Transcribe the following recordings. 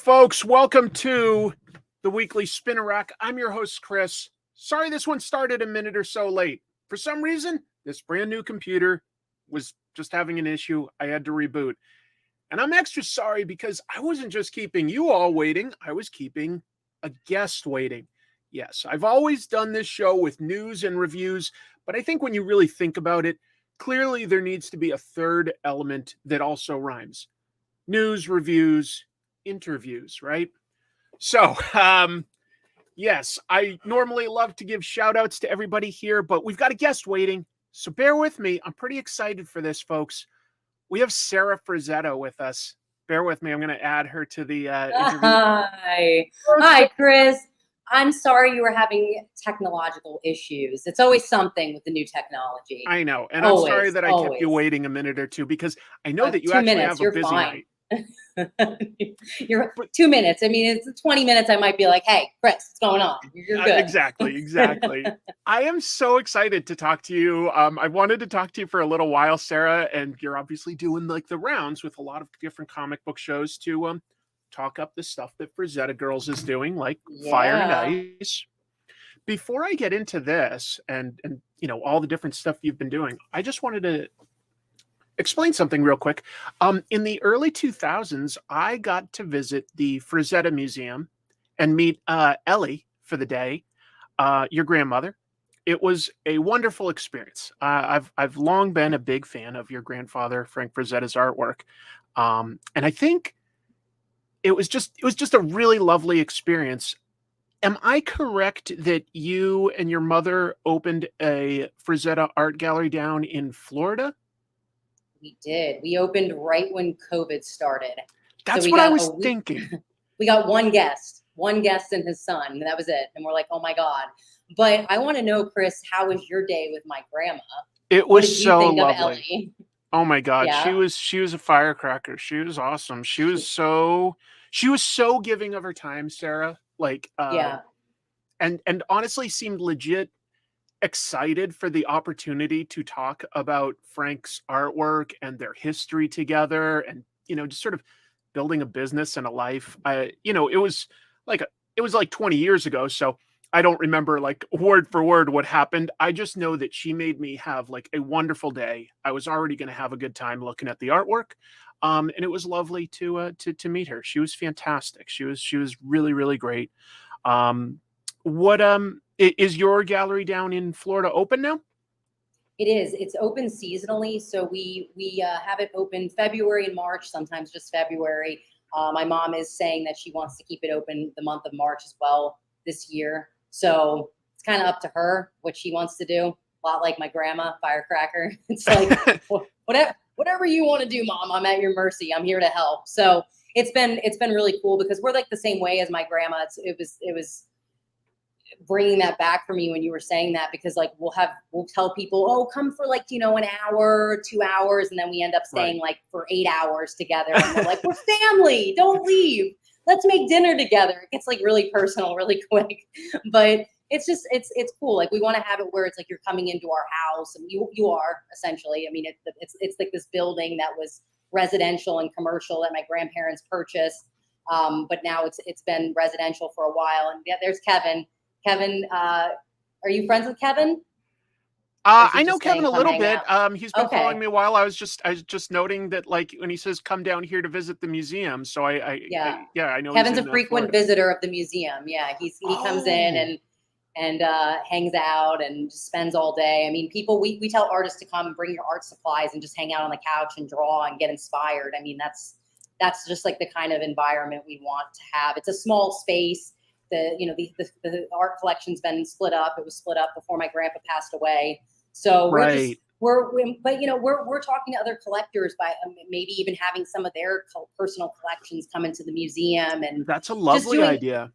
folks. Welcome to the weekly Spinner Rack. I'm your host, Chris. Sorry this one started a minute or so late. For some reason, this brand new computer was just having an issue. I had to reboot. And I'm extra sorry because I wasn't just keeping you all waiting. I was keeping a guest waiting. Yes, I've always done this show with news and reviews, but I think when you really think about it, clearly there needs to be a third element that also rhymes. News, reviews, interviews, right? So, yes, I normally love to give shout outs to everybody here, but we've got a guest waiting. So bear with me. I'm pretty excited for this, folks. We have Sara Frazetta with us. Bear with me. I'm going to add her to the interview. Hi, Chris. I'm sorry you were having technological issues. It's always something with the new technology. I know. And I'm sorry that I kept you waiting a minute or two because I know that you actually have a busy night. You're 2 minutes. I mean, it's 20 minutes. I might be like, hey, Chris, what's going on? You're good. Exactly. I am so excited to talk to you. I wanted to talk to you for a little while, Sara, and you're obviously doing like the rounds with a lot of different comic book shows to talk up the stuff that Frazetta Girls is doing, like Fire and Ice. Before I get into this and you know all the different stuff you've been doing, I just wanted to explain something real quick. In the early 2000s, I got to visit the Frazetta Museum and meet Ellie for the day, your grandmother. It was a wonderful experience. I've long been a big fan of your grandfather, Frank Frazetta's artwork. And I think it was just a really lovely experience. Am I correct that you and your mother opened a Frazetta art gallery down in Florida? We did. We opened right when COVID started. That's what I was thinking. We got one guest and his son, and that was it. And we're like, oh my God. But I want to know, Chris, how was your day with my grandma? It was so lovely. Oh my God. Yeah. She was a firecracker. She was awesome. She was so giving of her time, Sara. Like, and honestly seemed legit excited for the opportunity to talk about Frank's artwork and their history together, and just sort of building a business and a life. It was like 20 years ago, so I don't remember like word for word what happened. I just know that she made me have like a wonderful day. I was already going to have a good time looking at the artwork, and it was lovely to meet her. She was fantastic. She was really, really great. Is your gallery down in Florida open now? It is. It's open seasonally. So we have it open February and March, sometimes just February. My mom is saying that she wants to keep it open the month of March as well this year. So it's kind of up to her what she wants to do. A lot like my grandma, firecracker. It's like, whatever you want to do, Mom, I'm at your mercy. I'm here to help. So it's been really cool because we're like the same way as my grandma. It was bringing that back for me when you were saying that, because like we'll tell people, oh, come for like an hour, 2 hours, and then we end up staying like for 8 hours together, and we're like, we're family, don't leave, let's make dinner together. It gets like really personal really quick, but it's just it's cool. Like we want to have it where it's like you're coming into our house, and you are essentially, I mean, it's like this building that was residential and commercial that my grandparents purchased, but now it's been residential for a while. And yeah, there's Kevin. Kevin, are you friends with Kevin? I know Kevin a little bit. He's been following me a while. I was just noting that, like, when he says come down here to visit the museum. So I know Kevin's a frequent visitor of the museum. Yeah, he comes in and hangs out and just spends all day. I mean, we tell artists to come, bring your art supplies, and just hang out on the couch and draw and get inspired. I mean, that's just like the kind of environment we want to have. It's a small space. The art collection's been split up. It was split up before my grandpa passed away. So we're talking to other collectors by maybe even having some of their personal collections come into the museum, and that's a lovely idea.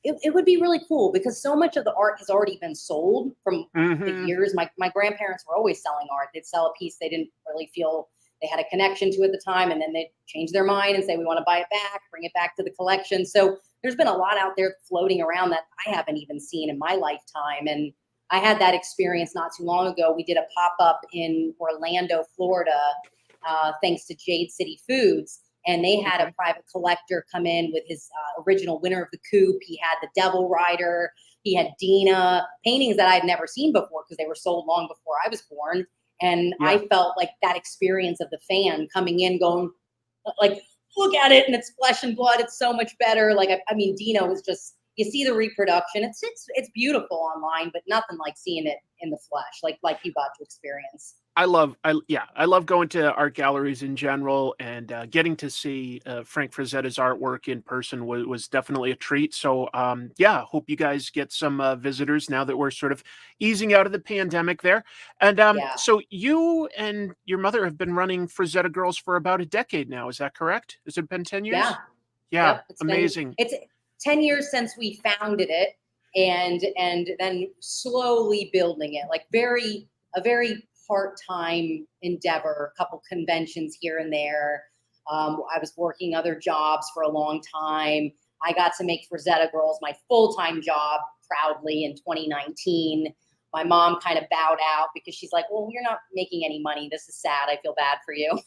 It would be really cool because so much of the art has already been sold from the years. My grandparents were always selling art. They'd sell a piece they didn't really feel they had a connection to at the time, and then they'd change their mind and say, we want to buy it back, bring it back to the collection. So there's been a lot out there floating around that I haven't even seen in my lifetime. And I had that experience not too long ago. We did a pop-up in Orlando, Florida, thanks to Jade City Foods. and they had a private collector come in with his original Winner of the Coop. He had the Devil Rider. He had Dina, paintings that I'd never seen before because they were sold long before I was born. And I felt like that experience of the fan coming in, going like, look at it, and it's flesh and blood. It's so much better. Like, I mean, Dina was just, you see the reproduction. It's beautiful online, but nothing like seeing it in the flesh, like you got to experience. I love going to art galleries in general, and getting to see Frank Frazetta's artwork in person was definitely a treat. So hope you guys get some visitors now that we're sort of easing out of the pandemic there. And so you and your mother have been running Frazetta Girls for about a decade now. Is that correct? Has it been 10 years? Yeah. Yeah. Yep, Amazing. It's 10 years since we founded it, and then slowly building it, like a very part-time endeavor, a couple conventions here and there. I was working other jobs for a long time. I got to make Frazetta Girls my full-time job proudly in 2019. My mom kind of bowed out because she's like, well, you're not making any money. This is sad. I feel bad for you.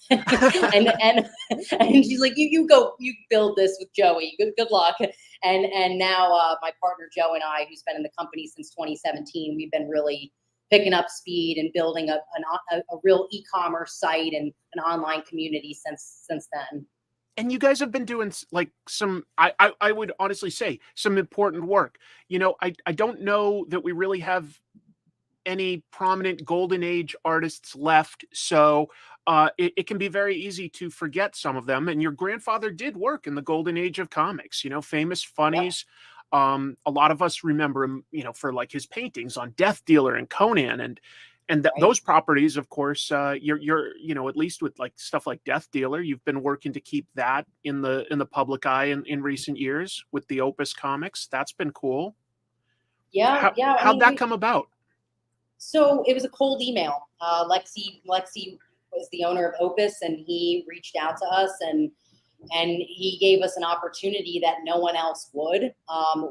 and she's like, you go, you build this with Joey. Good luck. And now my partner Joe and I, who's been in the company since 2017, we've been really picking up speed and building a real e-commerce site and an online community since then. And you guys have been doing like some, I would honestly say, some important work. You know, I don't know that we really have any prominent golden age artists left, so it can be very easy to forget some of them. And your grandfather did work in the golden age of comics, you know, famous funnies. A lot of us remember him, you know, for like his paintings on Death Dealer and Conan, and those properties, of course. You're you know, at least with like stuff like Death Dealer, you've been working to keep that in the public eye in recent years with the Opus comics. That's been cool. How'd that come about? So it was a cold email. Lexi was the owner of Opus, and he reached out to us, and he gave us an opportunity that no one else would.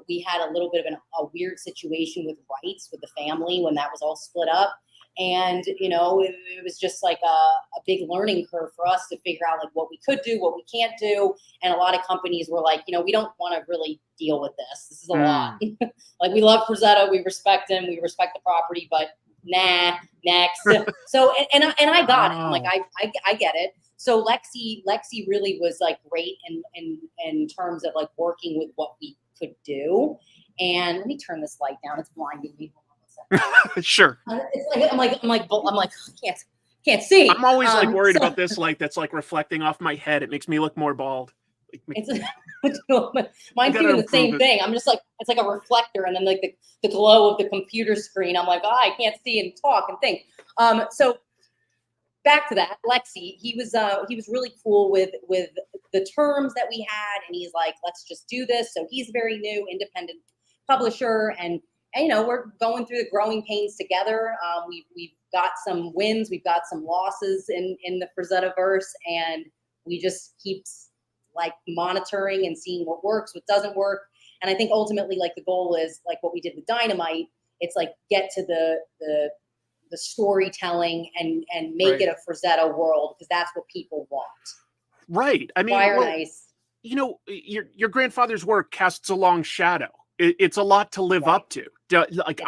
We had a little bit of a weird situation with rights with the family when that was all split up. And, you know, it was just like a big learning curve for us to figure out like what we could do, what we can't do. And a lot of companies were like, you know, we don't want to really deal with this. This is a lot. Like, we love Frazetta, we respect him, we respect the property, but nah, next. So, and I got it. I'm like, I get it. So Lexi really was like great in terms of like working with what we could do. And let me turn this light down. It's blinding me. Sure. It's like I'm like I can't see. I'm always like worried about this light that's like reflecting off my head. It makes me look more bald. Mine's doing the same thing. I'm just like, it's like a reflector, and then like the glow of the computer screen. I'm like, I can't see and talk and think. So back to that, Lexi, he was really cool with the terms that we had, and he's like, let's just do this. So he's a very new independent publisher, and you know, we're going through the growing pains together. We've got some wins, we've got some losses in the Frazetta verse, and we just keep like monitoring and seeing what works, what doesn't work. And I think ultimately, like, the goal is like what we did with Dynamite. It's like get to the storytelling and make it a Frazetta world, because that's what people want. Right. I mean, nice. You know, your grandfather's work casts a long shadow. It's a lot to live up to. Like,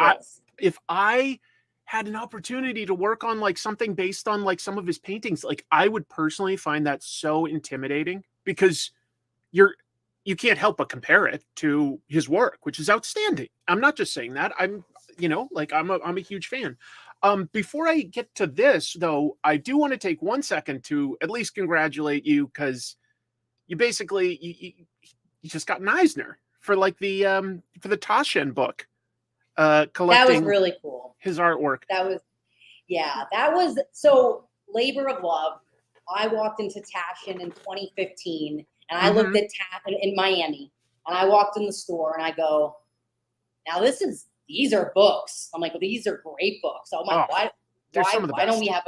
if I had an opportunity to work on like something based on like some of his paintings, like, I would personally find that so intimidating, because you can't help but compare it to his work, which is outstanding. I'm not just saying that. I'm, you know, like, I'm a huge fan. Before I get to this, though, I do want to take 1 second to at least congratulate you, because you basically you just got an Eisner for like the Taschen book, collecting. That was really cool. His artwork. That was so labor of love. I walked into Taschen in 2015, and I looked at in Miami, and I walked in the store, and I go, now these are books. I'm like, well, these are great books. Oh my, why don't we have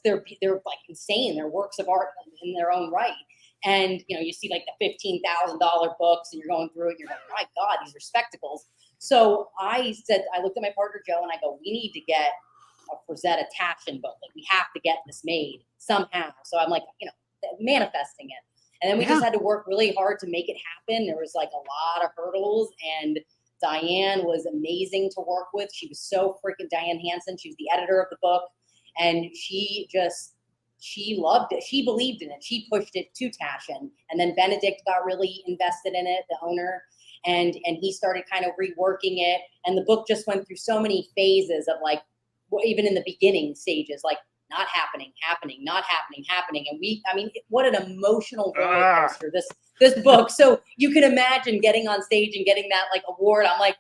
they're like insane. They're works of art in their own right. And, you know, you see like the $15,000 books, and you're going through it, and you're like, my God, these are spectacles. So I looked at my partner Joe, and I go, we need to get a Frazetta Taschen book. Like, we have to get this made somehow. So I'm like, you know, manifesting it. And then we Yeah. just had to work really hard to make it happen. There was like a lot of hurdles, and Diane was amazing to work with. She was so freaking Diane Hansen. She was the editor of the book, and she loved it. She believed in it. She pushed it to Tashin. And then Benedict got really invested in it, the owner, and he started kind of reworking it. And the book just went through so many phases of like, even in the beginning stages, like not happening, not happening. And what an emotional roller coaster this book. So you can imagine getting on stage and getting that like award. I'm like,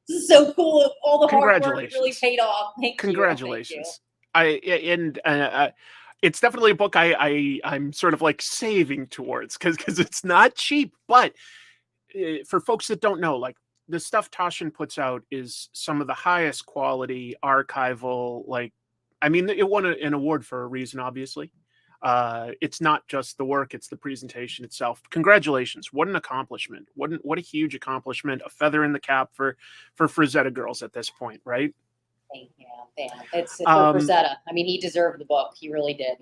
this is so cool. All the hard work really paid off. Congratulations. It's definitely a book I'm sort of like saving towards because it's not cheap, but for folks that don't know, like the stuff Taschen puts out is some of the highest quality archival, like, I mean, it won an award for a reason, obviously. It's not just the work, it's the presentation itself. Congratulations. What an accomplishment. What a huge accomplishment. A feather in the cap for Frazetta girls at this point, right? Thank you. It's for Frazetta. I mean, he deserved the book. He really did.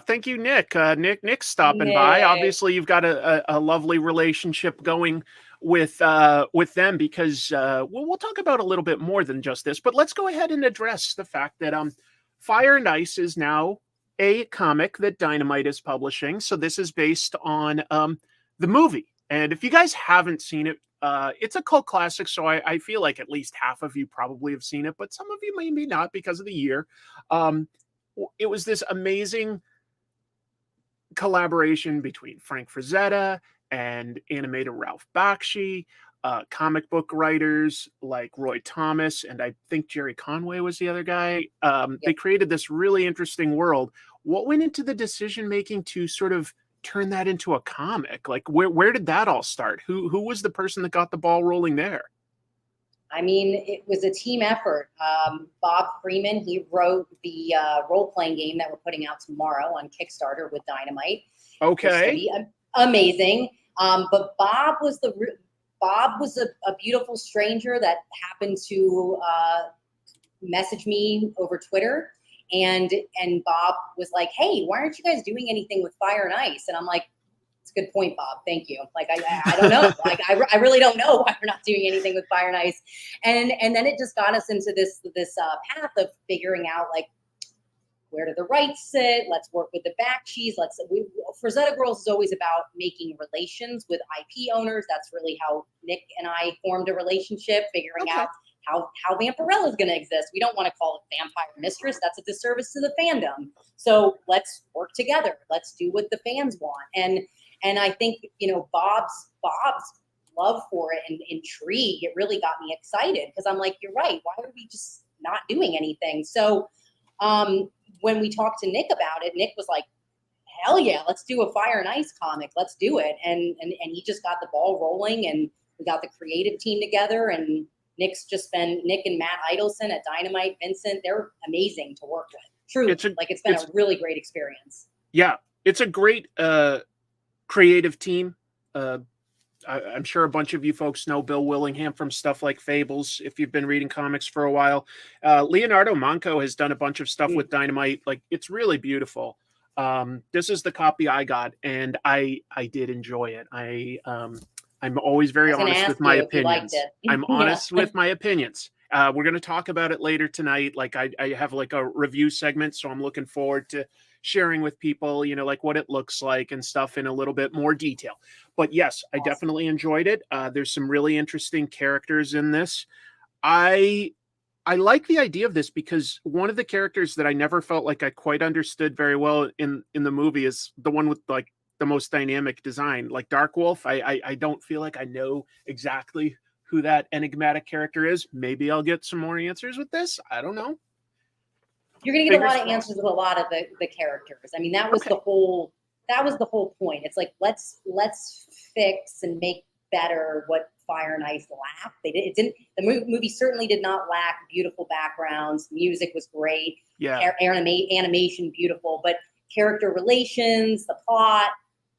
Thank you, Nick. Nick's stopping by. Obviously, you've got a lovely relationship going with them because we'll talk about a little bit more than just this. But let's go ahead and address the fact that Fire and Ice is now a comic that Dynamite is publishing. So this is based on the movie. And if you guys haven't seen it, it's a cult classic. So I feel like at least half of you probably have seen it, but some of you maybe not because of the year. It was this amazing collaboration between Frank Frazetta and animator Ralph Bakshi, comic book writers like Roy Thomas, and I think Jerry Conway was the other guy. They created this really interesting world. What went into the decision-making to sort of turn that into a comic? Like, where did that all start? Who was the person that got the ball rolling there? I mean, it was a team effort. Bob Freeman, he wrote the role-playing game that we're putting out tomorrow on Kickstarter with Dynamite. Okay. Amazing. But Bob was a beautiful stranger that happened to message me over Twitter. And Bob was like, hey, why aren't you guys doing anything with Fire and Ice? And I'm like, it's a good point, Bob. Thank you. Like, I don't know. Like, I really don't know why we're not doing anything with Fire and Ice. And then it just got us into this path of figuring out, like, where do the rights sit? Let's work with the Bakshi's. Frazetta Girls is always about making relations with IP owners. That's really how Nick and I formed a relationship, figuring out how Vampirella is going to exist. We don't want to call it Vampire Mistress. That's a disservice to the fandom. So let's work together. Let's do what the fans want. And I think, you know, Bob's love for it and intrigue, it really got me excited because I'm like, you're right. Why are we just not doing anything? So when we talked to Nick about it, Nick was like, hell yeah, let's do a Fire and Ice comic. Let's do it. And he just got the ball rolling, and we got the creative team together, and Nick and Matt Idelson at Dynamite, Vincent, they're amazing to work with. Truly. It's been a really great experience. Yeah. It's a great creative team. I'm sure a bunch of you folks know Bill Willingham from stuff like Fables, if you've been reading comics for a while. Leonardo Manco has done a bunch of stuff with Dynamite. Like, it's really beautiful. This is the copy I got, and I did enjoy it. I'm always very honest with my opinions. I'm honest with my opinions. We're going to talk about it later tonight. Like, I have like a review segment, so I'm looking forward to sharing with people, you know, like what it looks like and stuff in a little bit more detail. But yes, I definitely enjoyed it. There's some really interesting characters in this. I like the idea of this because one of the characters that I never felt like I quite understood very well in the movie is the one with like the most dynamic design, like Dark Wolf. I don't feel like I know exactly who that enigmatic character is. Maybe I'll get some more answers with this. I don't know. You're going to get a lot of answers with a lot of the characters. I mean, that was the whole point. It's like, let's fix and make better what Fire and Ice lacked. The movie certainly did not lack beautiful backgrounds. Music was great. Yeah. Animation, beautiful, but character relations, the plot,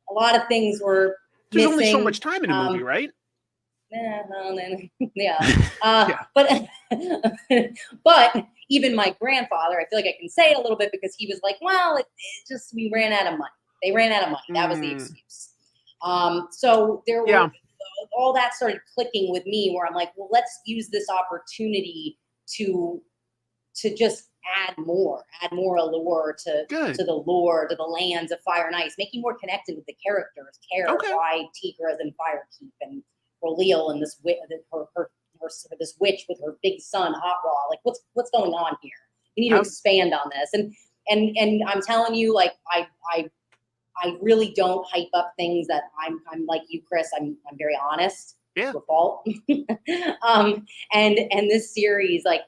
a lot of things were There's missing. only so much time in a movie, right? Yeah. But even my grandfather, I feel like I can say it a little bit because he was like, well, it just, we ran out of money. They ran out of money. That was the Mm, excuse. So there were yeah, all that started clicking with me, where I'm like, well, let's use this opportunity to just add more allure good. to the lore, to the lands of Fire and Ice, make you more connected with the characters, care Okay. why Tigra's in Firekeep and Roleel and this this witch with her big son Hot Raw. Like, what's going on here? We need to expand on this. And I'm telling you, like, I really don't hype up things that I'm like you, Chris. I'm very honest. Yeah. To a fault. And this series, like,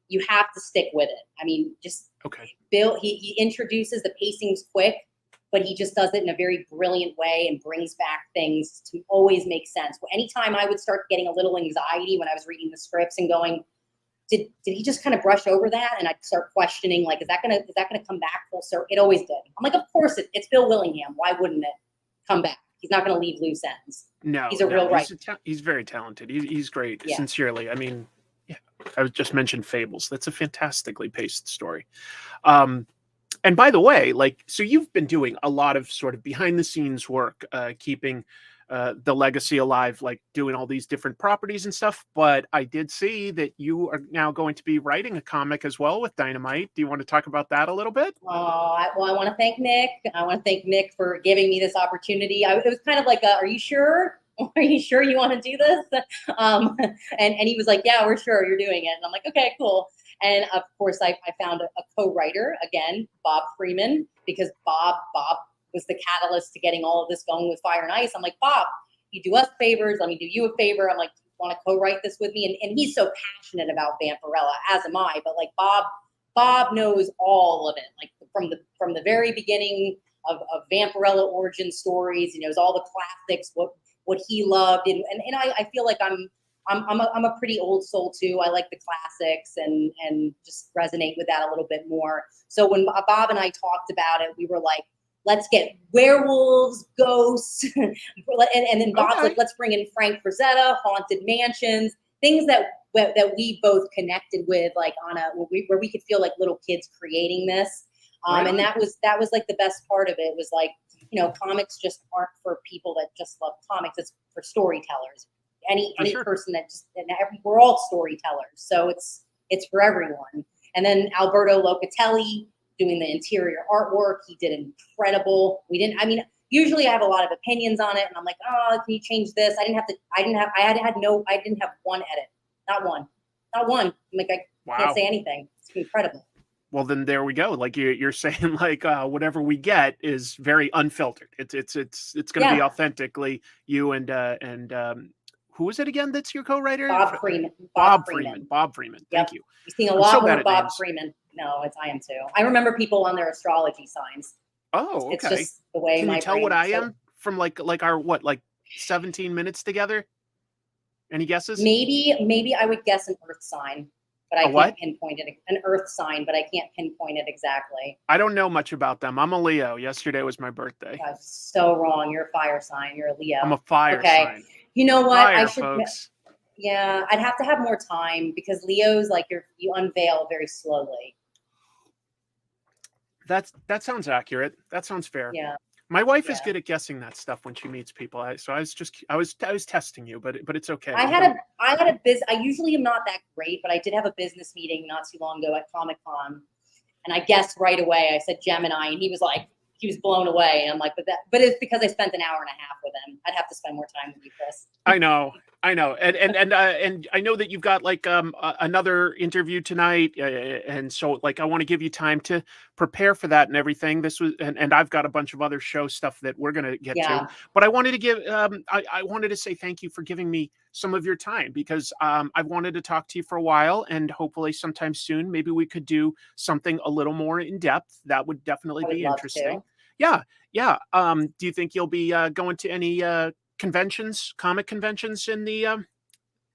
you have to stick with it. I mean, just Okay. Bill, he introduces, the pacing's quick, but he just does it in a very brilliant way and brings back things to always make sense. Anytime I would start getting a little anxiety when I was reading the scripts and going, did he just kind of brush over that? And I'd start questioning, like, is that gonna come back full circle? It always did. I'm like, of course it's Bill Willingham. Why wouldn't it come back? He's not gonna leave loose ends. No, he's a real writer. He's very talented. He's great. Yeah. Sincerely. I mean, yeah, I just mentioned Fables. That's a fantastically paced story. And by the way, like, so you've been doing a lot of sort of behind the scenes work, keeping the legacy alive, like doing all these different properties and stuff. But I did see that you are now going to be writing a comic as well with Dynamite. Do you want to talk about that a little bit? I want to thank Nick. I want to thank Nick for giving me this opportunity. It was kind of like, are you sure? Are you sure you want to do this? And he was like, yeah, we're sure you're doing it. And I'm like, okay, cool. And of course, I found a co-writer, again, Bob Freeman, because Bob was the catalyst to getting all of this going with Fire and Ice. I'm like, Bob, you do us favors, let me do you a favor. I'm like, you want to co-write this with me? And he's so passionate about Vampirella, as am I. But like, Bob knows all of it, like from the very beginning of Vampirella origin stories. He knows all the classics, what he loved, and I feel like I'm a pretty old soul too. I like the classics and just resonate with that a little bit more. So when Bob and I talked about it, we were like, let's get werewolves, ghosts, and then Bob's like, let's bring in Frank Frazetta, haunted mansions, things that we both connected with, like where we could feel like little kids creating this. And that was like the best part of it, was like, comics just aren't for people that just love comics. It's for storytellers. Any person that we're all storytellers. So it's for everyone. And then Alberto Locatelli doing the interior artwork. He did incredible. Usually I have a lot of opinions on it, and I'm like, oh, can you change this? I didn't have one edit. Not one. I'm like, I can't say anything. It's incredible. Well, then there we go. Like you're saying, like whatever we get is very unfiltered. It's going to be authentically you and who is it again? That's your co-writer? Bob Freeman. Bob Freeman. Yep. Thank you. You've seen a lot more Bob Freeman. No, I am too. I remember people on their astrology signs. Oh, okay. It's just the way Can my you tell brain what I am from like our 17 minutes together? Any guesses? Maybe I would guess an earth sign, but I can't pinpoint it. An earth sign, but I can't pinpoint it exactly. I don't know much about them. I'm a Leo. Yesterday was my birthday. That's so wrong. You're a fire sign. You're a Leo. I'm a fire sign. You know what? Fire, folks. Yeah, I'd have to have more time, because Leo's like you unveil very slowly. That sounds accurate. That sounds fair. Yeah. My wife is good at guessing that stuff when she meets people. So I was testing you, but it's okay. I usually am not that great, but I did have a business meeting not too long ago at Comic-Con, and I guessed right away. I said Gemini, and he was blown away. And I'm like, but it's because I spent an hour and a half with him. I'd have to spend more time with you, Chris. I know. And I know that you've got like another interview tonight, and so like I want to give you time to prepare for that and everything. This was and I've got a bunch of other show stuff that we're gonna get to. But I wanted to give I wanted to say thank you for giving me some of your time, because I've wanted to talk to you for a while, and hopefully sometime soon maybe we could do something a little more in depth. That would definitely be interesting. Yeah. Do you think you'll be going to any comic conventions in the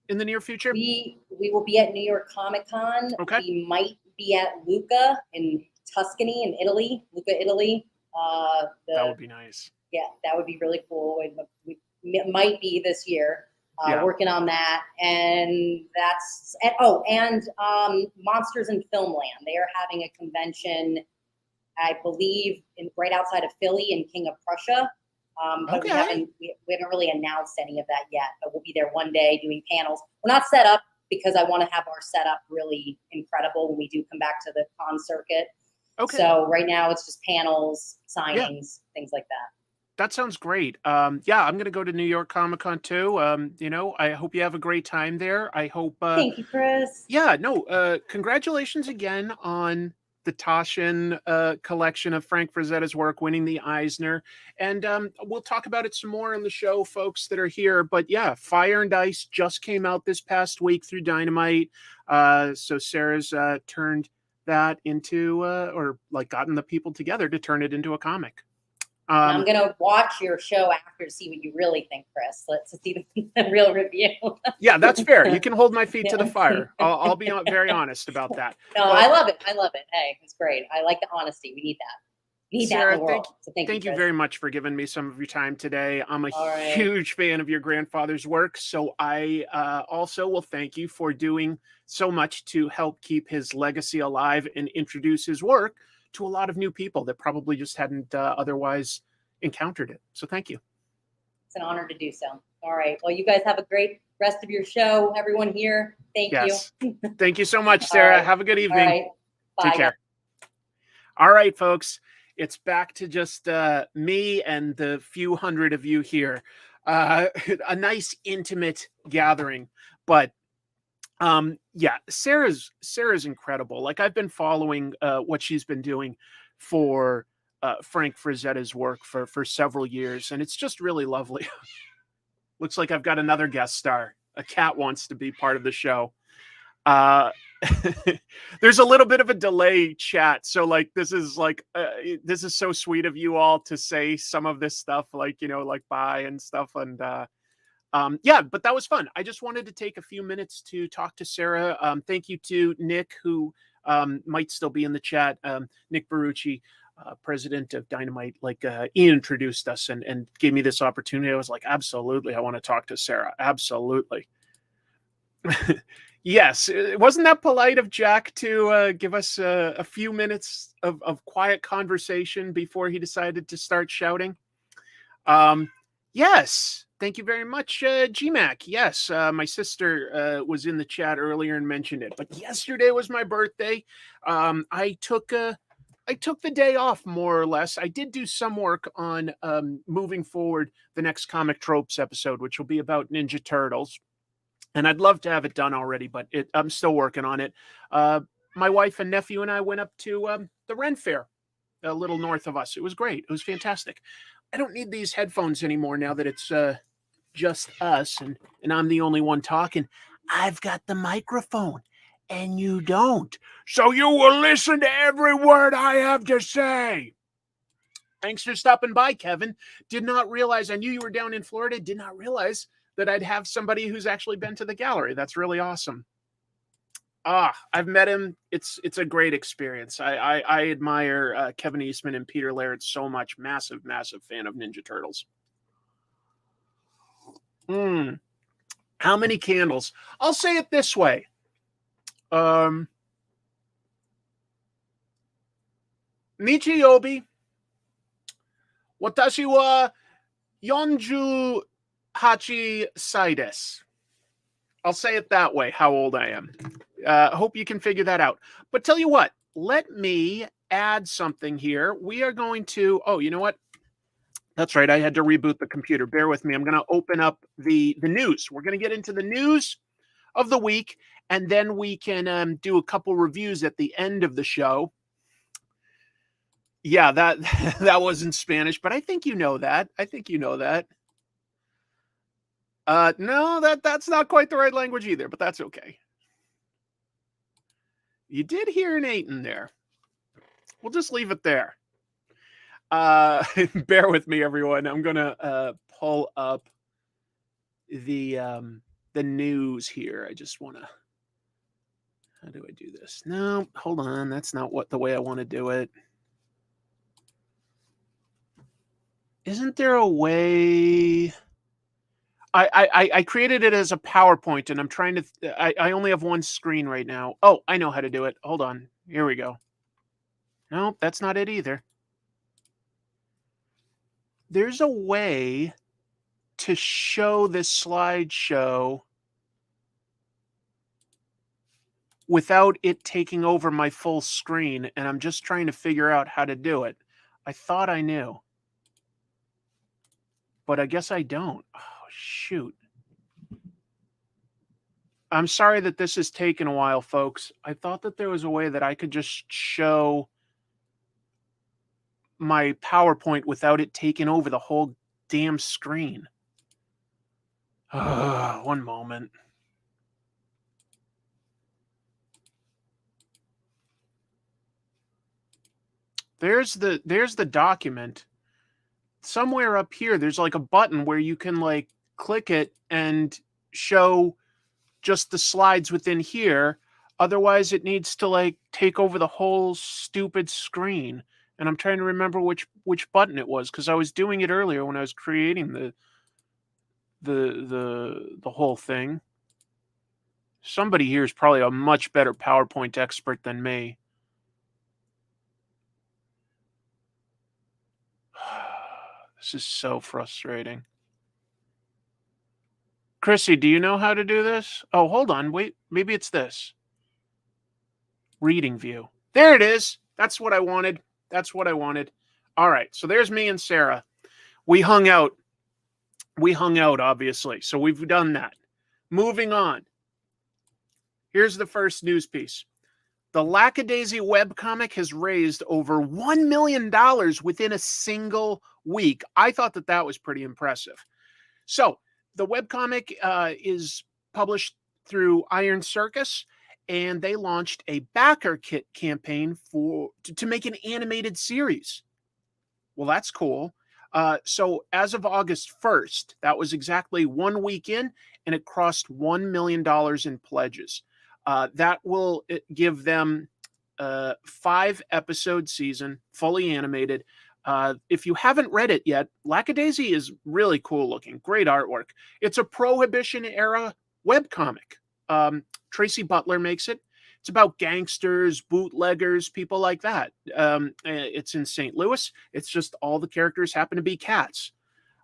near future? We will be at New York Comic Con. Okay. We might be at Lucca in Tuscany in Italy. Lucca, Italy. That would be nice. Yeah, that would be really cool. It might be this year. Working on that, and Monsters in Filmland. They are having a convention I believe, right outside of Philly in King of Prussia. But we haven't really announced any of that yet. But we'll be there one day doing panels. We're not set up because I want to have our setup really incredible when we do come back to the con circuit. Okay. So right now it's just panels, signings, things like that. That sounds great. Yeah, I'm going to go to New York Comic Con too. I hope you have a great time there. I hope. Thank you, Chris. Yeah, no, congratulations again on the Taschen collection of Frank Frazetta's work, winning the Eisner. And we'll talk about it some more on the show, folks that are here. But yeah, Fire and Ice just came out this past week through Dynamite. So Sarah's turned that into, gotten the people together to turn it into a comic. I'm going to watch your show after to see what you really think, Chris. Let's see the real review. Yeah, that's fair. You can hold my feet to the fire. I'll be very honest about that. No, I love it. Hey, it's great. I like the honesty. We need that. We need Sarah, that in the world. Thank you very much for giving me some of your time today. I'm a huge fan of your grandfather's work. So I also will thank you for doing so much to help keep his legacy alive and introduce his work to a lot of new people that probably just hadn't otherwise encountered it. So thank you. It's an honor to do so. All right. Well, you guys have a great rest of your show. Everyone here, thank you. Thank you so much, Sarah. Right. Have a good evening. All right. Bye. Take care. All right, folks. It's back to just me and the few hundred of you here. A nice intimate gathering, but Sarah's incredible. Like, I've been following what she's been doing for Frank Frazetta's work for several years, and it's just really lovely. Looks like I've got another guest star. A cat wants to be part of the show. There's a little bit of a delay, chat, so like this is so sweet of you all to say some of this stuff, like bye and stuff, and but that was fun. I just wanted to take a few minutes to talk to Sarah. Thank you to Nick, who might still be in the chat. Nick Barucci, president of Dynamite, he introduced us and gave me this opportunity. I was like, absolutely, I want to talk to Sarah. Absolutely. Yes. Wasn't that polite of Jack to give us a few minutes of quiet conversation before he decided to start shouting? Yes. Thank you very much, GMAC. Yes, my sister was in the chat earlier and mentioned it. But yesterday was my birthday. I took the day off, more or less. I did do some work on moving forward the next Comic Tropes episode, which will be about Ninja Turtles. And I'd love to have it done already, but I'm still working on it. My wife and nephew and I went up to the Ren Fair, a little north of us. It was great. It was fantastic. I don't need these headphones anymore now that it's just us and I'm the only one talking. I've got the microphone and you don't. So you will listen to every word I have to say. Thanks for stopping by, Kevin. Did not realize, I knew you were down in Florida. Did not realize that I'd have somebody who's actually been to the gallery. That's really awesome. I've met him. It's a great experience. I admire Kevin Eastman and Peter Laird so much. Massive, massive fan of Ninja Turtles. How many candles? I'll say it this way. Nichiyobi, watashi wa 48 sai desu. I'll say it that way, how old I am. Hope you can figure that out. But tell you what, let me add something here. We are going to, you know what? That's right. I had to reboot the computer. Bear with me. I'm going to open up the news. We're going to get into the news of the week, and then we can do a couple reviews at the end of the show. Yeah, that was in Spanish, but I think you know that. No, that's not quite the right language either, but that's okay. You did hear an 8 in there. We'll just leave it there. Bear with me, everyone. I'm gonna pull up the news here. I just want to. How do I do this? No, hold on. That's not the way I want to do it. Isn't there a way? I created it as a PowerPoint, and I'm trying to. I only have one screen right now. Oh, I know how to do it. Hold on. Here we go. Nope, that's not it either. There's a way to show this slideshow without it taking over my full screen, and I'm just trying to figure out how to do it. I thought I knew, but I guess I don't. Oh, shoot. I'm sorry that this has taken a while, folks. I thought that there was a way that I could just show my PowerPoint without it taking over the whole damn screen. One moment. There's the document. Somewhere up here, there's like a button where you can like click it and show just the slides within here. Otherwise, it needs to like take over the whole stupid screen. And I'm trying to remember which button it was, because I was doing it earlier when I was creating the whole thing. Somebody here is probably a much better PowerPoint expert than me. This is so frustrating. Chrissy, do you know how to do this? Oh, hold on. Wait, maybe it's this. Reading view. There it is. That's what I wanted. That's what I wanted. All right. So there's me and Sarah. We hung out. Obviously. So we've done that. Moving on. Here's the first news piece. The Lackadaisy webcomic has raised over $1 million within a single week. I thought that was pretty impressive. So the webcomic is published through Iron Circus, and they launched a backer kit campaign to make an animated series. Well, that's cool. So as of August 1st, that was exactly 1 week in, and it crossed $1 million in pledges. That will give them a 5-episode season, fully animated. If you haven't read it yet, Lackadaisy is really cool looking. Great artwork. It's a Prohibition era webcomic. Tracy Butler makes it. It's about gangsters, bootleggers, people like that. It's in St. Louis. It's just all the characters happen to be cats.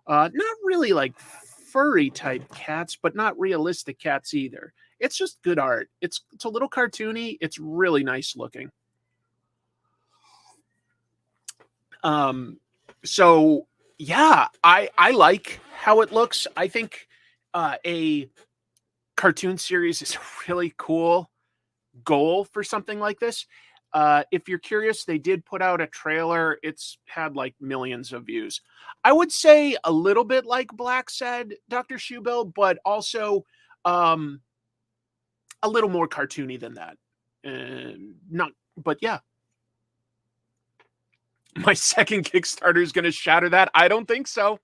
Not really like furry type cats, but not realistic cats either. It's just good art. It's a little cartoony. It's really nice looking. So yeah, I like how it looks. I think a cartoon series is a really cool goal for something like this. If you're curious, they did put out a trailer. It's had like millions of views. I would say a little bit like Black said, Dr. Shubo, but also a little more cartoony than that. But yeah. My second Kickstarter is going to shatter that. I don't think so.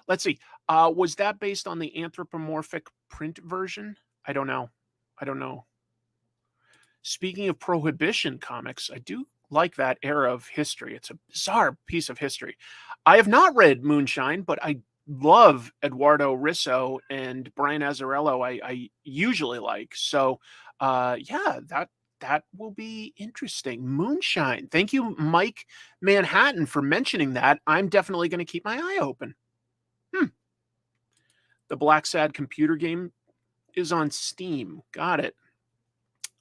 Let's see. Was that based on the anthropomorphic print version? I don't know. Speaking of Prohibition comics, I do like that era of history. It's a bizarre piece of history. I have not read Moonshine, but I love Eduardo Risso and Brian Azzarello. I usually like. So yeah, that will be interesting. Moonshine. Thank you, Mike Manhattan, for mentioning that. I'm definitely going to keep my eye open. The Black Sad computer game is on Steam. Got it.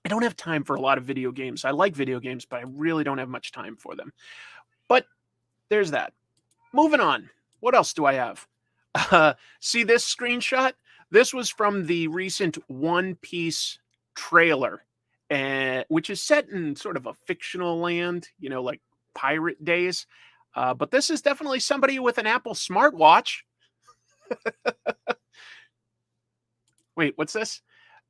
I don't have time for a lot of video games. I like video games, but I really don't have much time for them. But there's that. Moving on. What else do I have? See this screenshot? This was from the recent One Piece trailer, which is set in sort of a fictional land, like pirate days. But this is definitely somebody with an Apple smartwatch. Wait, what's this?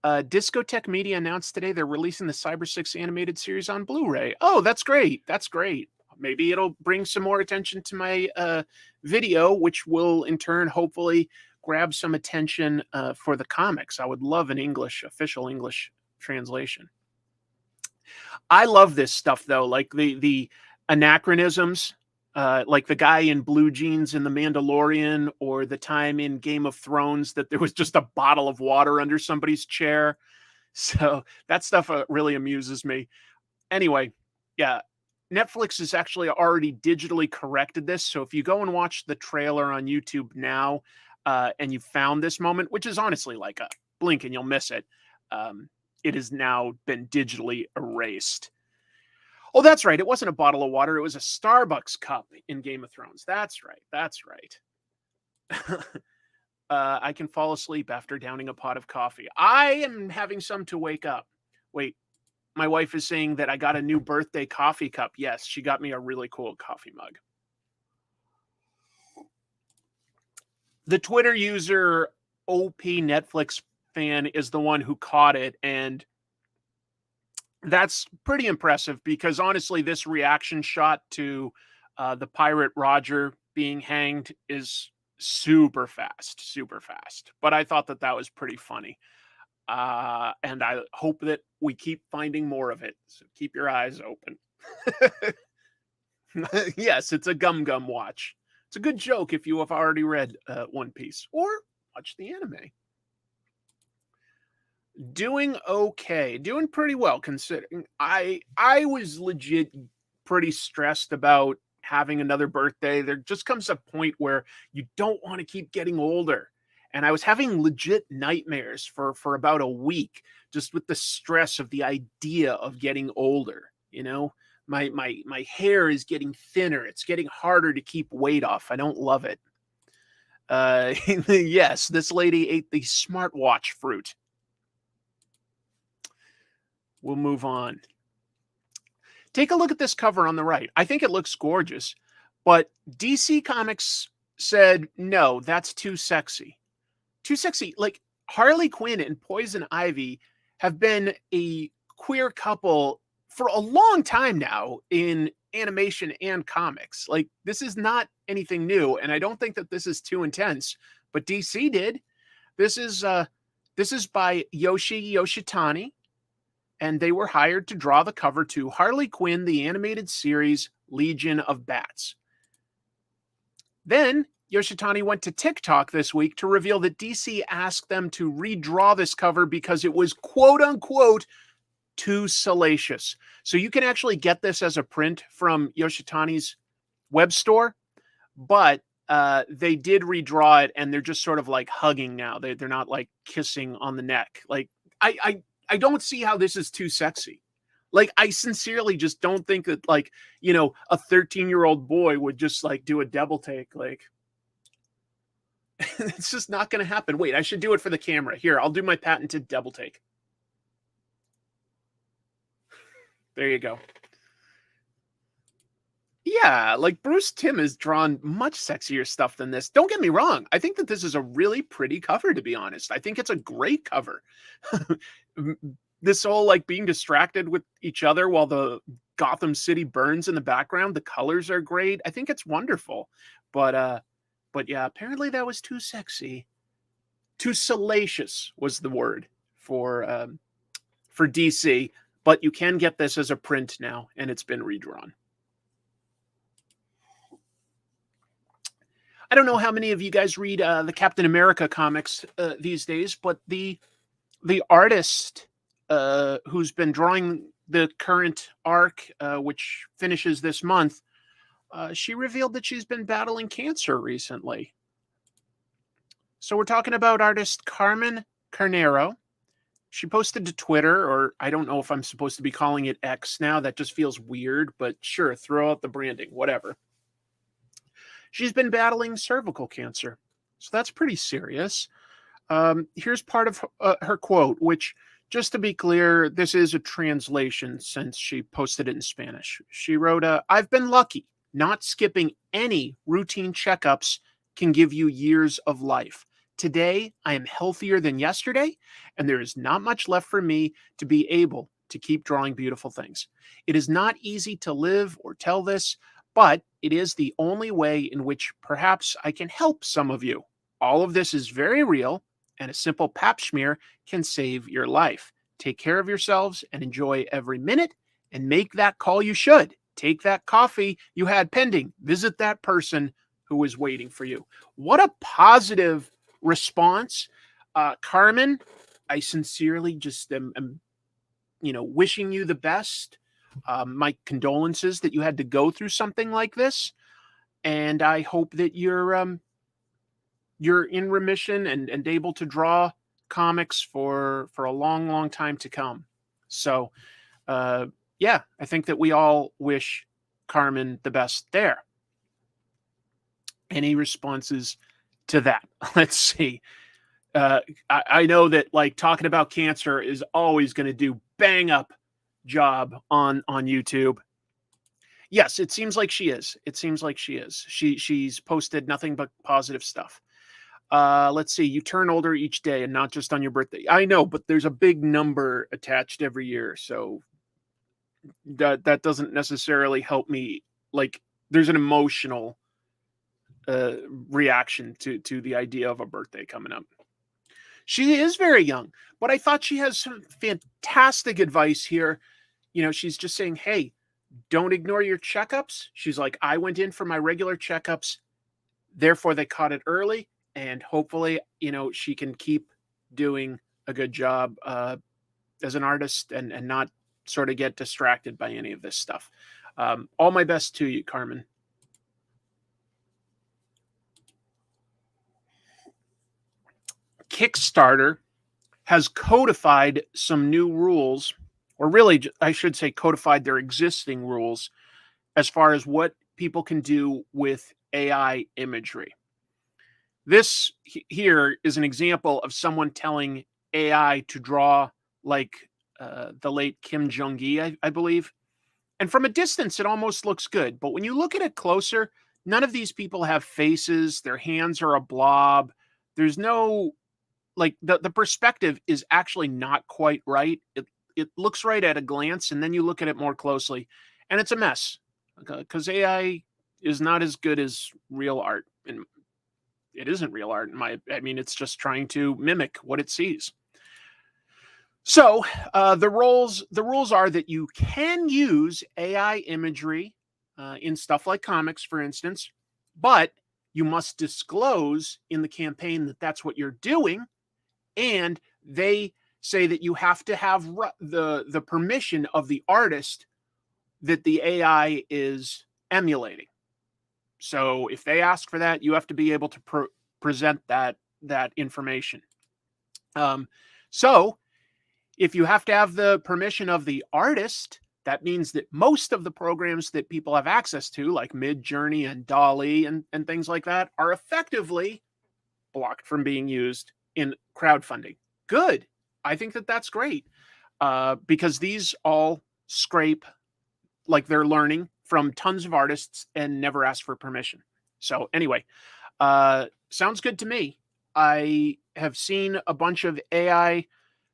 Discotheque Media announced today they're releasing the Cyber 6 animated series on Blu-ray. Oh, that's great. That's great. Maybe it'll bring some more attention to my video, which will in turn hopefully grab some attention for the comics. I would love an official English translation. I love this stuff though, like the anachronisms, like the guy in blue jeans in The Mandalorian, or the time in Game of Thrones that there was just a bottle of water under somebody's chair. So that stuff really amuses me. Anyway, yeah, Netflix has actually already digitally corrected this. So if you go and watch the trailer on YouTube now, and you found this moment, which is honestly like a blink and you'll miss it, it has now been digitally erased. Oh, that's right. It wasn't a bottle of water. It was a Starbucks cup in Game of Thrones. That's right. That's right. I can fall asleep after downing a pot of coffee. I am having some to wake up. Wait, my wife is saying that I got a new birthday coffee cup. Yes, she got me a really cool coffee mug. The Twitter user OP Netflix fan is the one who caught it, and that's pretty impressive because honestly, this reaction shot to the pirate Roger being hanged is super fast, super fast. But I thought that that was pretty funny. And I hope that we keep finding more of it. So keep your eyes open. Yes, it's a Gum Gum watch. It's a good joke if you have already read One Piece or watch the anime. Doing okay, doing pretty well considering I was legit pretty stressed about having another birthday. There just comes a point where you don't want to keep getting older. And I was having legit nightmares for about a week just with the stress of the idea of getting older, you know? My hair is getting thinner. It's getting harder to keep weight off. I don't love it. Yes, this lady ate the smartwatch fruit. We'll move on. Take a look at this cover on the right. I think it looks gorgeous, but DC Comics said, no, that's too sexy. Too sexy. Like Harley Quinn and Poison Ivy have been a queer couple for a long time now in animation and comics. Like this is not anything new, and I don't think that this is too intense, but DC did. This is by Yoshitani, and they were hired to draw the cover to Harley Quinn, the animated series Legion of Bats. Then Yoshitani went to TikTok this week to reveal that DC asked them to redraw this cover because it was quote unquote too salacious. So you can actually get this as a print from Yoshitani's web store, but they did redraw it and they're just sort of like hugging now. They're not like kissing on the neck. Like I don't see how this is too sexy. Like, I sincerely just don't think that, like, you know, a 13-year-old boy would just, like, do a double take. Like, it's just not going to happen. Wait, I should do it for the camera. Here, I'll do my patented double take. There you go. Yeah, like Bruce Timm has drawn much sexier stuff than this. Don't get me wrong. I think that this is a really pretty cover, to be honest. I think it's a great cover. This whole like being distracted with each other while the Gotham City burns in the background. The colors are great. I think it's wonderful. But yeah, apparently that was too sexy. Too salacious was the word for DC. But you can get this as a print now, and it's been redrawn. I don't know how many of you guys read the Captain America comics these days, but the artist who's been drawing the current arc, which finishes this month, she revealed that she's been battling cancer recently. So we're talking about artist Carmen Carnero. She posted to Twitter, or I don't know if I'm supposed to be calling it X now. That just feels weird, but sure, throw out the branding, whatever. She's been battling cervical cancer. So that's pretty serious. Here's part of her quote, which, just to be clear, this is a translation since she posted it in Spanish. She wrote, I've been lucky. Not skipping any routine checkups can give you years of life. Today, I am healthier than yesterday, and there is not much left for me to be able to keep drawing beautiful things. It is not easy to live or tell this, but it is the only way in which perhaps I can help some of you. All of this is very real, and a simple pap smear can save your life. Take care of yourselves and enjoy every minute, and make that call you should. Take that coffee you had pending. Visit that person who is waiting for you. What a positive response. Carmen, I sincerely just am wishing you the best. My condolences that you had to go through something like this, and I hope that you're in remission and able to draw comics for a long, long time to come. So, yeah, I think that we all wish Carmen the best there. Any responses to that? Let's see. I know that like talking about cancer is always going to do bang up job on YouTube. Yes, it seems like she is. It seems like she is. She's posted nothing but positive stuff. Let's see. You turn older each day and not just on your birthday. I know, but there's a big number attached every year, so that doesn't necessarily help me. Like, there's an emotional reaction to the idea of a birthday coming up. She is very young, but I thought she has some fantastic advice here. You know, she's just saying, hey, don't ignore your checkups. She's like, I went in for my regular checkups, therefore they caught it early, and hopefully, you know, she can keep doing a good job as an artist and not sort of get distracted by any of this stuff. All my best to you, Carmen. Kickstarter has codified some new rules, or really, I should say codified their existing rules as far as what people can do with AI imagery. This here is an example of someone telling AI to draw like the late Kim Jong-gi, I believe. And from a distance, it almost looks good. But when you look at it closer, none of these people have faces. Their hands are a blob. There's no, like, the perspective is actually not quite right. It looks right at a glance, and then you look at it more closely, and it's a mess because AI is not as good as real art. And it isn't real art. I mean, it's just trying to mimic what it sees. So the rules are that you can use AI imagery in stuff like comics, for instance, but you must disclose in the campaign that that's what you're doing. And they say that you have to have the permission of the artist that the AI is emulating. So if they ask for that, you have to be able to present that information. So if you have to have the permission of the artist, that means that most of the programs that people have access to, like Midjourney and DALL-E and things like that, are effectively blocked from being used in crowdfunding. Good. I think that that's great because these all scrape, like they're learning from tons of artists and never ask for permission. So anyway, sounds good to me. I have seen a bunch of AI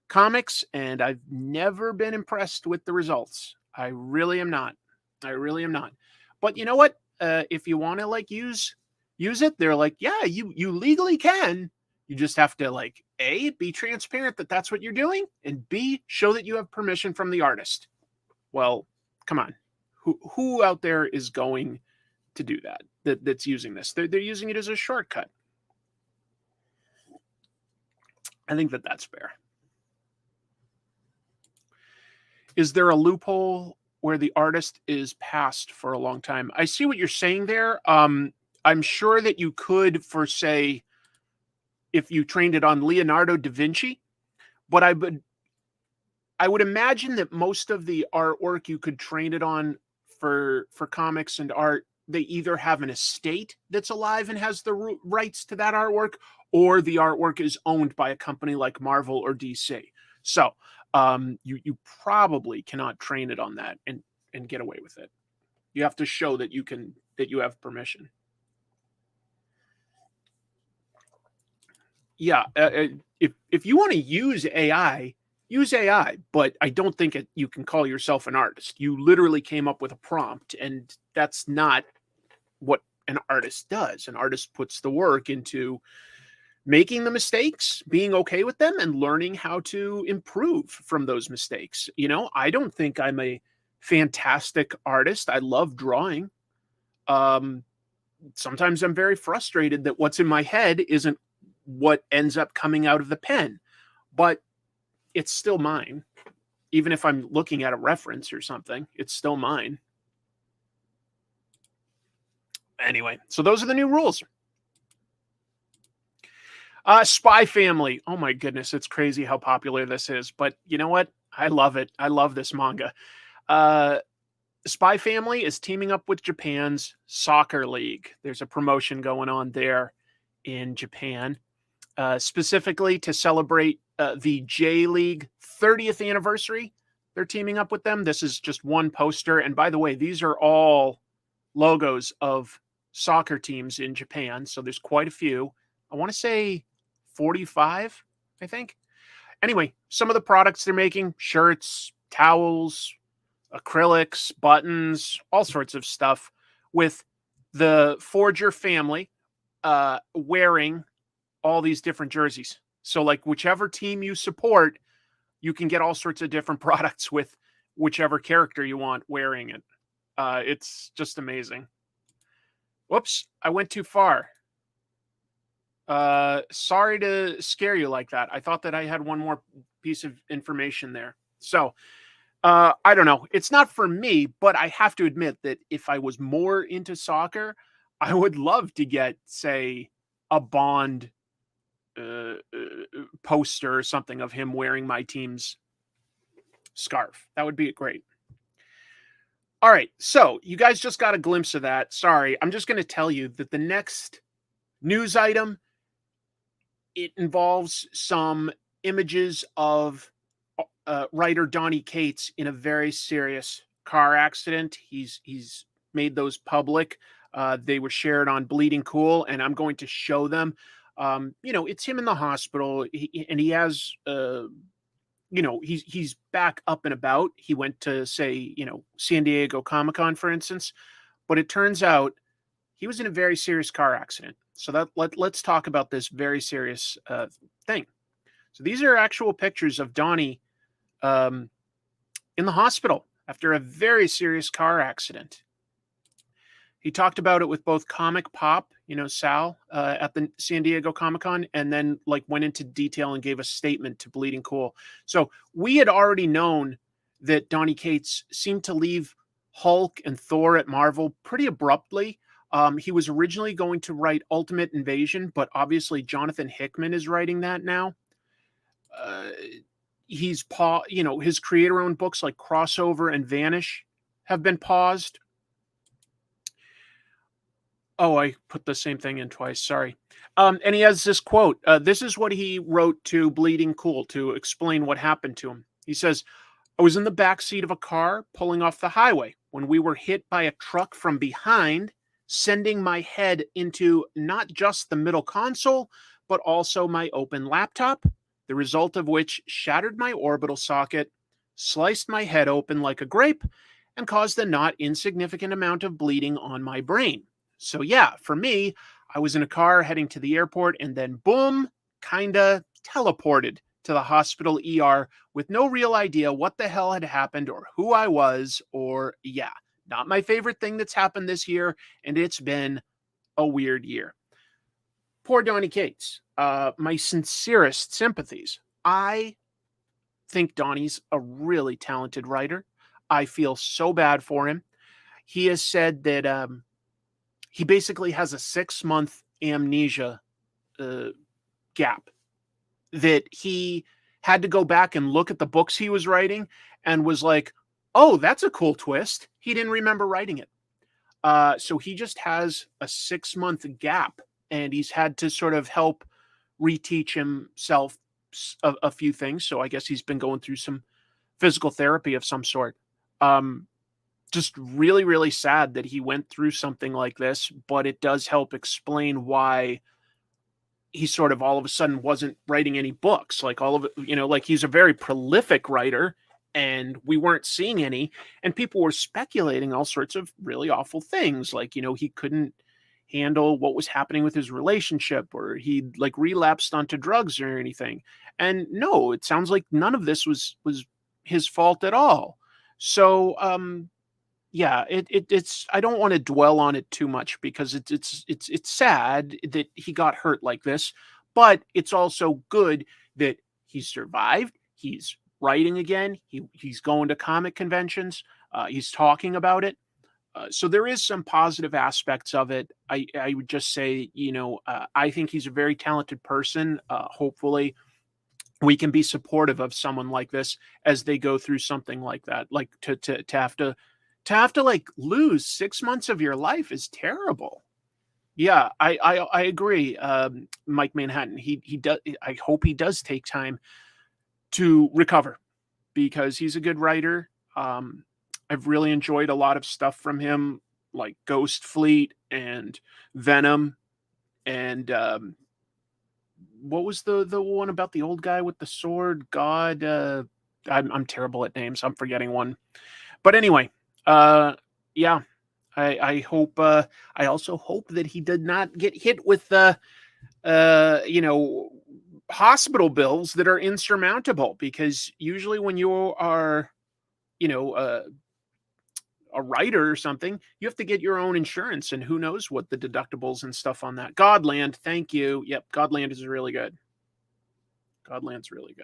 comics and I've never been impressed with the results. I really am not. But you know what? If you want to like use it, they're like, yeah, you legally can. You just have to like A, be transparent that that's what you're doing, and B, show that you have permission from the artist. Well, come on. Who out there is going to do that's using this? They're using it as a shortcut. I think that that's fair. Is there a loophole where the artist is passed for a long time? I see what you're saying there. I'm sure that you could, for say, if you trained it on Leonardo da Vinci, but I would imagine that most of the artwork you could train it on for comics and art, they either have an estate that's alive and has the rights to that artwork, or the artwork is owned by a company like Marvel or DC. So you probably cannot train it on that and get away with it. You have to show that you have permission. Yeah, if you want to use AI, but I don't think you can call yourself an artist. You literally came up with a prompt, and that's not what an artist does. An artist puts the work into making the mistakes, being okay with them, and learning how to improve from those mistakes. You know, I don't think I'm a fantastic artist. I love drawing. Sometimes I'm very frustrated that what's in my head isn't what ends up coming out of the pen, but it's still mine. even if I'm looking at a reference or something, it's still mine. Anyway, so those are the new rules. Spy Family. Oh my goodness, it's crazy how popular this is. But you know what? I love it. I love this manga. Spy Family is teaming up with Japan's soccer league. There's a promotion going on there in Japan, specifically to celebrate the J League 30th anniversary. They're teaming up with them. This is just one poster. And by the way, these are all logos of soccer teams in Japan. So there's quite a few. I want to say 45, I think. Anyway, some of the products they're making: shirts, towels, acrylics, buttons, all sorts of stuff, with the Forger family wearing all these different jerseys. So like whichever team you support, you can get all sorts of different products with whichever character you want wearing it. It's just amazing. Whoops, I went too far. Sorry to scare you like that. I thought that I had one more piece of information there. So, I don't know. It's not for me, but I have to admit that if I was more into soccer, I would love to get, say, a Bond poster or something of him wearing my team's scarf. That would be great. All right, so you guys just got a glimpse of that. Sorry, I'm just going to tell you that the next news item, it involves some images of writer Donny Cates in a very serious car accident. He's made those public. They were shared on Bleeding Cool, and I'm going to show them. It's him in the hospital, and he has, he's back up and about. He went to, say, San Diego Comic-Con, for instance, but it turns out he was in a very serious car accident. So let's talk about this very serious thing. So these are actual pictures of Donny in the hospital after a very serious car accident. He talked about it with both Comic Pop, Sal, at the San Diego Comic-Con, and then went into detail and gave a statement to Bleeding Cool. So we had already known that Donny Cates seemed to leave Hulk and Thor at Marvel pretty abruptly. He was originally going to write Ultimate Invasion, but obviously Jonathan Hickman is writing that now. His creator-owned books like Crossover and Vanish have been paused. Oh, I put the same thing in twice. Sorry. And he has this quote. This is what he wrote to Bleeding Cool to explain what happened to him. He says, "I was in the back seat of a car pulling off the highway when we were hit by a truck from behind, sending my head into not just the middle console, but also my open laptop, the result of which shattered my orbital socket, sliced my head open like a grape, and caused a not insignificant amount of bleeding on my brain. So yeah, for me, I was in a car heading to the airport and then boom, kinda teleported to the hospital ER with no real idea what the hell had happened or who I was, or yeah, not my favorite thing that's happened this year, and it's been a weird year." Poor Donny Cates. My sincerest sympathies. I think Donny's a really talented writer. I feel so bad for him. He has said that he basically has a 6-month amnesia gap, that he had to go back and look at the books he was writing and was like, oh, that's a cool twist. He didn't remember writing it. So he just has a 6-month gap, and he's had to sort of help reteach himself a few things. So I guess he's been going through some physical therapy of some sort. Just really, really sad that he went through something like this, but it does help explain why he sort of all of a sudden wasn't writing any books. Like all of it, he's a very prolific writer, and we weren't seeing any, and people were speculating all sorts of really awful things. Like, he couldn't handle what was happening with his relationship, or he'd relapsed onto drugs or anything. And no, it sounds like none of this was his fault at all. So, yeah, it's I don't want to dwell on it too much because it's sad that he got hurt like this, but it's also good that he survived. He's writing again. He's going to comic conventions. He's talking about it. So there is some positive aspects of it. I would just say, I think he's a very talented person. Hopefully we can be supportive of someone like this as they go through something like that. Like to have to like lose 6 months of your life is terrible. Yeah, I agree. Mike Manhattan, he does. I hope he does take time to recover because he's a good writer. I've really enjoyed a lot of stuff from him, like Ghost Fleet and Venom, and what was the one about the old guy with the sword? God, I'm terrible at names. I'm forgetting one. But anyway, yeah, I hope. I also hope that he did not get hit with the, hospital bills that are insurmountable. Because usually when you are, a writer or something, you have to get your own insurance, and who knows what the deductibles and stuff on that. Godland, thank you. Yep, Godland is really good. Godland's really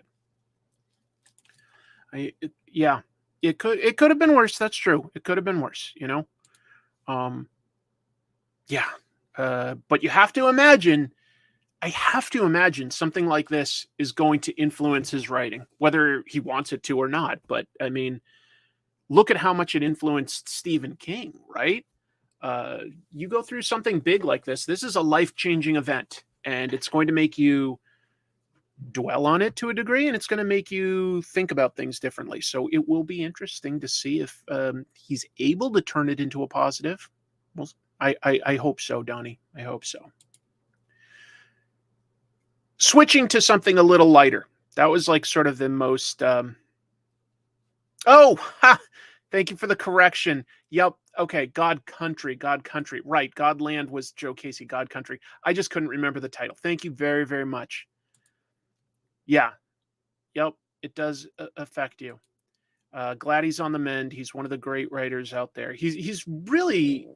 good. Yeah, it could have been worse. That's true. It could have been worse. Yeah. But you have to imagine. I have to imagine something like this is going to influence his writing, whether he wants it to or not. But I mean, look at how much it influenced Stephen King, right? You go through something big like this. This is a life-changing event, and it's going to make you dwell on it to a degree, and it's going to make you think about things differently. So it will be interesting to see if he's able to turn it into a positive. Well, I hope so, Donnie. I hope so. Switching to something a little lighter. That was like sort of the most... Thank you for the correction. Yep. Okay. God Country. Right. Godland was Joe Casey. God Country. I just couldn't remember the title. Thank you very, very much. Yeah. Yep. It does affect you. Glad he's on the mend. He's one of the great writers out there. He's really,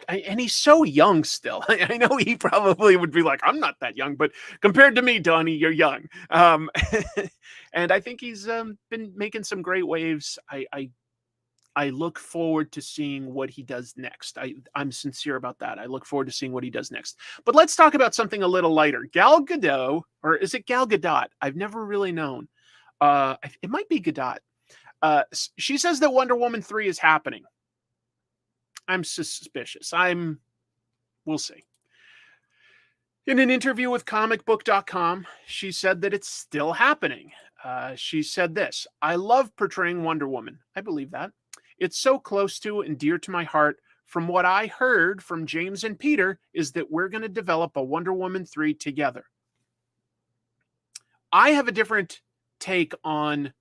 and he's so young still. I know he probably would be like, I'm not that young, but compared to me, Donnie, you're young. And I think he's been making some great waves. I look forward to seeing what he does next. I'm sincere about that. I look forward to seeing what he does next. But let's talk about something a little lighter. Gal Gadot, or is it Gal Gadot? I've never really known. It might be Gadot. She says that Wonder Woman 3 is happening. I'm suspicious. We'll see. In an interview with comicbook.com, she said that it's still happening. She said this: I love portraying Wonder Woman. I believe that. It's so close to and dear to my heart. From what I heard from James and Peter is that we're going to develop a Wonder Woman 3 together. I have a different take on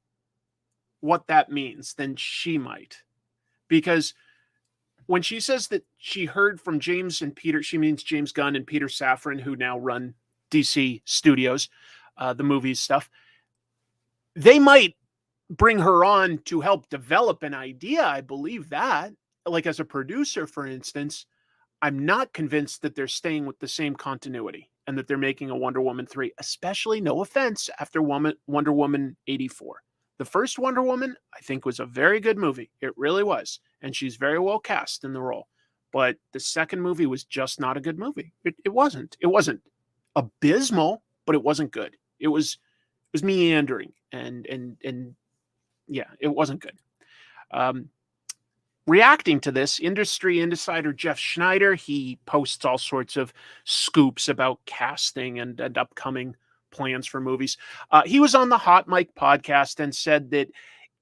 what that means than she might. Because when she says that she heard from James and Peter, she means James Gunn and Peter Safran, who now run DC Studios, the movies stuff. They might bring her on to help develop an idea. I believe that. Like as a producer, for instance, I'm not convinced that they're staying with the same continuity and that they're making a Wonder Woman 3, especially, no offense, after Wonder Woman 84. The first Wonder Woman, I think, was a very good movie. It really was. And she's very well cast in the role. But the second movie was just not a good movie. It wasn't. It wasn't abysmal, but it wasn't good. It was meandering and yeah, it wasn't good. Reacting to this, industry insider Jeff Schneider, he posts all sorts of scoops about casting and upcoming plans for movies. He was on the Hot Mic podcast and said that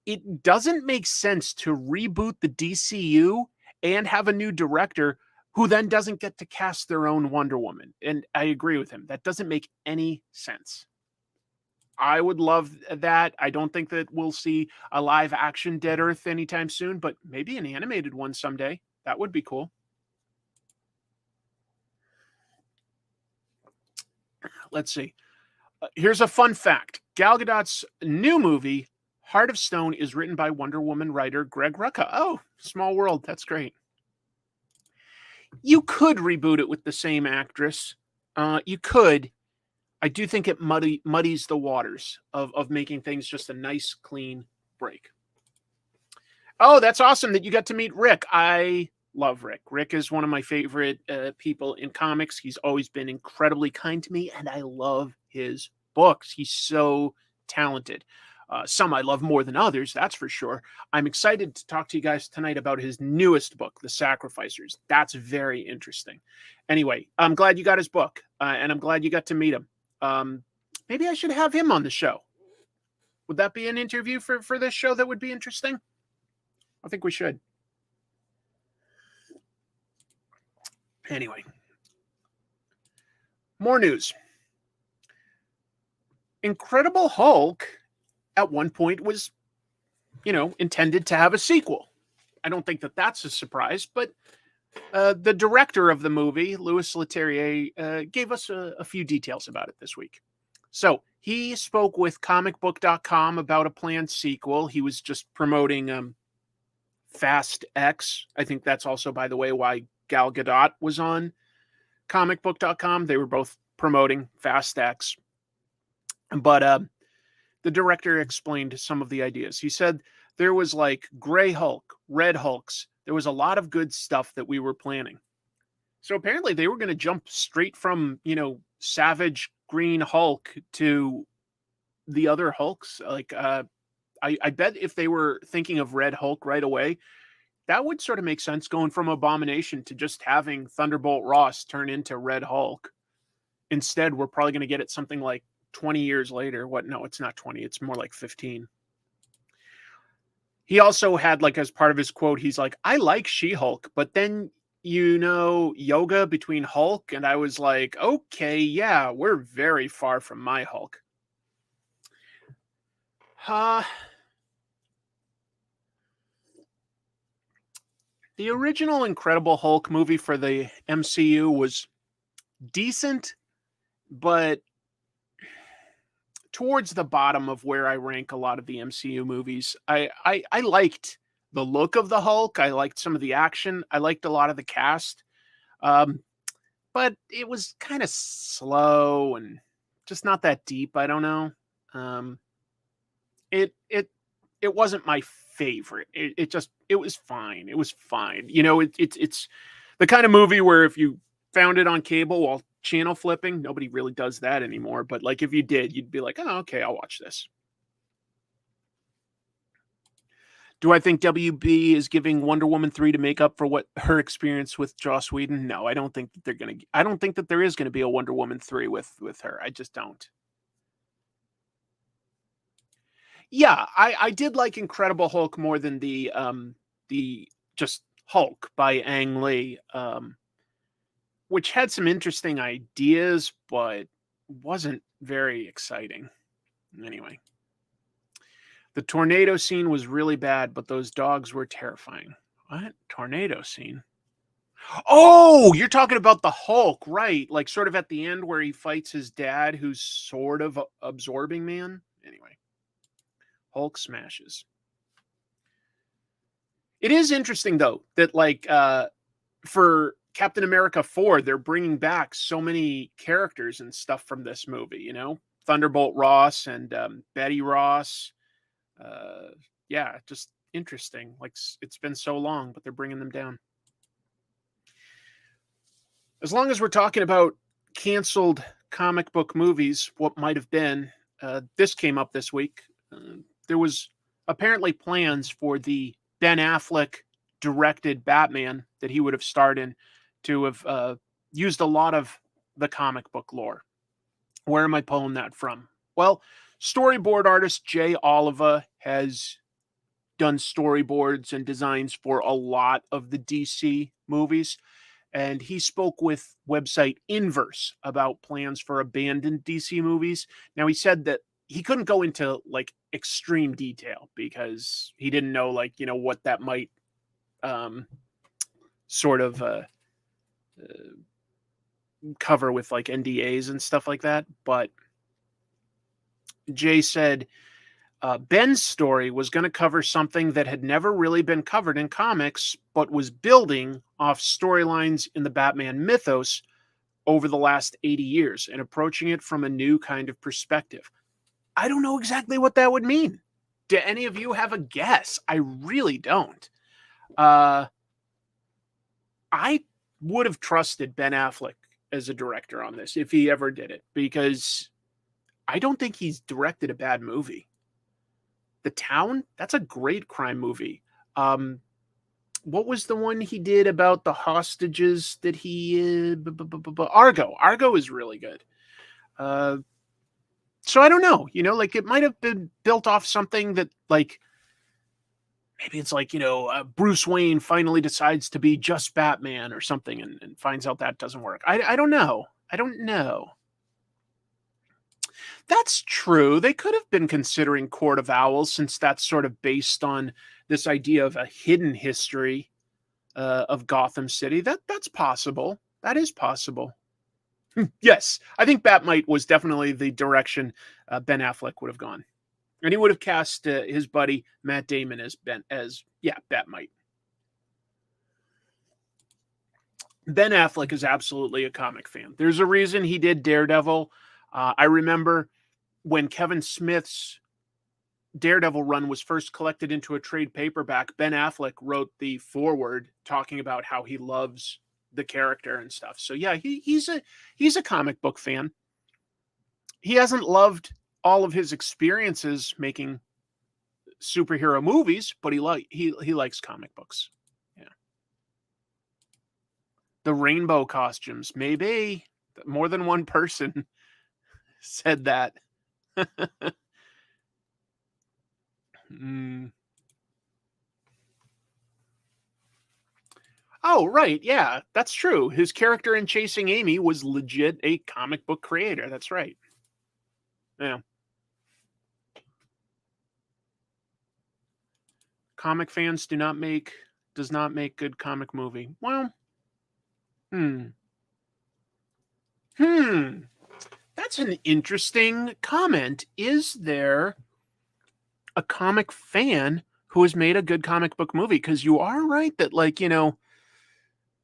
it doesn't make sense to reboot the DCU and have a new director who then doesn't get to cast their own Wonder Woman. And I agree with him. That doesn't make any sense. I would love that. I don't think that we'll see a live action Dead Earth anytime soon, but maybe an animated one someday. That would be cool. Let's see. Here's a fun fact. Gal Gadot's new movie, Heart of Stone, is written by Wonder Woman writer Greg Rucka. Oh, small world. That's great. You could reboot it with the same actress. You could. I do think it muddies the waters of making things just a nice, clean break. Oh, that's awesome that you got to meet Rick. I love Rick. Rick is one of my favorite people in comics. He's always been incredibly kind to me, and I love his books. He's so talented. Some I love more than others, that's for sure. I'm excited to talk to you guys tonight about his newest book, The Sacrificers. That's very interesting. Anyway, I'm glad you got his book, and I'm glad you got to meet him. Maybe I should have him on the show. Would that be an interview for this show that would be interesting? I think we should. Anyway, more news. Incredible Hulk at one point was, intended to have a sequel. I don't think that that's a surprise, but the director of the movie, Louis Leterrier, gave us a few details about it this week. So he spoke with comicbook.com about a planned sequel. He was just promoting Fast X. I think that's also, by the way, why Gal Gadot was on comicbook.com. They were both promoting Fast X. But the director explained some of the ideas. He said there was like Gray Hulk, Red Hulks. There was a lot of good stuff that we were planning. So apparently they were going to jump straight from, Savage Green Hulk to the other Hulks. Like, I bet if they were thinking of Red Hulk right away, that would sort of make sense, going from Abomination to just having Thunderbolt Ross turn into Red Hulk. Instead, we're probably going to get it something like 20 years later. What? No, it's not 20. It's more like 15. He also had, like, as part of his quote, he's like, I like She-Hulk, but then, yoga between Hulk. And I was like, okay, yeah, we're very far from my Hulk. The original Incredible Hulk movie for the MCU was decent, but towards the bottom of where I rank a lot of the MCU movies. I liked the look of the Hulk. I liked some of the action. I liked a lot of the cast. But it was kind of slow and just not that deep. I don't know. It wasn't my favorite. It was fine. It was fine. It's the kind of movie where if you found it on cable while channel flipping, nobody really does that anymore. But like if you did, you'd be like, oh, okay, I'll watch this. Do I think WB is giving Wonder Woman 3 to make up for what her experience with Joss Whedon? No, I don't think that I don't think that there is going to be a Wonder Woman 3 with her. I just don't. Yeah, I did like Incredible Hulk more than the just Hulk by Ang Lee, which had some interesting ideas, but wasn't very exciting. Anyway. The tornado scene was really bad, but those dogs were terrifying. What? Tornado scene? Oh, you're talking about the Hulk, right? Like sort of at the end where he fights his dad, who's sort of absorbing man. Anyway, Hulk smashes. It is interesting, though, that like for Captain America 4, they're bringing back so many characters and stuff from this movie, Thunderbolt Ross and Betty Ross. Yeah, just interesting. Like it's been so long, but they're bringing them down. As long as we're talking about canceled comic book movies, what might have been, this came up this week. There was apparently plans for the Ben Affleck directed Batman that he would have starred in to have used a lot of the comic book lore. Where am I pulling that from? Well, storyboard artist Jay Oliva has done storyboards and designs for a lot of the DC movies. And he spoke with website Inverse about plans for abandoned DC movies. Now, he said that he couldn't go into like extreme detail because he didn't know what that might sort of cover with like NDAs and stuff like that. But Jay said Ben's story was going to cover something that had never really been covered in comics, but was building off storylines in the Batman mythos over the last 80 years and approaching it from a new kind of perspective. I don't know exactly what that would mean. Do any of you have a guess? I really don't. I would have trusted Ben Affleck as a director on this if he ever did it, because I don't think he's directed a bad movie. The Town, that's a great crime movie. What was the one he did about the hostages that he... Argo. Argo is really good. So I don't know, like it might have been built off something that, like, maybe it's like, Bruce Wayne finally decides to be just Batman or something and finds out that doesn't work. I don't know. I don't know. That's true. They could have been considering Court of Owls, since that's sort of based on this idea of a hidden history of Gotham City. That's possible. That is possible. Yes, I think Batmite was definitely the direction Ben Affleck would have gone. And he would have cast his buddy Matt Damon as Batmite. Ben Affleck is absolutely a comic fan. There's a reason he did Daredevil. I remember when Kevin Smith's Daredevil run was first collected into a trade paperback, Ben Affleck wrote the foreword talking about how he loves the character and stuff. So yeah, he's a comic book fan. He hasn't loved all of his experiences making superhero movies, but he likes comic books. Yeah. The rainbow costumes, maybe more than one person said that. Oh, right. Yeah, that's true. His character in Chasing Amy was legit a comic book creator. That's right. Yeah. Comic fans does not make good comic movie. Well, that's an interesting comment. Is there a comic fan who has made a good comic book movie? Because you are right that, like,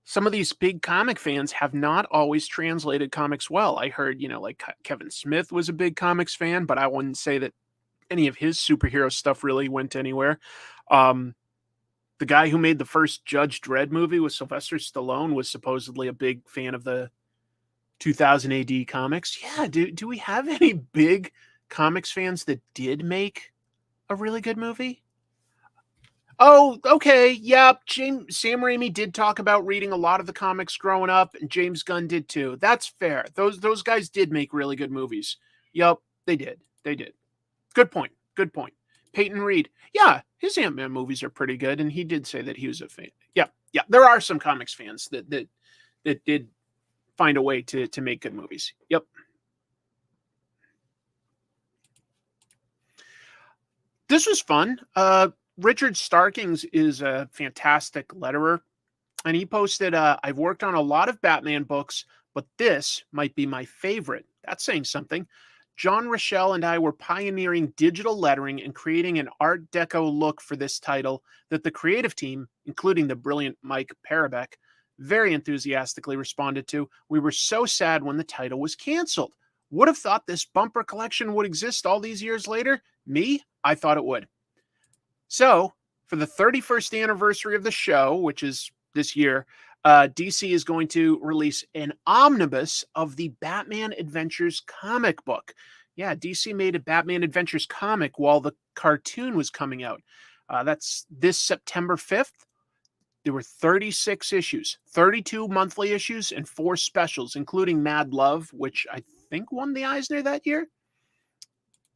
some of these big comic fans have not always translated comics well. I heard, like Kevin Smith was a big comics fan, but I wouldn't say that any of his superhero stuff really went anywhere. The guy who made the first Judge Dredd movie with Sylvester Stallone was supposedly a big fan of the 2000 AD comics. Yeah, do we have any big comics fans that did make a really good movie? Oh, okay. Yep. Sam Raimi did talk about reading a lot of the comics growing up, and James Gunn did too. That's fair. Those guys did make really good movies. Yep, they did. Good point. Peyton Reed. Yeah, his Ant-Man movies are pretty good, and he did say that he was a fan. Yeah. There are some comics fans that did find a way to make good movies. Yep. This was fun. Richard Starkings is a fantastic letterer, and he posted, I've worked on a lot of Batman books, but this might be my favorite. That's saying something. John Rochelle and I were pioneering digital lettering and creating an Art Deco look for this title that the creative team, including the brilliant Mike Parabeck, very enthusiastically responded to. We were so sad when the title was canceled. Would have thought this bumper collection would exist all these years later? Me? I thought it would. So, for the 31st anniversary of the show, which is this year, DC is going to release an omnibus of the Batman Adventures comic book. Yeah, DC made a Batman Adventures comic while the cartoon was coming out. That's this September 5th. There were 36 issues, 32 monthly issues, and 4 specials, including Mad Love, which I think won the Eisner that year.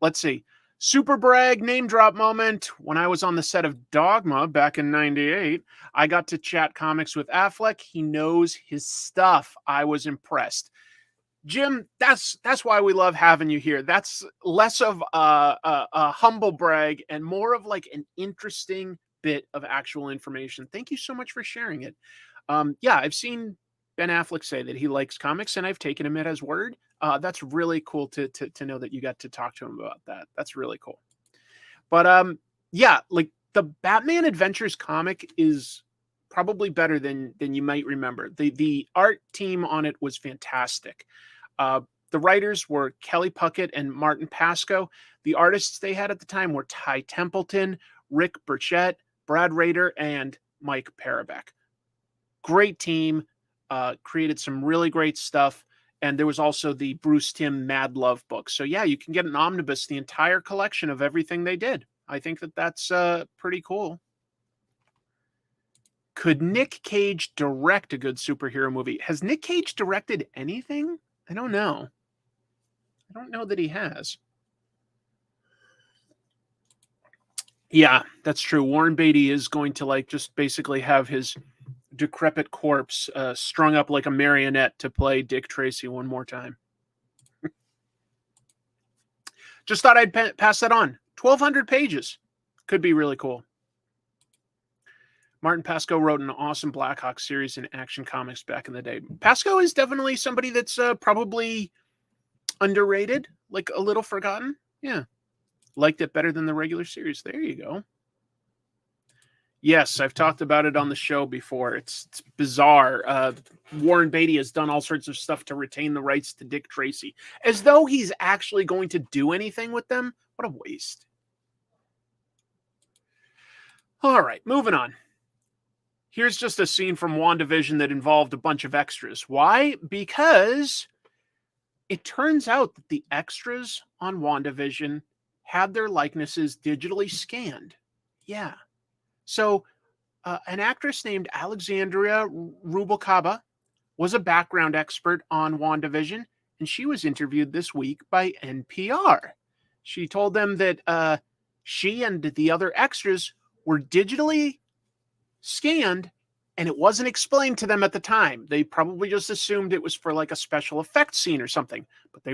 Let's see. Super brag name drop moment. When I was on the set of Dogma back in '98, I got to chat comics with Affleck. He knows his stuff. I was impressed. Jim, that's why we love having you here. That's less of a humble brag and more of like an interesting bit of actual information. Thank you so much for sharing it. Yeah, I've seen Ben Affleck say that he likes comics, and I've taken him at his word. That's really cool to know that you got to talk to him about that. That's really cool. But yeah, like the Batman Adventures comic is probably better than you might remember. The art team on it was fantastic. The writers were Kelly Puckett and Martin Pasco. The artists they had at the time were Ty Templeton, Rick Burchett, Brad Rader, and Mike Paperbacks. Great team, created some really great stuff. And there was also the Bruce Timm Mad Love book. So yeah, you can get an omnibus, the entire collection of everything they did. I think that that's pretty cool. Could Nick Cage direct a good superhero movie? Has Nick Cage directed anything? I don't know. I don't know that he has. Yeah, that's true. Warren Beatty is going to like just basically have his decrepit corpse strung up like a marionette to play Dick Tracy one more time. Just thought I'd pass that on. 1,200 pages. Could be really cool. Martin Pasco wrote an awesome Blackhawk series in Action Comics back in the day. Pasco is definitely somebody that's probably underrated, like a little forgotten. Yeah. Liked it better than the regular series. There you go. Yes, I've talked about it on the show before. It's bizarre. Warren Beatty has done all sorts of stuff to retain the rights to Dick Tracy, as though he's actually going to do anything with them. What a waste. All right, moving on. Here's just a scene from WandaVision that involved a bunch of extras. Why? Because it turns out that the extras on WandaVision had their likenesses digitally scanned. Yeah. So an actress named Alexandria Rubalcaba was a background expert on WandaVision, and she was interviewed this week by NPR. She told them that she and the other extras were digitally scanned, and it wasn't explained to them at the time. They probably just assumed it was for like a special effects scene or something, but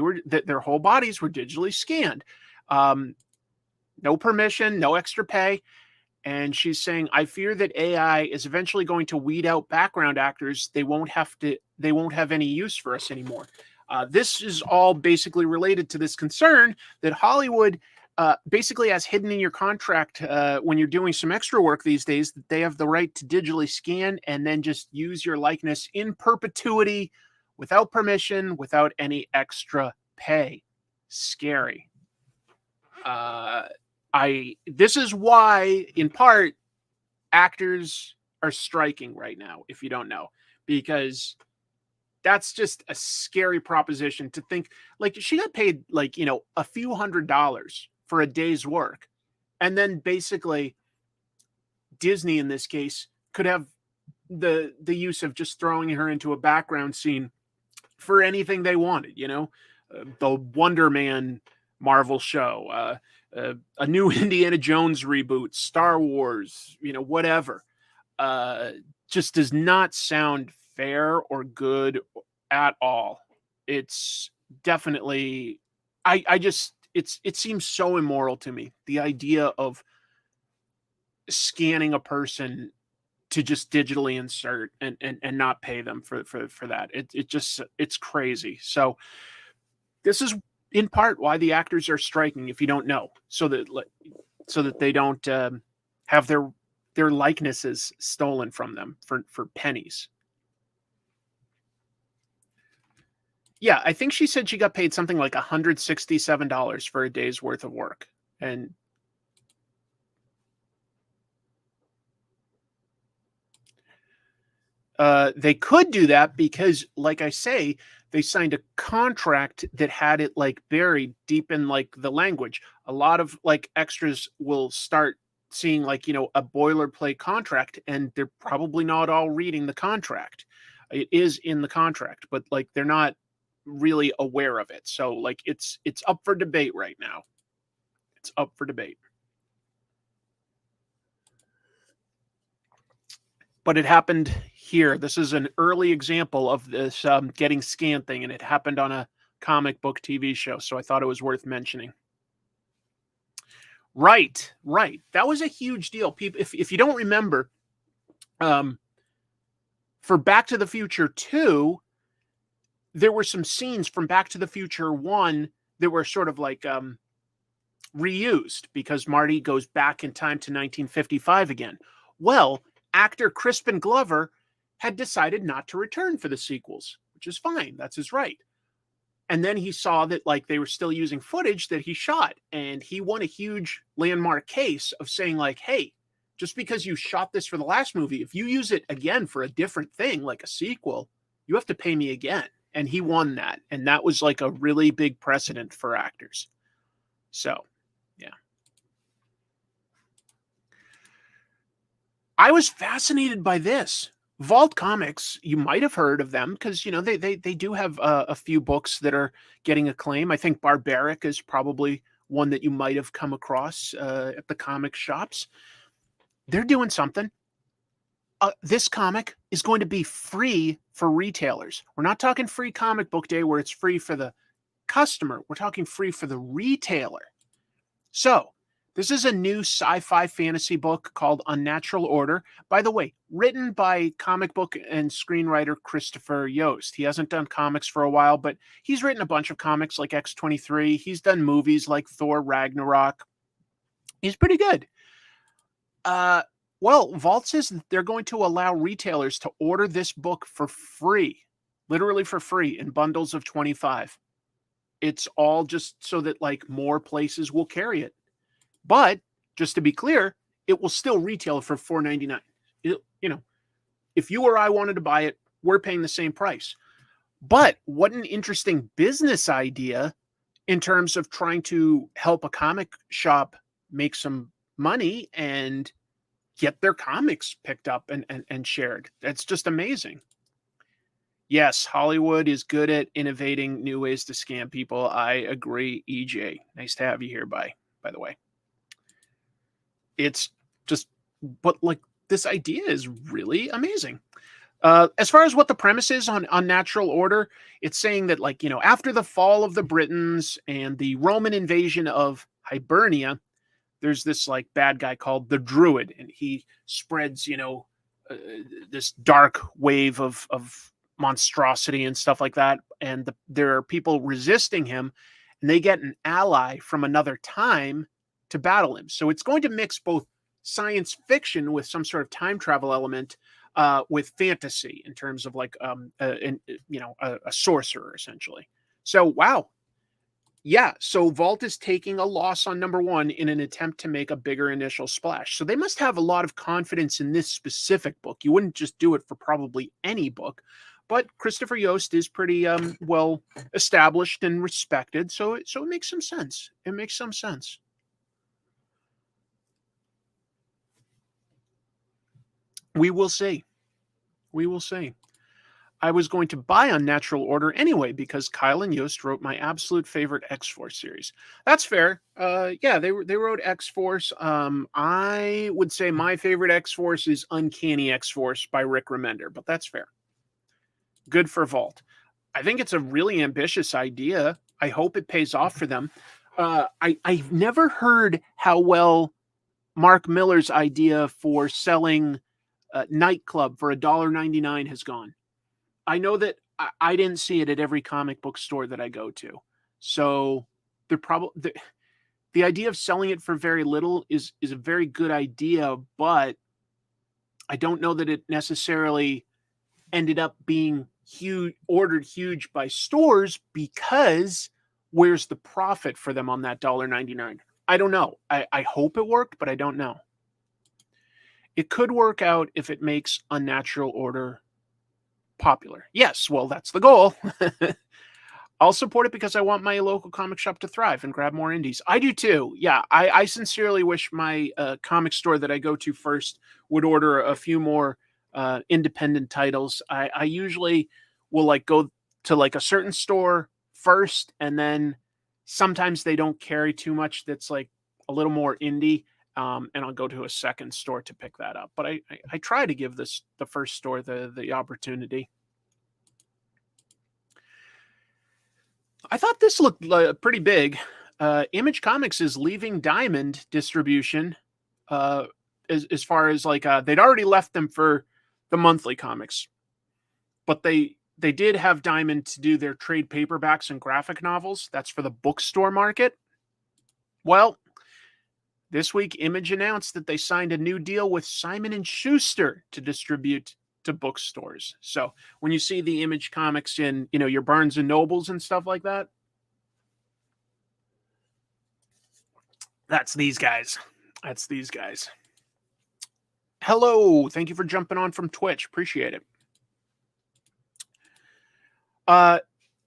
their whole bodies were digitally scanned. No permission, no extra pay. And she's saying, I fear that AI is eventually going to weed out background actors. They won't have any use for us anymore. This is all basically related to this concern that Hollywood basically has hidden in your contract when you're doing some extra work these days, that they have the right to digitally scan and then just use your likeness in perpetuity without permission, without any extra pay. Scary. This is why, in part, actors are striking right now, if you don't know, because that's just a scary proposition to think. Like, she got paid like, a few $100s for a day's work. And then basically Disney, in this case, could have the use of just throwing her into a background scene for anything they wanted, the Wonder Man Marvel show, a new Indiana Jones reboot, Star Wars, whatever. Just does not sound fair or good at all. It's definitely, it seems so immoral to me. The idea of scanning a person to just digitally insert and not pay them for that. It's crazy. So this is in part why the actors are striking, if you don't know, so that they don't have their likenesses stolen from them for pennies. Yeah, I think she said she got paid something like $167 for a day's worth of work. And they could do that because, like I say, they signed a contract that had it like buried deep in like the language. A lot of like extras will start seeing like, a boilerplate contract, and they're probably not all reading the contract. It is in the contract, but like they're not really aware of it. So like it's up for debate right now. It's up for debate. But it happened here. This is an early example of this getting scanned thing, and it happened on a comic book TV show, so I thought it was worth mentioning. Right. That was a huge deal. People, if you don't remember, for Back to the Future 2, there were some scenes from Back to the Future 1 that were sort of like reused because Marty goes back in time to 1955 again. Well, actor Crispin Glover had decided not to return for the sequels, which is fine. That's his right. And then he saw that like they were still using footage that he shot, and he won a huge landmark case of saying like, hey, just because you shot this for the last movie, if you use it again for a different thing, like a sequel, you have to pay me again. And he won that. And that was like a really big precedent for actors. So, yeah. I was fascinated by this. Vault Comics, you might have heard of them because, you know, they do have a few books that are getting acclaim. I think Barbaric is probably one that you might have come across at the comic shops. They're doing something. This comic is going to be free for retailers. We're not talking free comic book day where it's free for the customer. We're talking free for the retailer. So this is a new sci-fi fantasy book called Unnatural Order. By the way, written by comic book and screenwriter Christopher Yost. He hasn't done comics for a while, but he's written a bunch of comics like X-23. He's done movies like Thor Ragnarok. He's pretty good. Well, Vault says they're going to allow retailers to order this book for free, literally for free, in bundles of 25. It's all just so that like more places will carry it. But just to be clear, it will still retail for $4.99. You know, if you or I wanted to buy it, we're paying the same price. But what an interesting business idea in terms of trying to help a comic shop make some money and get their comics picked up and shared. That's just amazing. Yes, Hollywood is good at innovating new ways to scam people. I agree, EJ. Nice to have you here, by the way. It's just, but like this idea is really amazing. As far as what the premise is on Unnatural Order, it's saying that like, you know, after the fall of the Britons and the Roman invasion of Hibernia, there's this like bad guy called the Druid, and he spreads, you know, this dark wave of monstrosity and stuff like that. And there are people resisting him, and they get an ally from another time to battle him. So it's going to mix both science fiction with some sort of time travel element with fantasy in terms of like, a sorcerer essentially. So, wow. Yeah, so Vault is taking a loss on number 1 in an attempt to make a bigger initial splash. So they must have a lot of confidence in this specific book. You wouldn't just do it for probably any book. But Christopher Yost is pretty well established and respected, so it makes some sense. It makes some sense. We will see. We will see. I was going to buy Unnatural Order anyway because Kyle and Yost wrote my absolute favorite X-Force series. That's fair. Yeah, they wrote X-Force. I would say my favorite X-Force is Uncanny X-Force by Rick Remender, but that's fair. Good for Vault. I think it's a really ambitious idea. I hope it pays off for them. I've never heard how well Mark Miller's idea for selling Nightclub for $1.99 has gone. I know that I didn't see it at every comic book store that I go to. So they're probably the idea of selling it for very little is a very good idea, but I don't know that it necessarily ended up being ordered huge by stores, because where's the profit for them on that $1.99? I don't know. I hope it worked, but I don't know. It could work out if it makes Unnatural Order popular. Yes, well, that's the goal. I'll support it because I want my local comic shop to thrive and grab more indies. I do too. Yeah, I sincerely wish my comic store that I go to first would order a few more independent titles. I usually will like go to like a certain store first, and then sometimes they don't carry too much that's like a little more indie. And I'll go to a second store to pick that up. But I try to give the first store the opportunity. I thought this looked pretty big. Image Comics is leaving Diamond distribution as far as like they'd already left them for the monthly comics. But they did have Diamond to do their trade paperbacks and graphic novels. That's for the bookstore market. Well, this week, Image announced that they signed a new deal with Simon & Schuster to distribute to bookstores. So when you see the Image comics in, your Barnes and Nobles and stuff like that, that's these guys. That's these guys. Hello. Thank you for jumping on from Twitch. Appreciate it.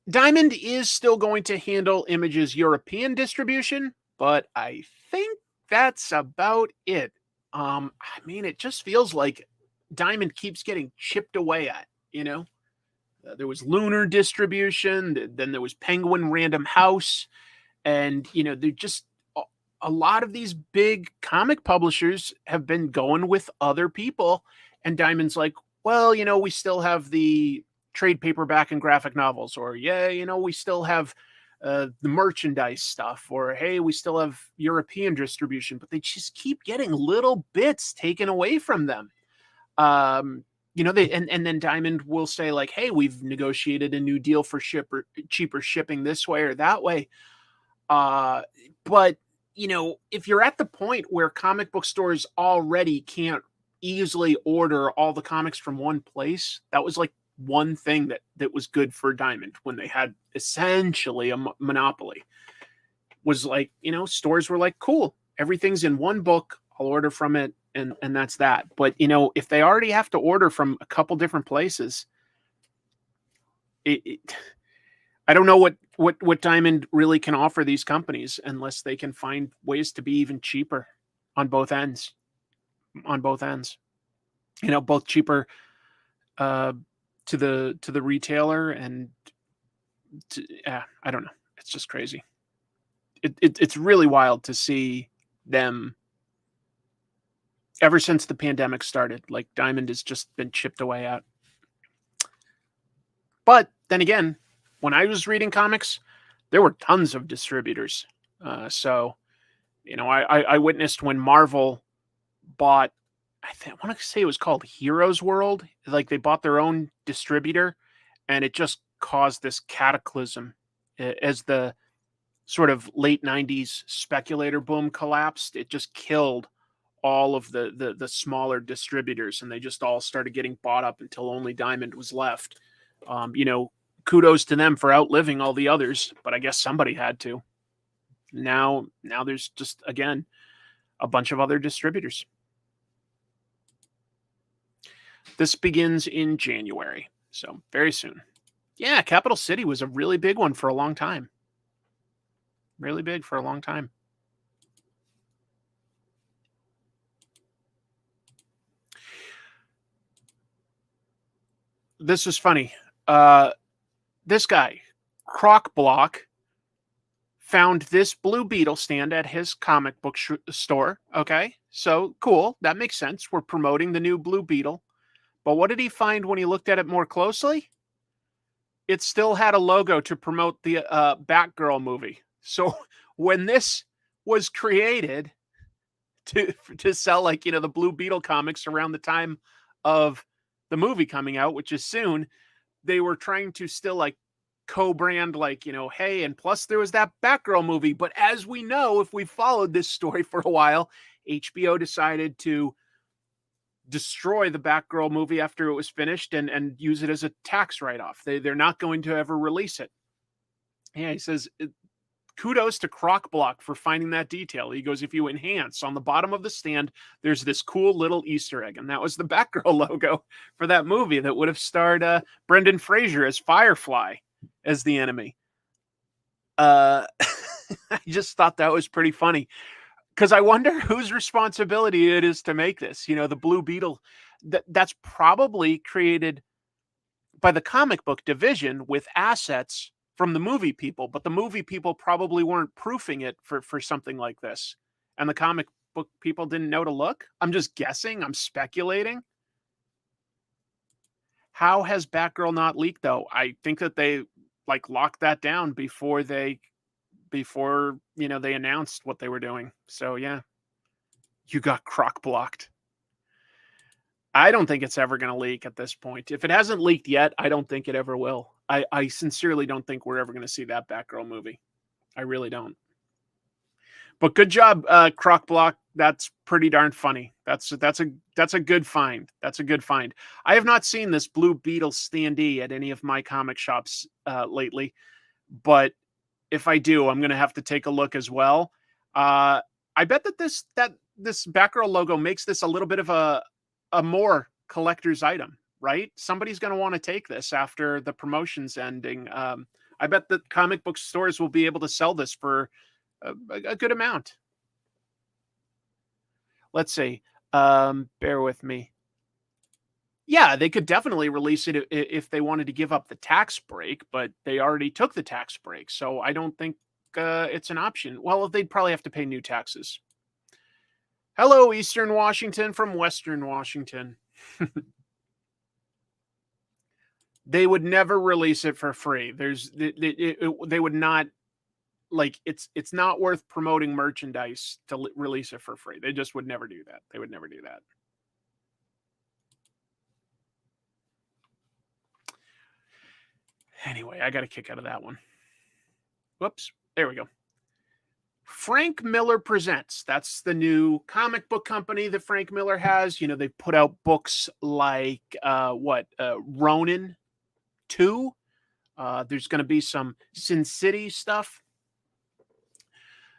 Diamond is still going to handle Image's European distribution, but I think that's about it. It just feels like Diamond keeps getting chipped away at, there was Lunar distribution, then there was Penguin Random House, and, they're just a lot of these big comic publishers have been going with other people, and Diamond's like, well, we still have the trade paperback and graphic novels, or we still have the merchandise stuff, or hey, we still have European distribution, but they just keep getting little bits taken away from them. And then Diamond will say like, hey, we've negotiated a new deal for cheaper shipping this way or that way. But if you're at the point where comic book stores already can't easily order all the comics from one place, that was like one thing that was good for Diamond when they had essentially a monopoly. Was like, stores were like, cool, everything's in one book, I'll order from it, and that's that. But if they already have to order from a couple different places, I don't know what Diamond really can offer these companies unless they can find ways to be even cheaper on both ends. Both cheaper to the retailer and I don't know. It's just crazy. It's really wild to see them ever since the pandemic started. Like Diamond has just been chipped away at. But then again, when I was reading comics, there were tons of distributors. So, I witnessed when Marvel bought, I want to say it was called Heroes World. Like they bought their own distributor, and it just caused this cataclysm as the sort of late 90s speculator boom collapsed. It just killed all of the smaller distributors, and they just all started getting bought up until only Diamond was left. Kudos to them for outliving all the others, but I guess somebody had to. Now there's just, again, a bunch of other distributors. This begins in January, so very soon. Yeah, Capital City was a really big one for a long time. Really big for a long time. This is funny. This guy, Croc Block, found this Blue Beetle stand at his comic book store. Okay, so cool. That makes sense. We're promoting the new Blue Beetle. But what did he find when he looked at it more closely? It still had a logo to promote the Batgirl movie. So when this was created to sell, like, the Blue Beetle comics around the time of the movie coming out, which is soon, they were trying to still like co-brand, like, hey, and plus there was that Batgirl movie. But as we know, if we followed this story for a while, HBO decided to destroy the Batgirl movie after it was finished and use it as a tax write-off. They're not going to ever release it. Yeah, he says, kudos to Croc Block for finding that detail. He goes, if you enhance on the bottom of the stand, there's this cool little Easter egg. And that was the Batgirl logo for that movie that would have starred Brendan Fraser as Firefly as the enemy. I just thought that was pretty funny. Because I wonder whose responsibility it is to make this. The Blue Beetle, that's probably created by the comic book division with assets from the movie people, but the movie people probably weren't proofing it for something like this. And the comic book people didn't know to look. I'm just guessing. I'm speculating. How has Batgirl not leaked, though? I think that they locked that down before they announced what they were doing. So yeah, you got Croc blocked. I don't think it's ever going to leak at this point. If it hasn't leaked yet, I don't think it ever will. I sincerely don't think we're ever going to see that Batgirl movie. I really don't. But good job, Croc Block. That's pretty darn funny. That's a good find. That's a good find. I have not seen this Blue Beetle standee at any of my comic shops lately, but if I do, I'm going to have to take a look as well. I bet that this Batgirl logo makes this a little bit of a more collector's item, right? Somebody's going to want to take this after the promotion's ending. I bet that comic book stores will be able to sell this for a good amount. Let's see. Bear with me. Yeah, they could definitely release it if they wanted to give up the tax break, but they already took the tax break, so I don't think it's an option. Well, they'd probably have to pay new taxes. Hello, Eastern Washington from Western Washington. They would never release it for free. They would not, like, it's not worth promoting merchandise to release it for free. They just would never do that. They would never do that. Anyway, I got a kick out of that one. Whoops. There we go. Frank Miller Presents. That's the new comic book company that Frank Miller has. You know, they put out books like Ronin 2. There's going to be some Sin City stuff.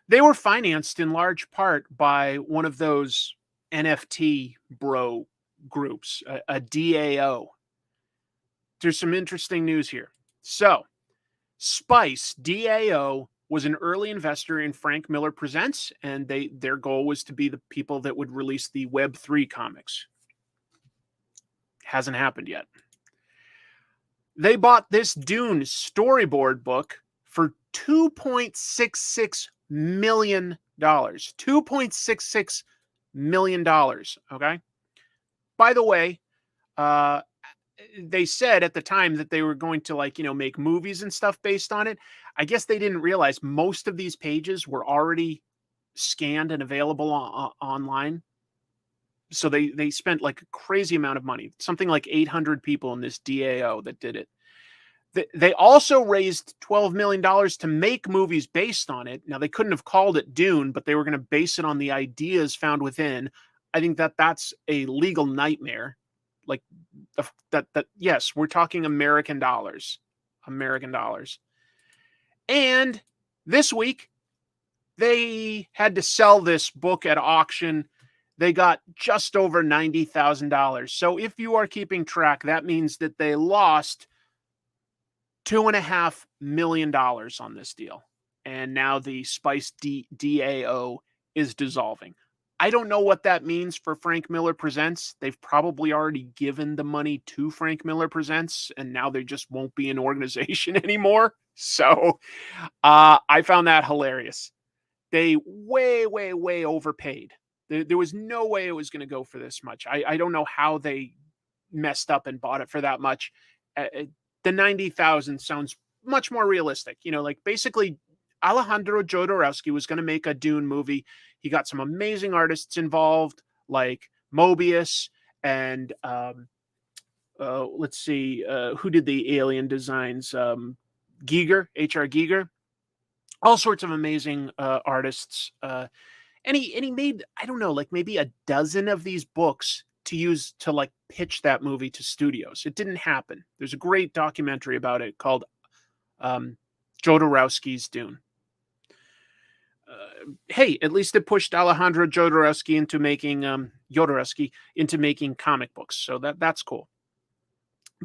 They were financed in large part by one of those NFT bro groups, a DAO. There's some interesting news here. So, Spice DAO was an early investor in Frank Miller Presents, and their goal was to be the people that would release the Web3 comics. Hasn't happened yet. They bought this Dune storyboard book for $2.66 million. $2.66 million. Okay. By the way, they said at the time that they were going to make movies and stuff based on it. I guess they didn't realize most of these pages were already scanned and available online. So they spent like a crazy amount of money, something like 800 people in this DAO that did it. They also raised $12 million to make movies based on it. Now, they couldn't have called it Dune, but they were going to base it on the ideas found within. I think that's a legal nightmare. Like yes, we're talking American dollars. And this week, they had to sell this book at auction. They got just over $90,000. So if you are keeping track, that means that they lost $2.5 million on this deal. And now the Spice DAO is dissolving. I don't know what that means for Frank Miller Presents. They've probably already given the money to Frank Miller Presents, and now they just won't be an organization anymore. So I found that hilarious. They way overpaid. There was no way it was going to go for this much. I don't know how they messed up and bought it for that much. The 90,000 sounds much more realistic. Basically Alejandro Jodorowsky was going to make a Dune movie. He got some amazing artists involved, like Mobius and let's see, who did the alien designs? Giger, H.R. Giger. All sorts of amazing artists. And he made, I don't know, like maybe a dozen of these books to use to pitch that movie to studios. It didn't happen. There's a great documentary about it called Jodorowsky's Dune. Hey, at least it pushed Alejandro Jodorowsky into making comic books. So that's cool.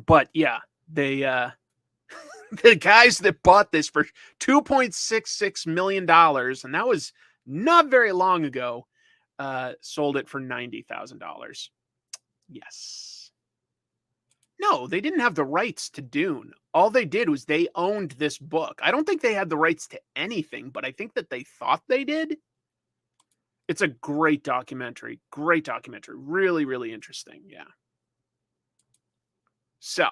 But yeah, they the guys that bought this for $2.66 million, and that was not very long ago, sold it for $90,000. Yes. No, they didn't have the rights to Dune. All they did was they owned this book. I don't think they had the rights to anything, but I think that they thought they did. It's a great documentary. Great documentary. Really, really interesting. Yeah. So,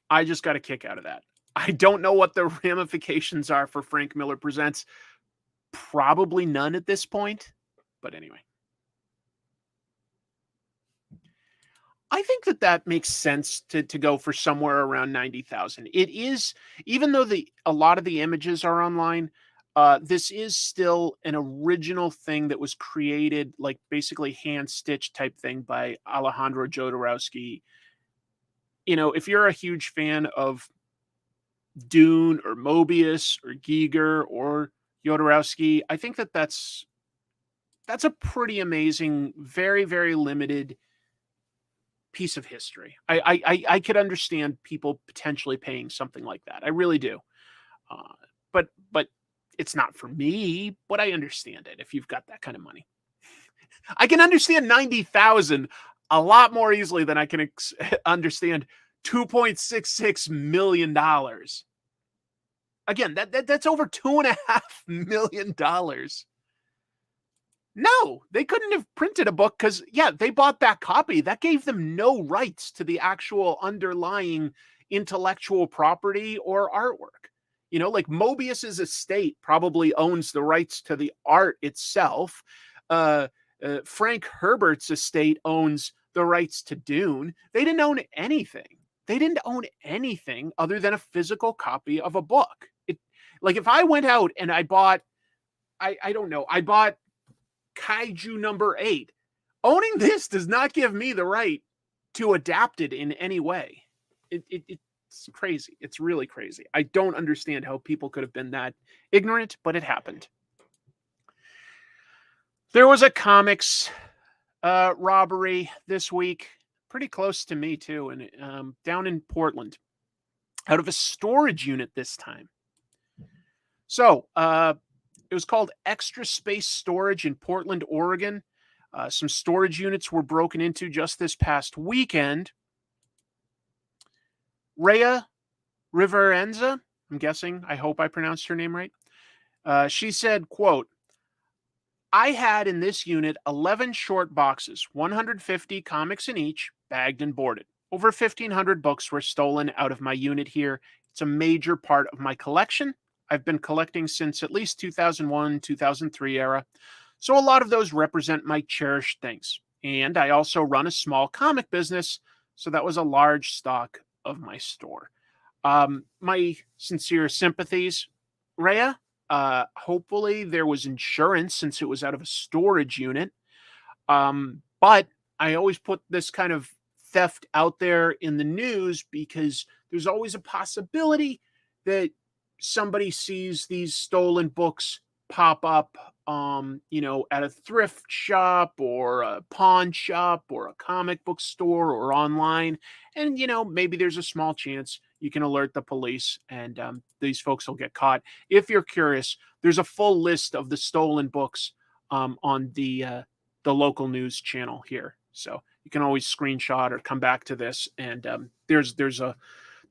I just got a kick out of that. I don't know what the ramifications are for Frank Miller Presents. Probably none at this point. But anyway. I think that makes sense to go for somewhere around 90,000. It is, even though a lot of the images are online, This is still an original thing that was created, like basically hand stitched type thing by Alejandro Jodorowsky. If you're a huge fan of Dune or Mobius or Giger or Jodorowsky, I think that's a pretty amazing, very, very limited piece of history. I could understand people potentially paying something like that. I really do. But it's not for me, but I understand it if you've got that kind of money. I can understand 90,000 a lot more easily than I can understand $2.66 million. Again, that's over $2.5 million. No, they couldn't have printed a book because, yeah, they bought that copy. That gave them no rights to the actual underlying intellectual property or artwork. Like Mobius's estate probably owns the rights to the art itself. Frank Herbert's estate owns the rights to Dune. They didn't own anything. They didn't own anything other than a physical copy of a book. Like if I went out and I bought, I don't know, I bought Kaiju number 8. Owning this does not give me the right to adapt it in any way. It's crazy. It's really crazy. I don't understand how people could have been that ignorant, but it happened. There was a comics robbery this week, pretty close to me too, and down in Portland, out of a storage unit this time. So it was called Extra Space Storage in Portland, Oregon. Some storage units were broken into just this past weekend. Rhea Riverenza, I'm guessing, I hope I pronounced her name right. She said, quote, "I had in this unit 11 short boxes, 150 comics in each, bagged and boarded. Over 1,500 books were stolen out of my unit here. It's a major part of my collection. I've been collecting since at least 2001, 2003 era. So a lot of those represent my cherished things. And I also run a small comic business, so that was a large stock of my store. My sincere sympathies, Rhea. Hopefully there was insurance since it was out of a storage unit. But I always put this kind of theft out there in the news because there's always a possibility that somebody sees these stolen books pop up, at a thrift shop or a pawn shop or a comic book store or online. And, maybe there's a small chance you can alert the police and these folks will get caught. If you're curious, there's a full list of the stolen books on the local news channel here. So you can always screenshot or come back to this. And there's a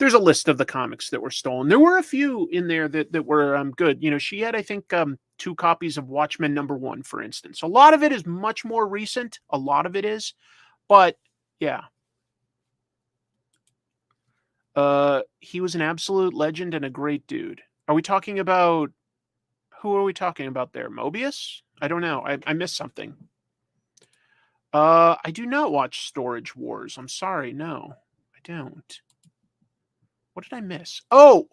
list of the comics that were stolen. There were a few in there that were good. She had, I think, 2 copies of Watchmen #1, for instance. A lot of it is much more recent. A lot of it is. But, yeah. He was an absolute legend and a great dude. Are we talking about... Who are we talking about there? Mobius? I don't know. I missed something. I do not watch Storage Wars. I'm sorry. No, I don't. What did I miss? Oh!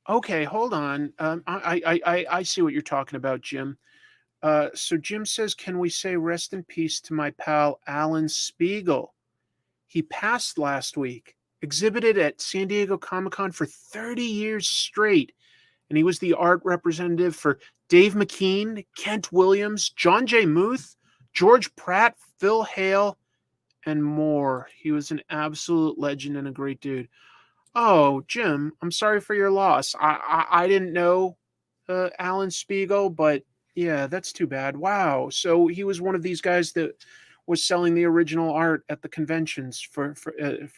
Okay, hold on. I see what you're talking about, Jim. So Jim says, can we say rest in peace to my pal Alan Spiegel? He passed last week. Exhibited at San Diego Comic-Con for 30 years straight. And he was the art representative for Dave McKean, Kent Williams, John J. Muth, George Pratt, Phil Hale, and more. He was an absolute legend and a great dude. Oh, Jim, I'm sorry for your loss. I didn't know Alan Spiegel, but yeah, that's too bad. Wow. So he was one of these guys that was selling the original art at the conventions for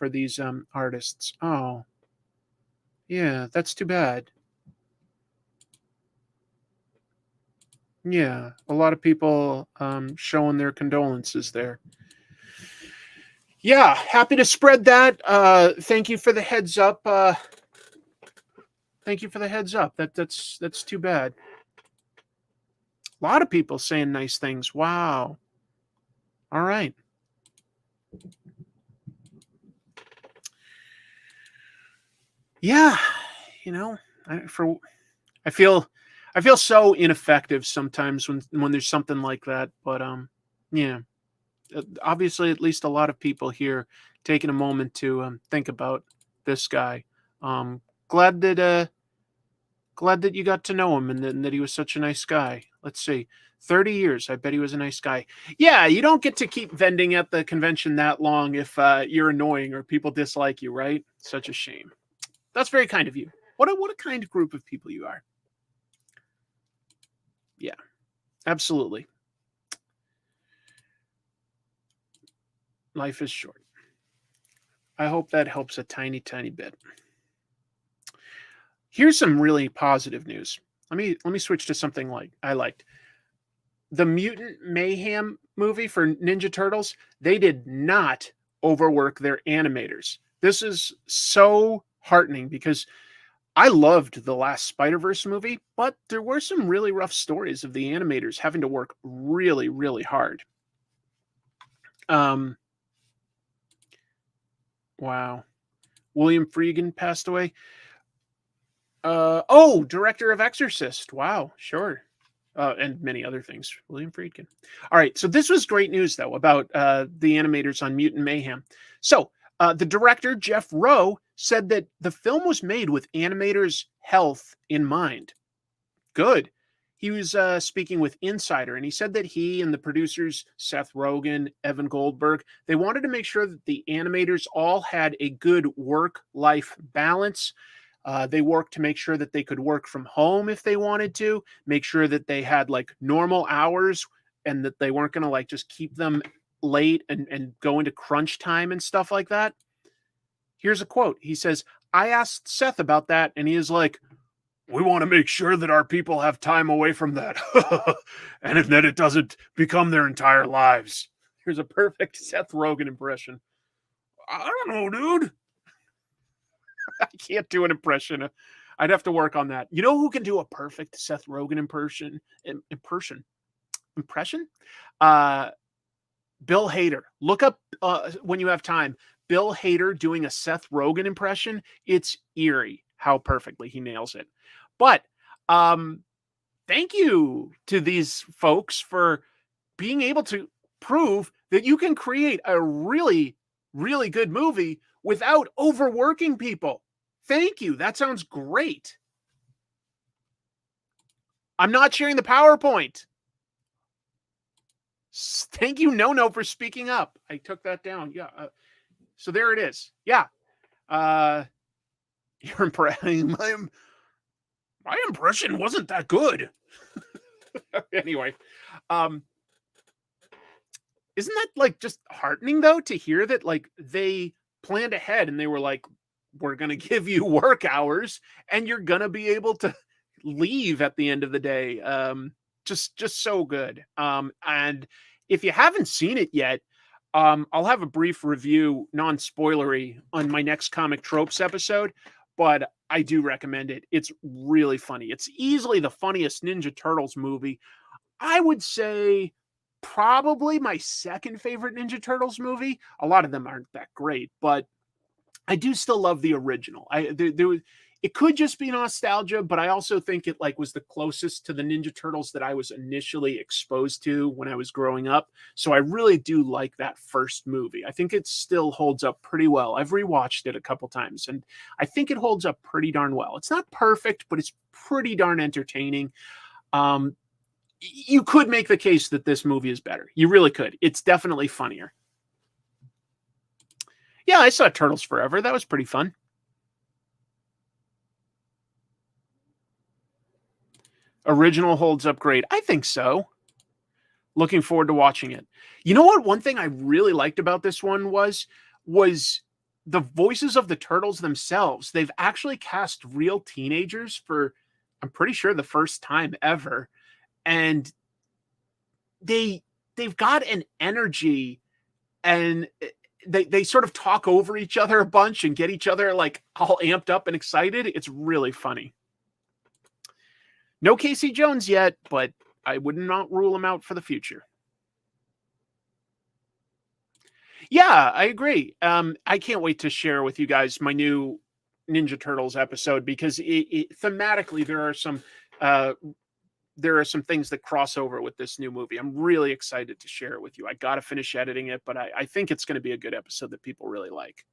these artists. Oh, yeah, that's too bad. Yeah, a lot of people showing their condolences there. Yeah, happy to spread that. Thank you for the heads up. Thank you for the heads up. That's too bad. A lot of people saying nice things. Wow. All right. Yeah, I feel so ineffective sometimes when there's something like that. But yeah, obviously, at least a lot of people here taking a moment to think about this guy. Um, glad that you got to know him and that he was such a nice guy. Let's see. 30 years. I bet he was a nice guy. Yeah, you don't get to keep vending at the convention that long if you're annoying or people dislike you, right? Such a shame. That's very kind of you. What a kind group of people you are. Yeah, absolutely. Life is short. I hope that helps a tiny, tiny bit. Here's some really positive news. Let me switch to something like I liked. The Mutant Mayhem movie for Ninja Turtles, they did not overwork their animators. This is so heartening because I loved the last Spider-Verse movie, but there were some really rough stories of the animators having to work really, really hard. Wow. William Friedkin passed away. Director of Exorcist. Wow, sure. And many other things. William Friedkin. All right, so this was great news, though, about the animators on Mutant Mayhem. So the director, Jeff Rowe, said that the film was made with animators' health in mind. Good. He was speaking with Insider, and he said that he and the producers, Seth Rogen, Evan Goldberg, they wanted to make sure that the animators all had a good work-life balance. They worked to make sure that they could work from home if they wanted to, make sure that they had like normal hours and that they weren't going to like just keep them late and go into crunch time and stuff like that. Here's a quote. He says, I asked Seth about that, and he is like, we want to make sure that our people have time away from that and that it doesn't become their entire lives. Here's a perfect Seth Rogen impression. I don't know, dude. I can't do an impression. I'd have to work on that. You know who can do a perfect Seth Rogen impression? Bill Hader. Look up when you have time. Bill Hader doing a Seth Rogen impression. It's eerie how perfectly he nails it. But thank you to these folks for being able to prove that you can create a really, really good movie without overworking people. Thank you. That sounds great. I'm not sharing the PowerPoint. Thank you, No, for speaking up. I took that down. Yeah. So there it is. Yeah. Your impression. My impression wasn't that good. Anyway, isn't that like just heartening though to hear that like they planned ahead and they were like, we're going to give you work hours and you're going to be able to leave at the end of the day. Just so good. And if you haven't seen it yet, I'll have a brief review, non-spoilery, on my next Comic Tropes episode, but I do recommend it. It's really funny. It's easily the funniest Ninja Turtles movie. I would say probably my second favorite Ninja Turtles movie. A lot of them aren't that great, but I do still love the original. It could just be nostalgia, but I also think it like was the closest to the Ninja Turtles that I was initially exposed to when I was growing up. So I really do like that first movie. I think it still holds up pretty well. I've rewatched it a couple times and I think it holds up pretty darn well. It's not perfect, but it's pretty darn entertaining. You could make the case that this movie is better. You really could. It's definitely funnier. Yeah, I saw Turtles Forever. That was pretty fun. Original holds up great. I think so. Looking forward to watching it. You know what? One thing I really liked about this one was the voices of the Turtles themselves. They've actually cast real teenagers for, I'm pretty sure, the first time ever. And they've got an energy and they sort of talk over each other a bunch and get each other like all amped up and excited. It's really funny. No Casey Jones yet, but I would not rule him out for the future. Yeah, I agree. I can't wait to share with you guys my new Ninja Turtles episode because thematically there are some things that cross over with this new movie. I'm really excited to share it with you. I got to finish editing it, but I think it's going to be a good episode that people really like.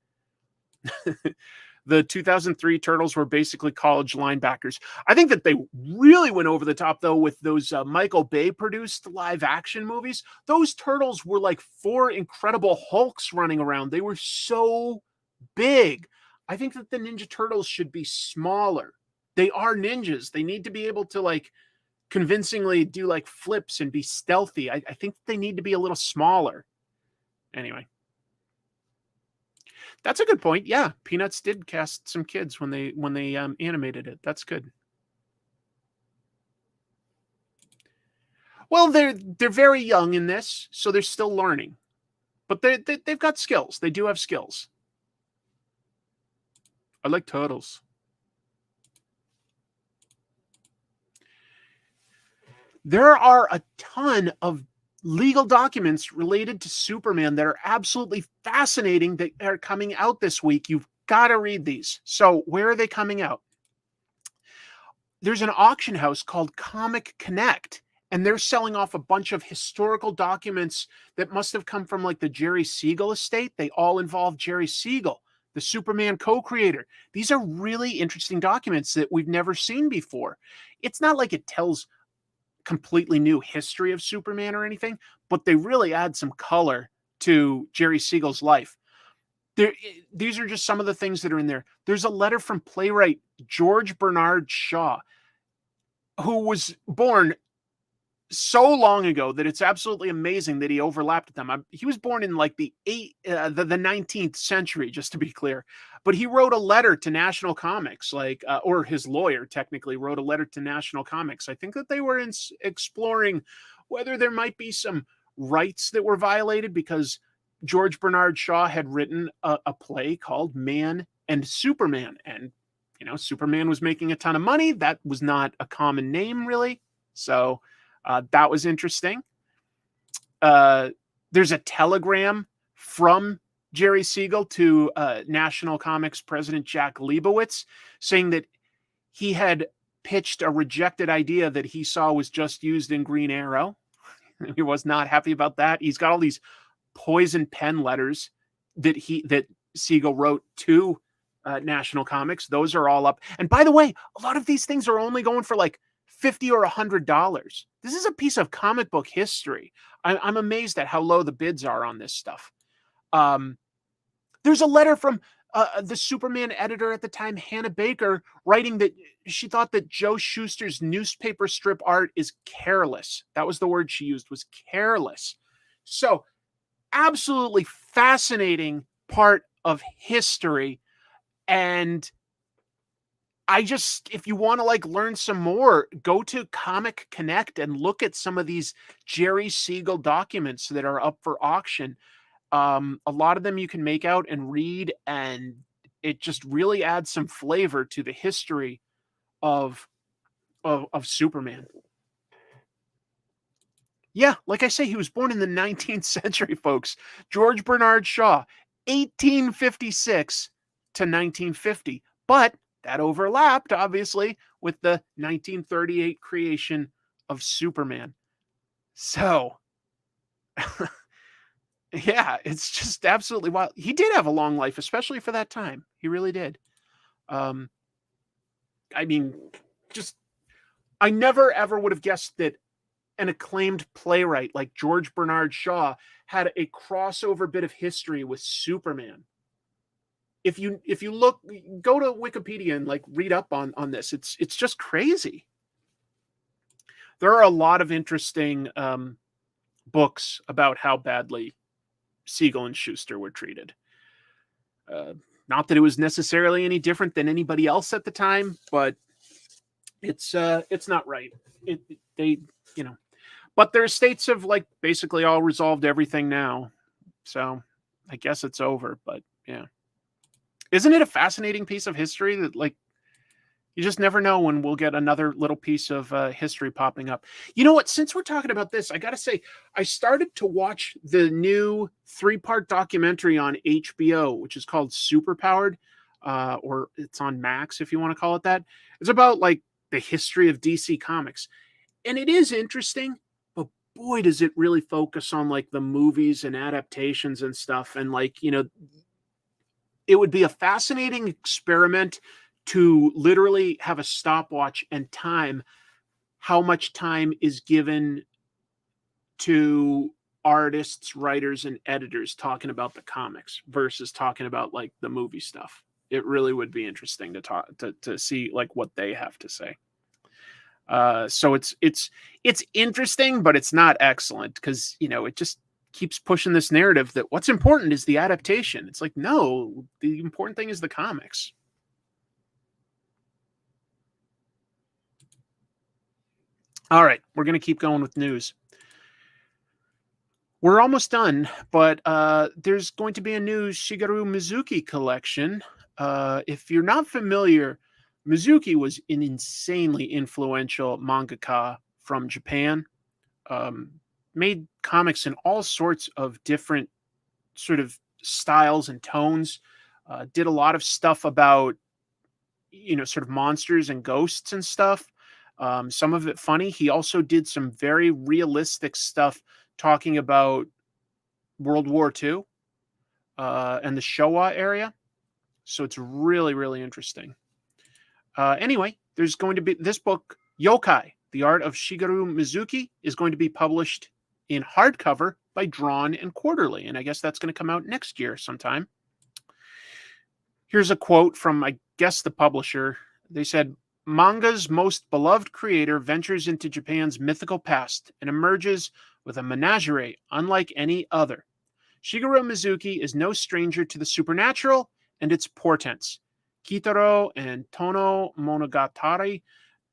The 2003 Turtles were basically college linebackers. I think that they really went over the top, though, with those Michael Bay produced live action movies. Those Turtles were like 4 Incredible Hulks running around. They were so big. I think that the Ninja Turtles should be smaller. They are ninjas. They need to be able to like convincingly do like flips and be stealthy. I think they need to be a little smaller. Anyway. That's a good point. Yeah, Peanuts did cast some kids when they animated it. That's good. Well, they're very young in this, so they're still learning. But they've got skills. They do have skills. I like turtles. There are a ton of legal documents related to Superman that are absolutely fascinating that are coming out this week. You've got to read these. So where are they coming out? There's an auction house called Comic Connect, and they're selling off a bunch of historical documents that must have come from like the Jerry Siegel estate. They all involve Jerry Siegel, the Superman co-creator. These are really interesting documents that we've never seen before. It's not like it tells completely new history of Superman or anything, but they really add some color to Jerry Siegel's life. These are just some of the things that are in there. There's a letter from playwright George Bernard Shaw, who was born so long ago that it's absolutely amazing that he overlapped with them. He was born in like the 19th century, just to be clear. But he wrote a letter to National Comics, or his lawyer technically wrote a letter to National Comics. I think that they were exploring whether there might be some rights that were violated because George Bernard Shaw had written a play called Man and Superman. And, Superman was making a ton of money. That was not a common name, really. So that was interesting. There's a telegram from Jerry Siegel to National Comics president Jack Leibowitz saying that he had pitched a rejected idea that he saw was just used in Green Arrow. He was not happy about that. He's got all these poison pen letters that Siegel wrote to National Comics. Those are all up. And by the way, a lot of these things are only going for like $50 or $100. This is a piece of comic book history. I'm amazed at how low the bids are on this stuff. There's a letter from the Superman editor at the time, Hannah Baker, writing that she thought that Joe Shuster's newspaper strip art is careless. That was the word she used, was careless. So absolutely fascinating part of history. And if you want to like learn some more, go to Comic Connect and look at some of these Jerry Siegel documents that are up for auction. A lot of them you can make out and read, and it just really adds some flavor to the history of Superman. Yeah, like I say, he was born in the 19th century, folks. George Bernard Shaw, 1856 to 1950. But that overlapped, obviously, with the 1938 creation of Superman. So, yeah, it's just absolutely wild. He did have a long life, especially for that time. He really did. I mean, I never ever would have guessed that an acclaimed playwright like George Bernard Shaw had a crossover bit of history with Superman. If you look, go to Wikipedia and like read up on this. It's just crazy. There are a lot of interesting books about how badly Siegel and Shuster were treated. Not that it was necessarily any different than anybody else at the time, but it's not right. But their estates have like basically all resolved everything now. So I guess it's over, but yeah. Isn't it a fascinating piece of history that like you just never know when we'll get another little piece of history popping up? You know what? Since we're talking about this, I got to say, I started to watch the new 3-part documentary on HBO, which is called Superpowered. or it's on Max if you want to call it that. It's about like the history of DC Comics, and it is interesting. But boy, does it really focus on like the movies and adaptations and stuff, and like it would be a fascinating experiment to literally have a stopwatch and time how much time is given to artists, writers, and editors talking about the comics versus talking about like the movie stuff. It really would be interesting to talk to see like what they have to say. So it's interesting, but it's not excellent because it just keeps pushing this narrative that what's important is the adaptation. It's like, no, the important thing is the comics. All right, we're going to keep going with news. We're almost done, but there's going to be a new Shigeru Mizuki collection. If you're not familiar, Mizuki was an insanely influential mangaka from Japan. Made comics in all sorts of different sort of styles and tones. Did a lot of stuff about, sort of monsters and ghosts and stuff. Some of it funny. He also did some very realistic stuff talking about World War II and the Showa area. So it's really, really interesting. Anyway, there's going to be this book, Yokai, The Art of Shigeru Mizuki, is going to be published in hardcover by Drawn and Quarterly. And I guess that's going to come out next year sometime. Here's a quote from, I guess, the publisher. They said, "Manga's most beloved creator ventures into Japan's mythical past and emerges with a menagerie unlike any other. Shigeru Mizuki is no stranger to the supernatural and its portents. Kitaro and Tono Monogatari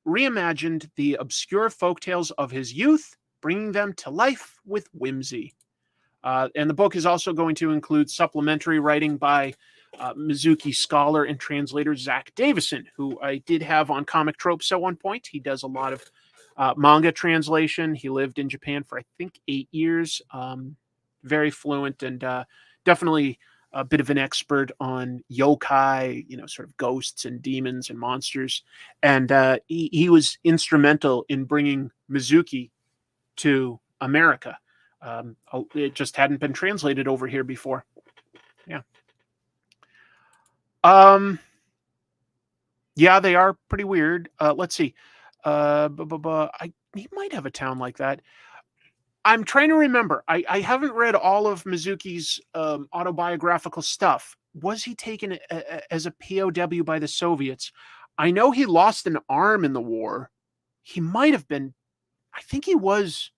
reimagined the obscure folktales of his youth, bringing them to life with whimsy." And the book is also going to include supplementary writing by Mizuki scholar and translator Zach Davison, who I did have on Comic Tropes at one point. He does a lot of manga translation. He lived in Japan for, I think, 8 years. Very fluent and definitely a bit of an expert on yokai, sort of ghosts and demons and monsters. And he was instrumental in bringing Mizuki to America. It just hadn't been translated over here before. Yeah. Yeah, they are pretty weird. Let's see. He might have a town like that. I'm trying to remember. I haven't read all of Mizuki's autobiographical stuff. Was he taken as a POW by the Soviets? I know he lost an arm in the war. He might have been. I think he was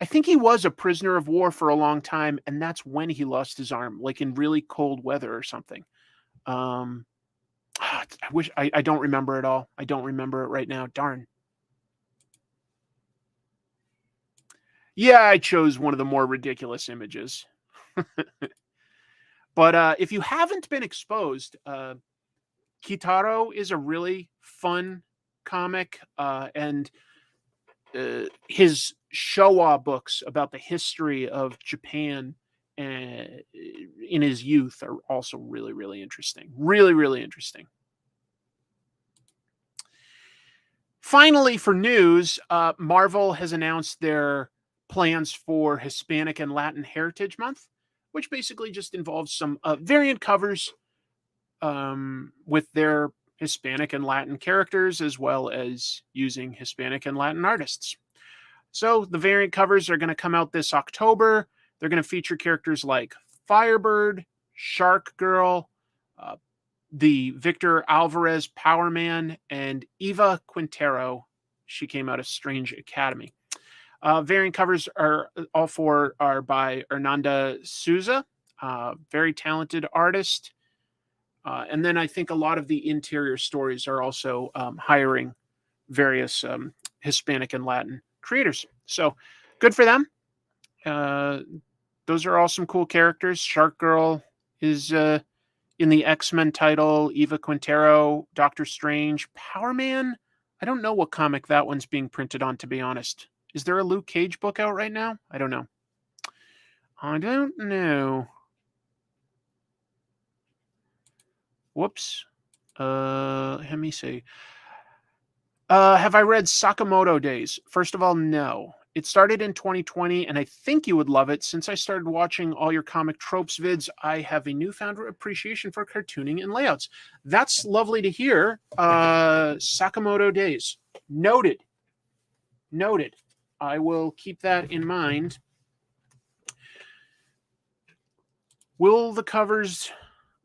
a prisoner of war for a long time, and that's when he lost his arm, like in really cold weather or something. I wish I don't remember it all. I don't remember it right now. Darn. Yeah, I chose one of the more ridiculous images. But if you haven't been exposed, Kitaro is a really fun comic, and his Showa books about the history of Japan in his youth are also really, really interesting. Really, really interesting. Finally, for news, Marvel has announced their plans for Hispanic and Latin Heritage Month, which basically just involves some variant covers with their Hispanic and Latin characters, as well as using Hispanic and Latin artists. So the variant covers are going to come out this October. They're going to feature characters like Firebird, Shark Girl, the Victor Alvarez Power Man, and Eva Quintero. She came out of Strange Academy. Variant covers are all four are by Hernanda Souza, very talented artist. And then I think a lot of the interior stories are also hiring various Hispanic and Latin creators. So good for them. Those are all some cool characters. Shark Girl is in the X-Men title. Eva Quintero, Doctor Strange, Power Man. I don't know what comic that one's being printed on, to be honest. Is there a Luke Cage book out right now? I don't know. whoops. Let me see. Have I read Sakamoto Days? First of all, no. It started in 2020, and I think you would love it. Since I started watching all your comic tropes vids, I have a newfound appreciation for cartooning and layouts. That's lovely to hear. Sakamoto Days. Noted. Noted. I will keep that in mind. Will the covers...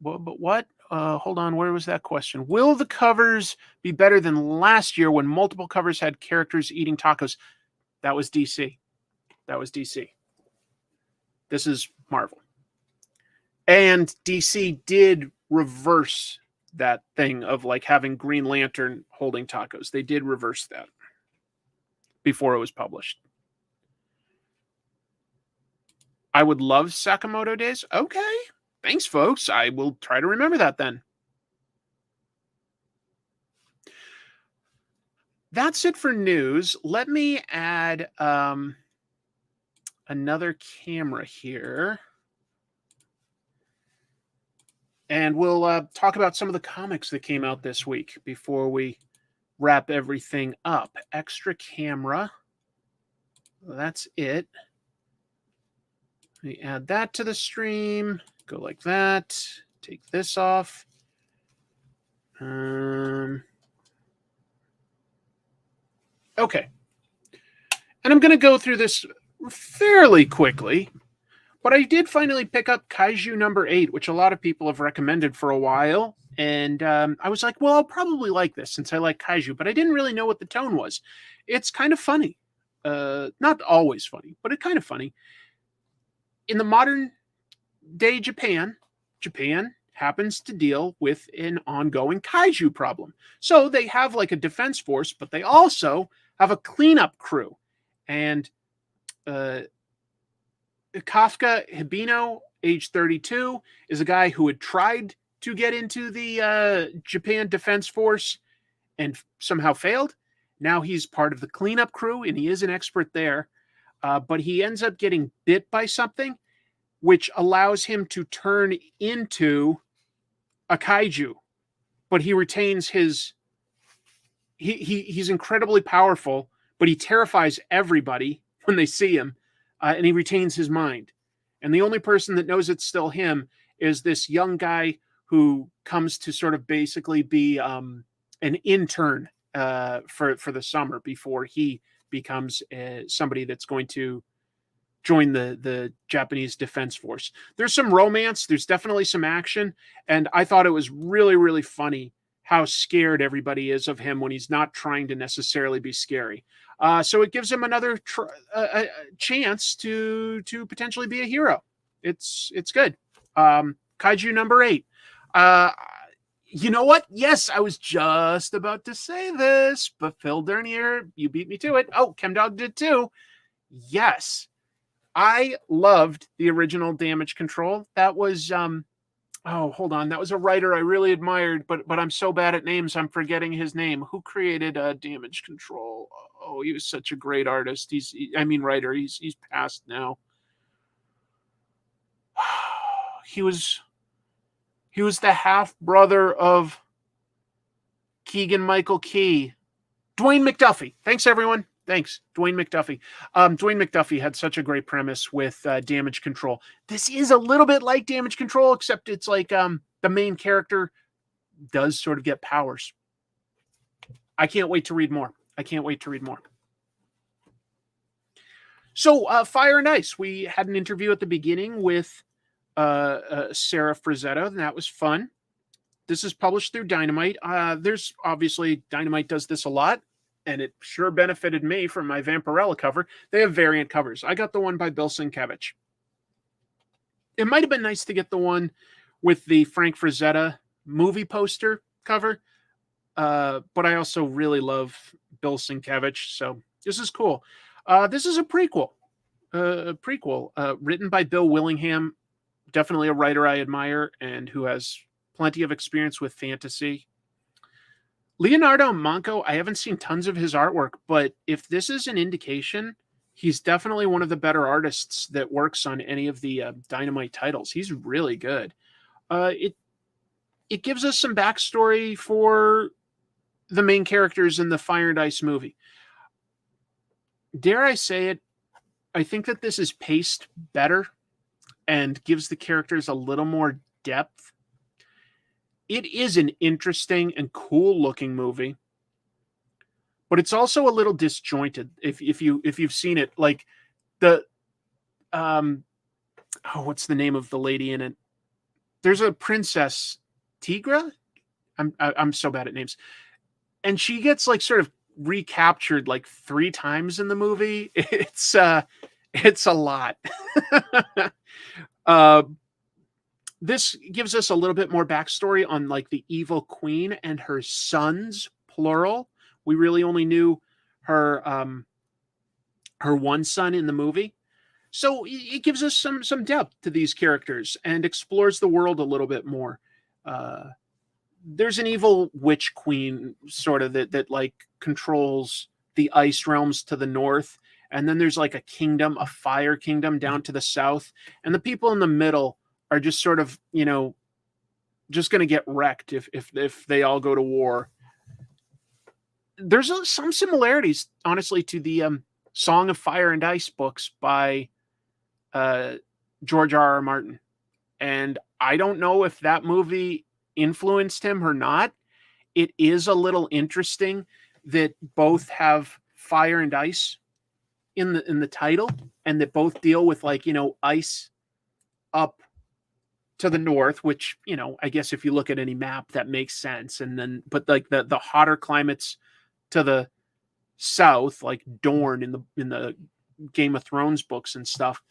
But what? Hold on, where was that question? Will the covers be better than last year when multiple covers had characters eating tacos? That was DC. That was DC. This is Marvel. And DC did reverse that thing of like having Green Lantern holding tacos. They did reverse that before it was published. I would love Sakamoto Days. Okay. Thanks, folks. I will try to remember that then. That's it for news. Let me add another camera here. And we'll talk about some of the comics that came out this week before we wrap everything up. Extra camera. That's it. Let me add that to the stream. Go like that. Take this off. Okay. And I'm going to go through this fairly quickly. But I did finally pick up Kaiju number 8, which a lot of people have recommended for a while. And I was like, well, I'll probably like this since I like Kaiju. But I didn't really know what the tone was. It's kind of funny. Not always funny, but it's kind of funny. In the modern day Japan happens to deal with an ongoing kaiju problem. So they have like a defense force, but they also have a cleanup crew. And Kafka Hibino, age 32, is a guy who had tried to get into the Japan Defense Force and somehow failed. Now he's part of the cleanup crew, and he is an expert there. But he ends up getting bit by something, which allows him to turn into a kaiju. But he retains his... He's incredibly powerful, but he terrifies everybody when they see him, and he retains his mind. And the only person that knows it's still him is this young guy who comes to sort of basically be an intern for the summer before he becomes somebody that's going to join the Japanese Defense Force. There's some romance. There's definitely some action. And I thought it was really, really funny how scared everybody is of him when he's not trying to necessarily be scary. So it gives him another chance to potentially be a hero. It's good. Kaiju number 8. You know what? Yes, I was just about to say this, but Phil Dernier, you beat me to it. Oh, ChemDog did too. Yes. I loved the original Damage Control. That was, oh, hold on. That was a writer I really admired, but I'm so bad at names, I'm forgetting his name. Who created Damage Control? Oh, he was such a great artist. Writer. He's passed now. He was the half brother of Keegan-Michael Key. Dwayne McDuffie. Thanks, everyone. Thanks, Dwayne McDuffie. Dwayne McDuffie had such a great premise with Damage Control. This is a little bit like Damage Control, except it's like the main character does sort of get powers. I can't wait to read more. So, Fire and Ice. We had an interview at the beginning with Sara Frazetta, and that was fun. This is published through Dynamite. There's obviously, Dynamite does this a lot, and it sure benefited me from my Vampirella cover. They have variant covers. I got the one by Bill Sienkiewicz. It might have been nice to get the one with the Frank Frazetta movie poster cover, but I also really love Bill Sienkiewicz, so this is cool. This is a prequel. Written by Bill Willingham, definitely a writer I admire and who has plenty of experience with fantasy. Leonardo Manco, I haven't seen tons of his artwork, but if this is an indication, he's definitely one of the better artists that works on any of the Dynamite titles. He's really good. it gives us some backstory for the main characters in the Fire and Ice movie. Dare I say it, I think that this is paced better and gives the characters a little more depth. It is an interesting and cool looking movie, but it's also a little disjointed. If you've seen it, like the what's the name of the lady in it? There's a princess, Tigra. I'm so bad at names, and she gets like sort of recaptured like 3 times in the movie. It's a lot. This gives us a little bit more backstory on like the evil queen and her sons, plural. We really only knew her her one son in the movie. So it gives us some depth to these characters and explores the world a little bit more. There's an evil witch queen sort of that like controls the ice realms to the north. And then there's like a kingdom, a fire kingdom down to the south. And the people in the middle are just sort of, just going to get wrecked if they all go to war. There's some similarities, honestly, to the Song of Fire and Ice books by George R.R. Martin. And I don't know if that movie influenced him or not. It is a little interesting that both have fire and ice in the title, and that both deal with like, ice up to the north, which, I guess if you look at any map that makes sense. And then, but like the hotter climates to the south, like Dorne in the Game of Thrones books and stuff.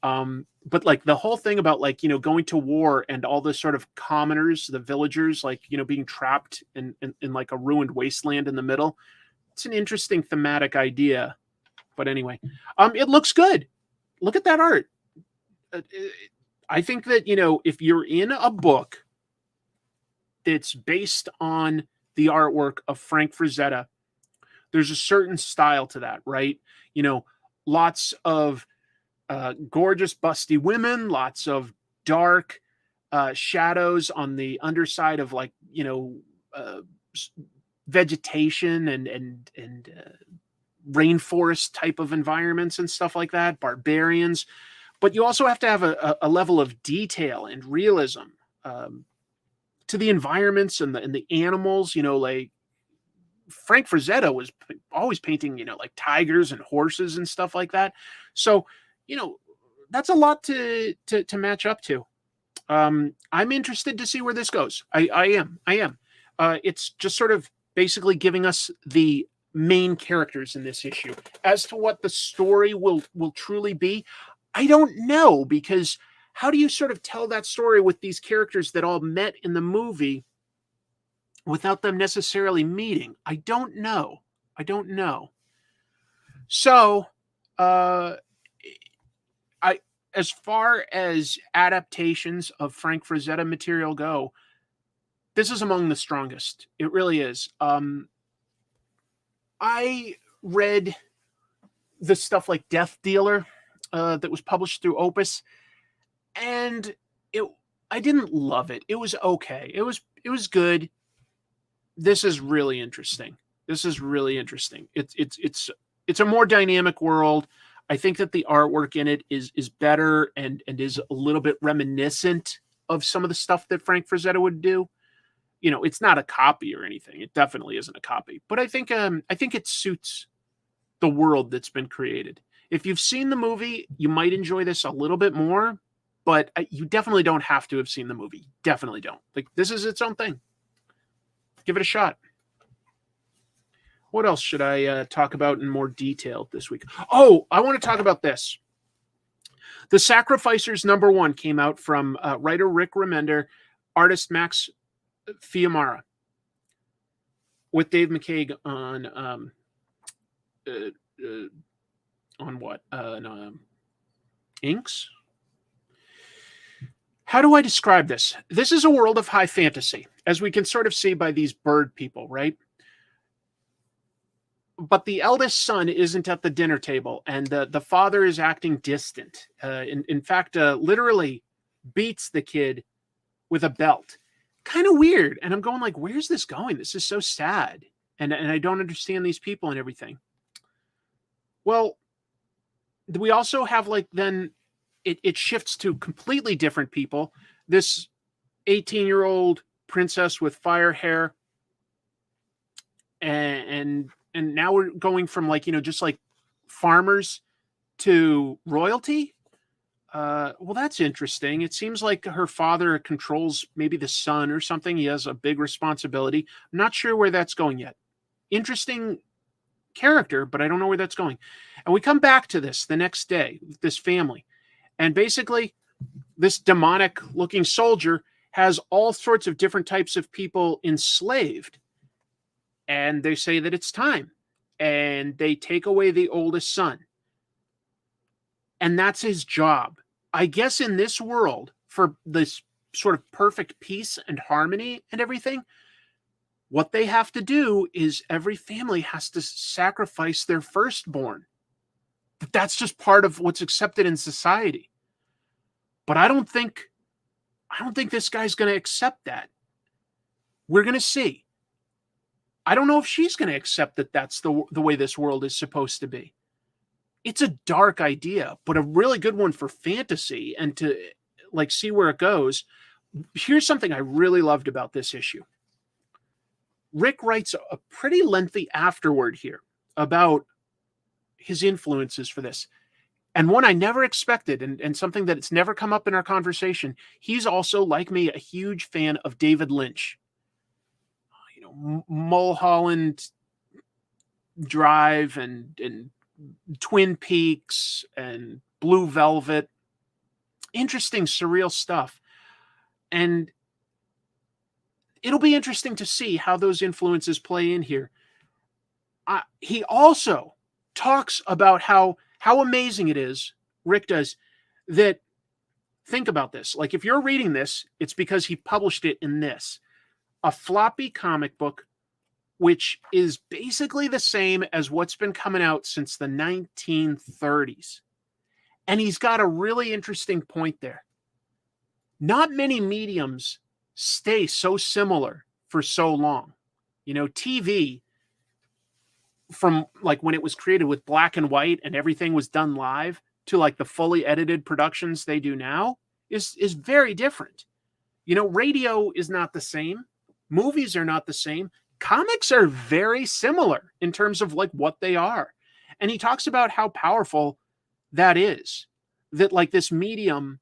But like the whole thing about like, going to war and all the sort of commoners, the villagers, like, being trapped in like a ruined wasteland in the middle. It's an interesting thematic idea. But anyway, it looks good. Look at that art. I think that, if you're in a book that's based on the artwork of Frank Frazetta, there's a certain style to that, right? Lots of gorgeous, busty women, lots of dark shadows on the underside of like, vegetation and rainforest type of environments and stuff like that, barbarians. But you also have to have a level of detail and realism to the environments and the animals. Like Frank Frazetta was always painting, like tigers and horses and stuff like that. So, that's a lot to match up to. I'm interested to see where this goes. I am. It's just sort of basically giving us the main characters in this issue. As to what the story will truly be, I don't know, because how do you sort of tell that story with these characters that all met in the movie without them necessarily meeting? I don't know. So, as far as adaptations of Frank Frazetta material go, this is among the strongest. It really is. I read the stuff like Death Dealer that was published through Opus, and I didn't love it. It was okay. It was good. This is really interesting. It's a more dynamic world. I think that the artwork in it is better and is a little bit reminiscent of some of the stuff that Frank Frazetta would do. It's not a copy or anything. It definitely isn't a copy. But I think it suits the world that's been created. If you've seen the movie, you might enjoy this a little bit more, but you definitely don't have to have seen the movie. Definitely don't. Like, this is its own thing. Give it a shot. What else should I talk about in more detail this week? Oh, I want to talk about this. The Sacrificers #1 came out from writer Rick Remender, artist Max Fiumara, with Dave McCaig on what? Inks? How do I describe this? This is a world of high fantasy, as we can sort of see by these bird people, right? But the eldest son isn't at the dinner table, and the father is acting distant. In fact, literally beats the kid with a belt. kind of weird. And I'm going like, where's this going? This is so sad. And I don't understand these people and everything. Well, we also have like, then it shifts to completely different people. This 18-year-old princess with fire hair. And now we're going from like, just like farmers to royalty. Well, that's interesting. It seems like her father controls maybe the son or something. He has a big responsibility. I'm not sure where that's going yet. Interesting character, but I don't know where that's going. And we come back to this the next day, this family. And basically, this demonic looking soldier has all sorts of different types of people enslaved. And they say that it's time. And they take away the oldest son. And that's his job. I guess in this world, for this sort of perfect peace and harmony and everything, what they have to do is every family has to sacrifice their firstborn. That's just part of what's accepted in society. But I don't think this guy's going to accept that. We're going to see. I don't know if she's going to accept that that's the way this world is supposed to be. It's a dark idea, but a really good one for fantasy and to like see where it goes. Here's something I really loved about this issue. Rick writes a pretty lengthy afterword here about his influences for this. And one I never expected, and something that it's never come up in our conversation. He's also, like me, a huge fan of David Lynch. Mulholland Drive and Twin Peaks and Blue Velvet. Interesting, surreal stuff. And it'll be interesting to see how those influences play in here. He also talks about how amazing it is, Rick does, that, think about this. Like, if you're reading this, it's because he published it in this. A floppy comic book, which is basically the same as what's been coming out since the 1930s. And he's got a really interesting point there. Not many mediums stay so similar for so long. TV, from like when it was created with black and white and everything was done live to like the fully edited productions they do now is very different. Radio is not the same. Movies are not the same. Comics are very similar in terms of like what they are. And he talks about how powerful that is, that like this medium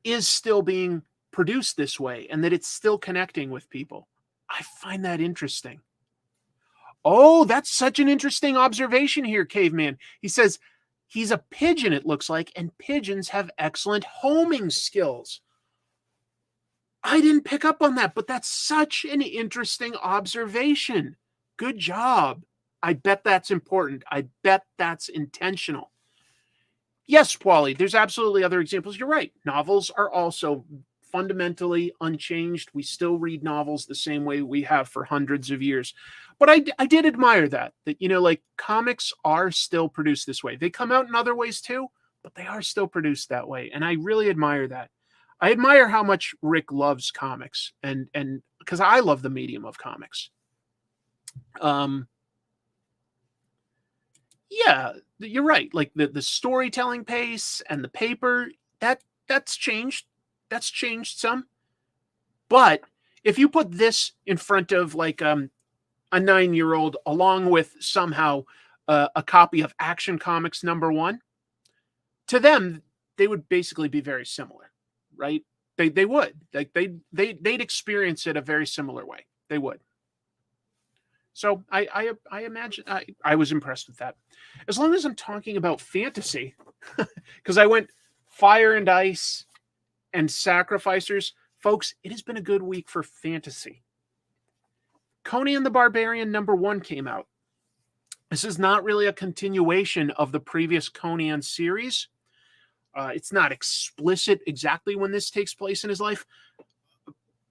is still being produced this way and that it's still connecting with people. I find that interesting. Oh, that's such an interesting observation here, Caveman. He says he's a pigeon, it looks like, and pigeons have excellent homing skills. I didn't pick up on that, but that's such an interesting observation. Good job. I bet that's important. I bet that's intentional. Yes, Wally, there's absolutely other examples. You're right. Novels are also fundamentally unchanged. We still read novels the same way we have for hundreds of years. But I did admire that like comics are still produced this way. They come out in other ways too, but they are still produced that way. And I really admire that. I admire how much Rick loves comics and because I love the medium of comics. Yeah, you're right. Like the storytelling pace and the paper, that's changed. That's changed some. But if you put this in front of like a 9-year-old along with somehow a copy of Action Comics #1, to them, they would basically be very similar. Right? They would. Like they'd experience it a very similar way. They would. So I imagine I was impressed with that. As long as I'm talking about fantasy, because I went fire and ice and sacrificers, folks, it has been a good week for fantasy. Conan the Barbarian #1 came out. This is not really a continuation of the previous Conan series. It's not explicit exactly when this takes place in his life.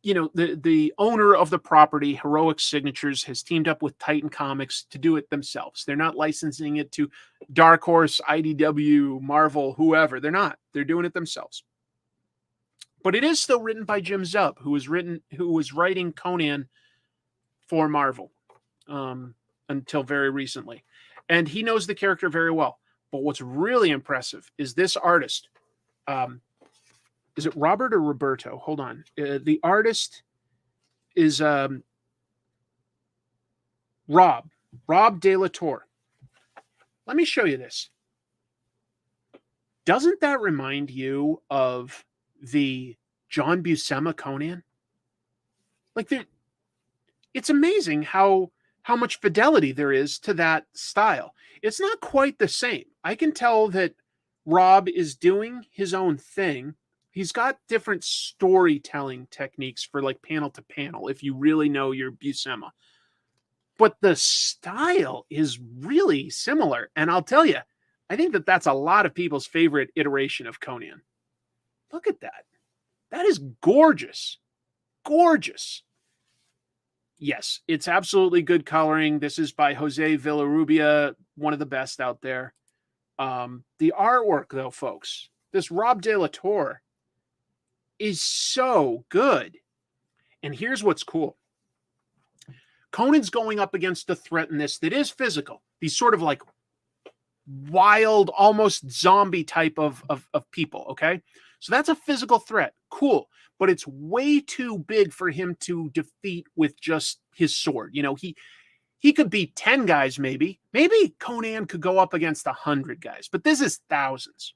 The owner of the property, Heroic Signatures, has teamed up with Titan Comics to do it themselves. They're not licensing it to Dark Horse, IDW, Marvel, whoever. They're not. They're doing it themselves. but it is still written by Jim Zub, who was writing Conan for Marvel until very recently. And he knows the character very well. But what's really impressive is this artist. Is it Robert or Roberto? Hold on. The artist is Rob De La Torre. Let me show you this. Doesn't that remind you of the John Buscema Conan? Like, it's amazing how much fidelity there is to that style. It's not quite the same. I can tell that Rob is doing his own thing. He's got different storytelling techniques for like panel to panel, if you really know your Buscema. But the style is really similar. And I'll tell you, I think that that's a lot of people's favorite iteration of Conan. Look at that. That is gorgeous. Gorgeous. Yes, it's absolutely good coloring. This is by Jose Villarrubia, one of the best out there. The artwork, though, folks, this Rob De La Torre is so good. And here's what's cool. Conan's going up against a threat in this that is physical. These sort of like wild, almost zombie type of people, okay? So that's a physical threat. Cool. But it's way too big for him to defeat with just his sword. You know, he could beat 10 guys maybe. Maybe Conan could go up against 100 guys. But this is thousands.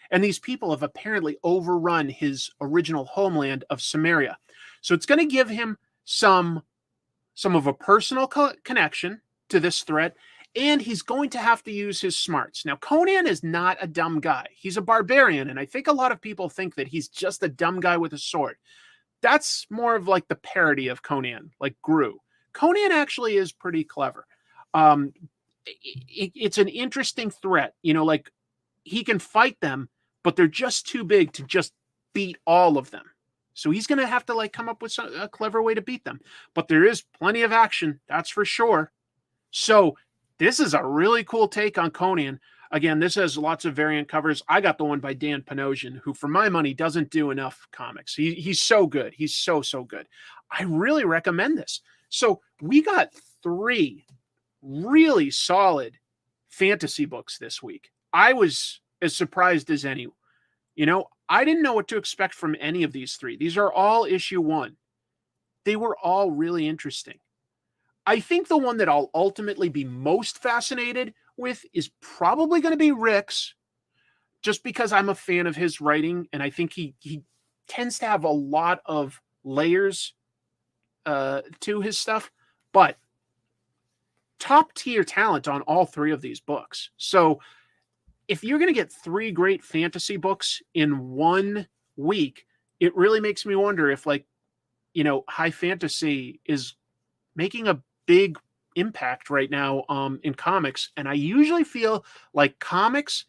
And these people have apparently overrun his original homeland of Samaria. So it's going to give him some of a personal connection to this threat, and he's going to have to use his smarts. Now, Conan is not a dumb guy. He's a barbarian, and I think a lot of people think that he's just a dumb guy with a sword. That's more of like the parody of Conan, like Gru. Conan actually is pretty clever. It's an interesting threat. You know, like he can fight them, but they're just too big to just beat all of them. So he's going to have to like come up with a clever way to beat them. But there is plenty of action, that's for sure. So this is a really cool take on Conan. Again, this has lots of variant covers. I got the one by Dan Panosian, who for my money doesn't do enough comics. He's so good. He's so good. I really recommend this. So we got 3 really solid fantasy books this week. I was as surprised as any. You know, I didn't know what to expect from any of these 3. These are all issue 1. They were all really interesting. I think the one that I'll ultimately be most fascinated with is probably going to be Rick's, just because I'm a fan of his writing, and I think he tends to have a lot of layers to his stuff, but top tier talent on all 3 of these books. So if you're going to get 3 great fantasy books in 1 week, it really makes me wonder if, like, you know, high fantasy is making a big impact right now in comics. And I usually feel like comics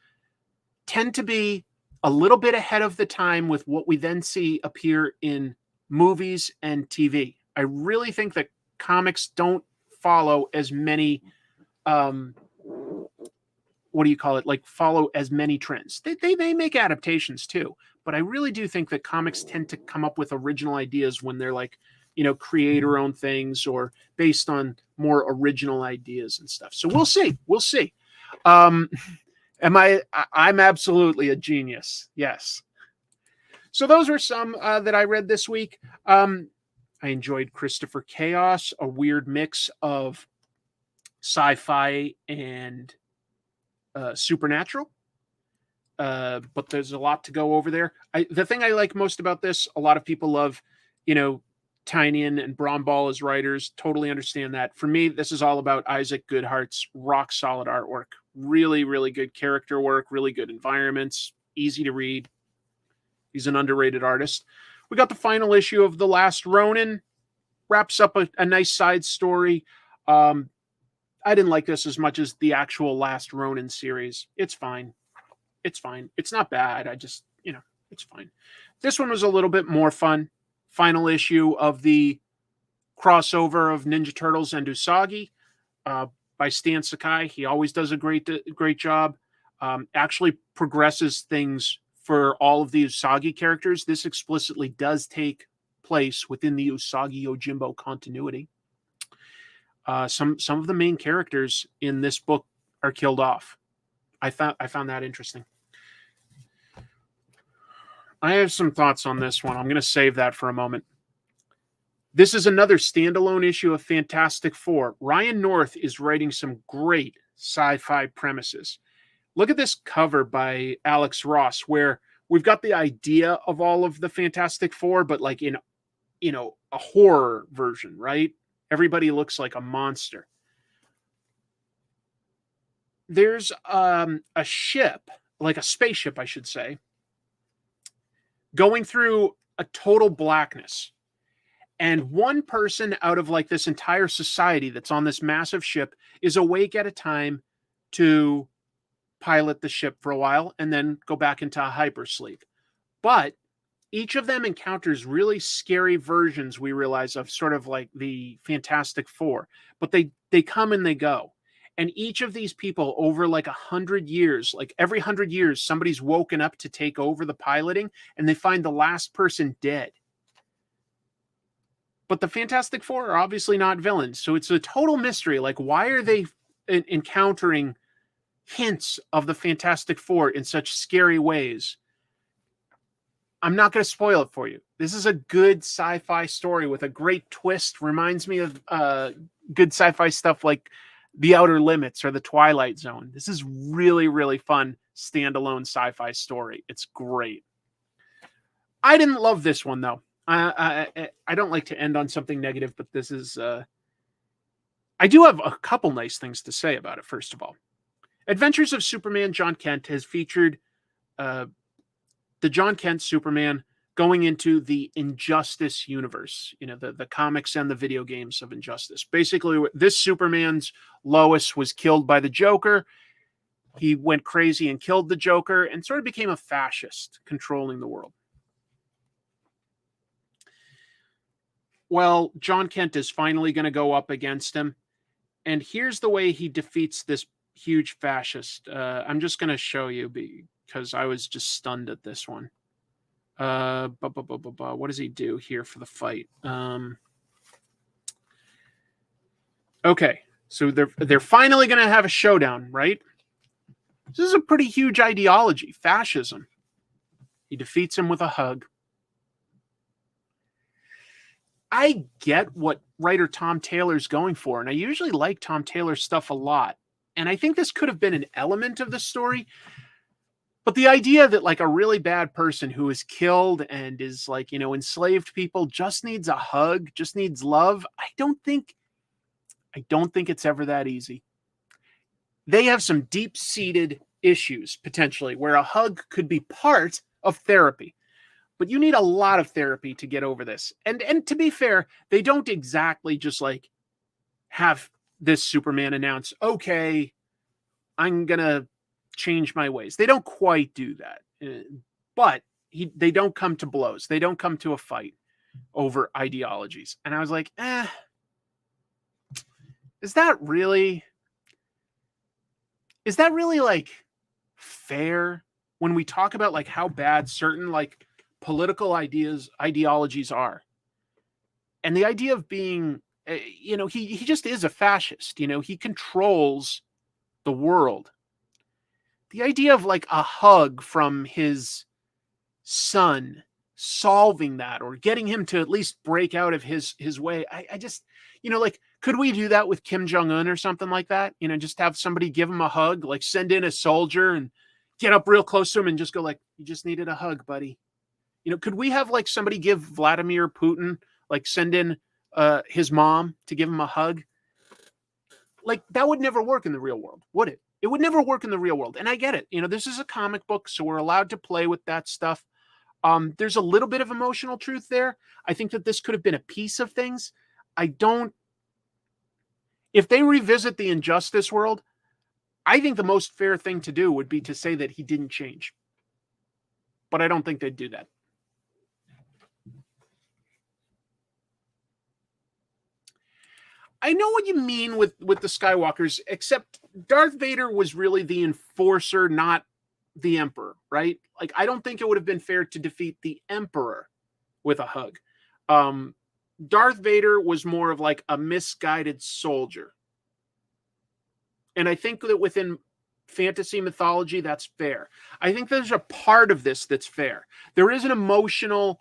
tend to be a little bit ahead of the time with what we then see appear in movies and TV. I really think that comics don't follow as many follow as many trends. They make adaptations too, but I really do think that comics tend to come up with original ideas when they're like, you know, creator-owned things or based on more original ideas and stuff. So we'll see. I'm absolutely a genius. Yes. So those were some that I read this week. I enjoyed Christopher Chaos, a weird mix of sci-fi and supernatural, but there's a lot to go over there. The thing I like most about this, a lot of people love, you know, Tynion and Brombaugh as writers. Totally understand that. For me, this is all about Isaac Goodhart's rock solid artwork. Really, really good character work, really good environments, easy to read. He's an underrated artist. We got the final issue of The Last Ronin. Wraps up a nice side story. I didn't like this as much as the actual Last Ronin series. It's fine. It's not bad. I just, you know, it's fine. This one was a little bit more fun. Final issue of the crossover of Ninja Turtles and Usagi by Stan Sakai. He always does a great job. Actually progresses things for all of the Usagi characters. This explicitly does take place within the Usagi Yojimbo continuity. Some of the main characters in this book are killed off. I found that interesting. I have some thoughts on this one. I'm going to save that for a moment. This is another standalone issue of Fantastic Four. Ryan North is writing some great sci-fi premises. Look at this cover by Alex Ross, where we've got the idea of all of the Fantastic Four, but like in, a horror version, right? Everybody looks like a monster. There's a ship, like a spaceship, I should say, going through a total blackness. And one person out of like this entire society that's on this massive ship is awake at a time to pilot the ship for a while and then go back into a hypersleep. But each of them encounters really scary versions, we realize, of sort of like the Fantastic Four. But they come and they go. And each of these people over like 100 years, like every 100 years, somebody's woken up to take over the piloting and they find the last person dead. But the Fantastic Four are obviously not villains. So it's a total mystery. Like, why are they encountering hints of the Fantastic Four in such scary ways? I'm not going to spoil it for you. This is a good sci-fi story with a great twist. Reminds me of good sci-fi stuff like The Outer Limits or The Twilight Zone. This is really, really fun standalone sci-fi story. It's great. I didn't love this one, though. I don't like to end on something negative, but this is... I do have a couple nice things to say about it, first of all. Adventures of Superman John Kent has featured the John Kent Superman going into the Injustice universe, the comics and the video games of Injustice. Basically, this Superman's Lois was killed by the Joker. He went crazy and killed the Joker and sort of became a fascist, controlling the world. Well, John Kent is finally going to go up against him. And here's the way he defeats this huge fascist. I'm just going to show you because I was just stunned at this one. What does he do here for the fight? Okay, so they're finally going to have a showdown, right? This is a pretty huge ideology, fascism. He defeats him with a hug. I get what writer Tom Taylor's going for, and I usually like Tom Taylor's stuff a lot. And I think this could have been an element of the story. But the idea that like a really bad person who is killed and is like, enslaved people just needs a hug, just needs love. I don't think it's ever that easy. They have some deep-seated issues potentially where a hug could be part of therapy. But you need a lot of therapy to get over this. And to be fair, they don't exactly just like have this Superman announce, okay, I'm going to change my ways. They don't quite do that. But they don't come to blows. They don't come to a fight over ideologies. And I was like, is that really like fair when we talk about like how bad certain like political ideologies are? And the idea of being, he just is a fascist. He controls the world. The idea of like a hug from his son solving that or getting him to at least break out of his way. I just, like, could we do that with Kim Jong-un or something like that? Just have somebody give him a hug, like send in a soldier and get up real close to him and just go like, you just needed a hug, buddy. Could we have like somebody give Vladimir Putin, like send in his mom to give him a hug? Like that would never work in the real world, would it? It would never work in the real world. And I get it. This is a comic book, so we're allowed to play with that stuff. There's a little bit of emotional truth there. I think that this could have been a piece of things. If they revisit the Injustice world, I think the most fair thing to do would be to say that he didn't change. But I don't think they'd do that. I know what you mean with the Skywalkers, except Darth Vader was really the enforcer, not the Emperor, right? Like, I don't think it would have been fair to defeat the Emperor with a hug. Darth Vader was more of like a misguided soldier. And I think that within fantasy mythology, that's fair. I think there's a part of this that's fair. There's an emotional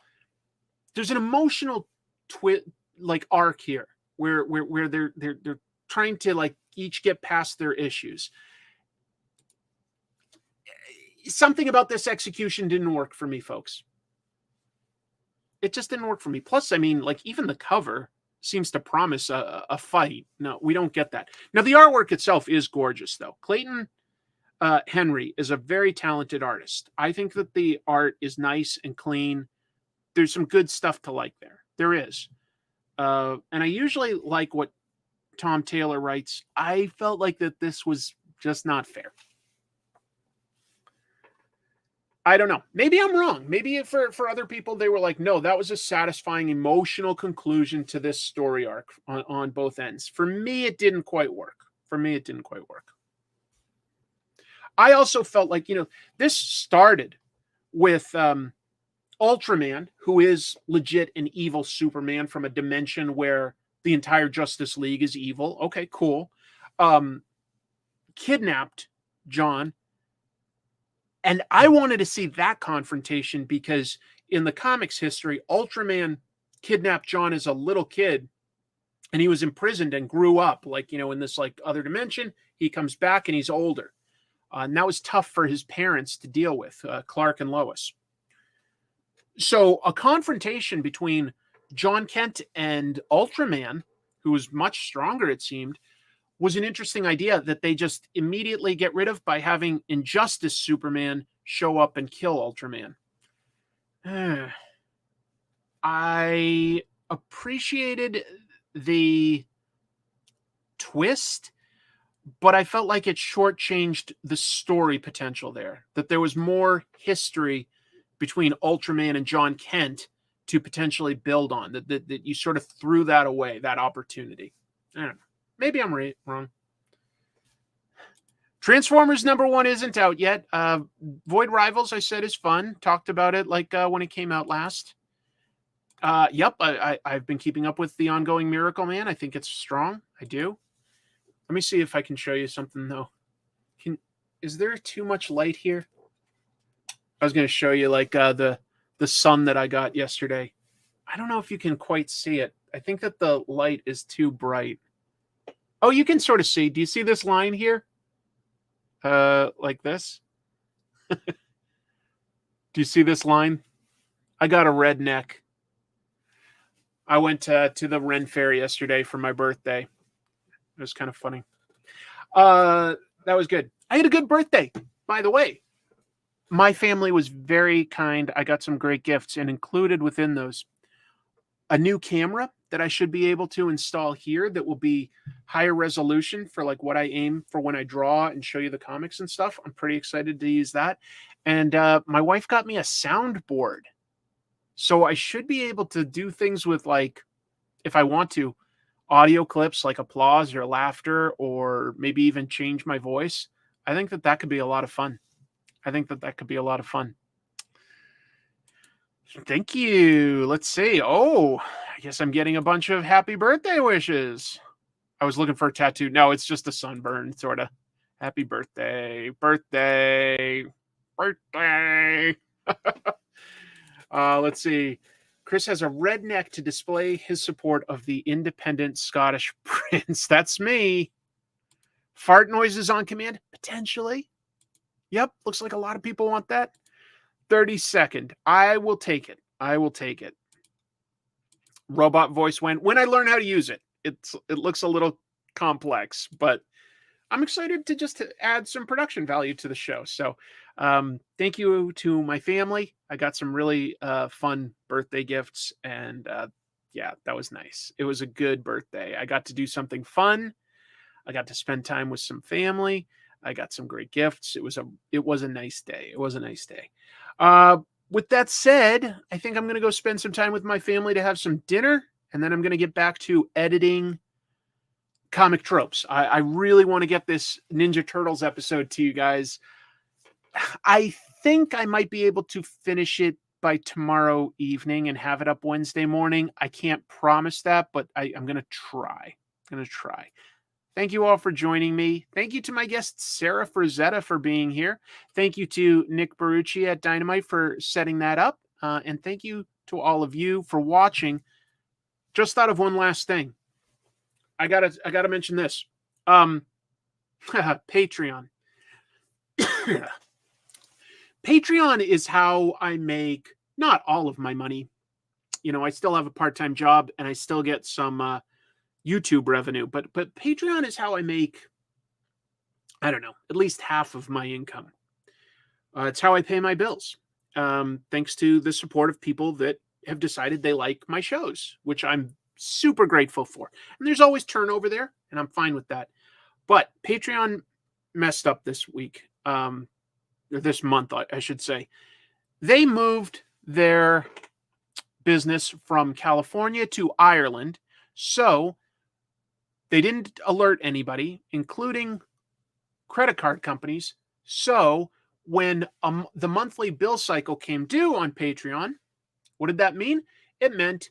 like arc here where they're trying to like each get past their issues. Something about this execution didn't work for me, folks. It just didn't work for me. Plus, I mean, like, even the cover seems to promise a fight. No, we don't get that. Now, the artwork itself is gorgeous, though. Clayton Henry is a very talented artist. I think that the art is nice and clean. There's some good stuff to like there. There is. And I usually like what Tom Taylor writes. I felt like that this was just not fair. I don't know. Maybe I'm wrong. Maybe for other people, they were like, no, that was a satisfying emotional conclusion to this story arc on both ends. For me, it didn't quite work. I also felt like, this started with Ultraman, who is legit an evil Superman from a dimension where the entire Justice League is evil. Okay, cool. Kidnapped John. And I wanted to see that confrontation because in the comics history, Ultraman kidnapped John as a little kid and he was imprisoned and grew up like, in this like other dimension. He comes back and he's older. And that was tough for his parents to deal with, Clark and Lois. So a confrontation between John Kent and Ultraman, who was much stronger, it seemed, was an interesting idea that they just immediately get rid of by having Injustice Superman show up and kill Ultraman. I appreciated the twist, but I felt like it shortchanged the story potential there, that there was more history between Ultraman and John Kent to potentially build on, that you sort of threw that away, that opportunity. I don't know. Maybe I'm wrong. Transformers #1 isn't out yet. Void Rivals, I said, is fun. Talked about it like when it came out last. Yep, I've been keeping up with the ongoing Miracle Man. I think it's strong. I do. Let me see if I can show you something, though. Is there too much light here? I was going to show you like the sun that I got yesterday. I don't know if you can quite see it. I think that the light is too bright. Oh, you can sort of see. Do you see this line here? Like this? Do you see this line? I got a red neck. I went to the Ren Fair yesterday for my birthday. It was kind of funny. That was good. I had a good birthday, by the way. My family was very kind. I got some great gifts, and included within those a new camera that I should be able to install here that will be higher resolution for like what I aim for when I draw and show you the comics and stuff. I'm pretty excited to use that. And my wife got me a soundboard. So I should be able to do things with, like, if I want to, audio clips like applause or laughter, or maybe even change my voice. I think that could be a lot of fun. Thank you. Let's see. Oh, I guess I'm getting a bunch of happy birthday wishes. I was looking for a tattoo. No, it's just a sunburn, sort of. Happy birthday. Let's see. Chris has a red neck to display his support of the independent Scottish prince. That's me. Fart noises on command? Potentially. Yep, looks like a lot of people want that. 30-second. I will take it. Robot voice when I learn how to use it. It looks a little complex, but I'm excited to just add some production value to the show. So thank you to my family. I got some really fun birthday gifts, and yeah, that was nice. It was a good birthday. I got to do something fun. I got to spend time with some family. I got some great gifts. It was a nice day. With that said, I think I'm going to go spend some time with my family to have some dinner, and then I'm going to get back to editing Comic Tropes. I really want to get this Ninja Turtles episode to you guys. I think I might be able to finish it by tomorrow evening and have it up Wednesday morning. I can't promise that, but I'm going to try. Thank you all for joining me. Thank you to my guest, Sara Frazetta, for being here. Thank you to Nick Barucci at Dynamite for setting that up. And thank you to all of you for watching. Just thought of one last thing. I gotta mention this. Patreon. Patreon is how I make not all of my money. You know, I still have a part-time job and I still get some YouTube revenue, but Patreon is how I make, I don't know, at least half of my income. It's how I pay my bills. Thanks to the support of people that have decided they like my shows, which I'm super grateful for. And there's always turnover there, and I'm fine with that. But Patreon messed up this week, or this month, I should say. They moved their business from California to Ireland, so they didn't alert anybody, including credit card companies. So when the monthly bill cycle came due on Patreon, what did that mean? It meant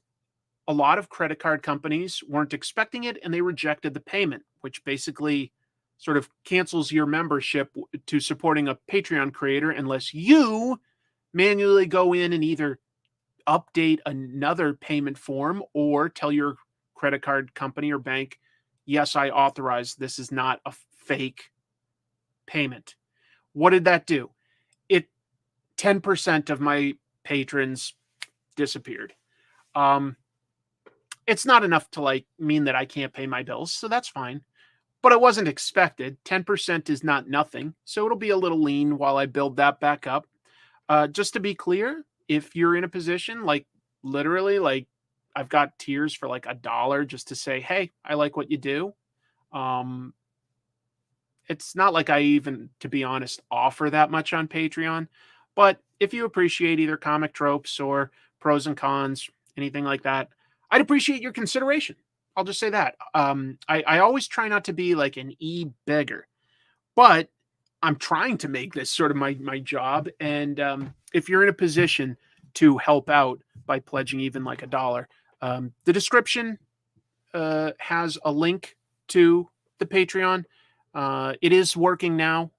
a lot of credit card companies weren't expecting it and they rejected the payment, which basically sort of cancels your membership to supporting a Patreon creator unless you manually go in and either update another payment form or tell your credit card company or bank, yes, I authorize, this is not a fake payment. What did that do? 10% of my patrons disappeared. It's not enough to mean that I can't pay my bills, so that's fine. But it wasn't expected. 10% is not nothing, so it'll be a little lean while I build that back up. Just to be clear, if you're in a position literally I've got tiers for $1 just to say, hey, I like what you do. It's not like I even, to be honest, offer that much on Patreon. But if you appreciate either comic tropes or pros and cons, anything like that, I'd appreciate your consideration. I'll just say that. I always try not to be like an e-beggar, but I'm trying to make this sort of my job. And if you're in a position to help out by pledging even $1, the description has a link to the Patreon. It is working now.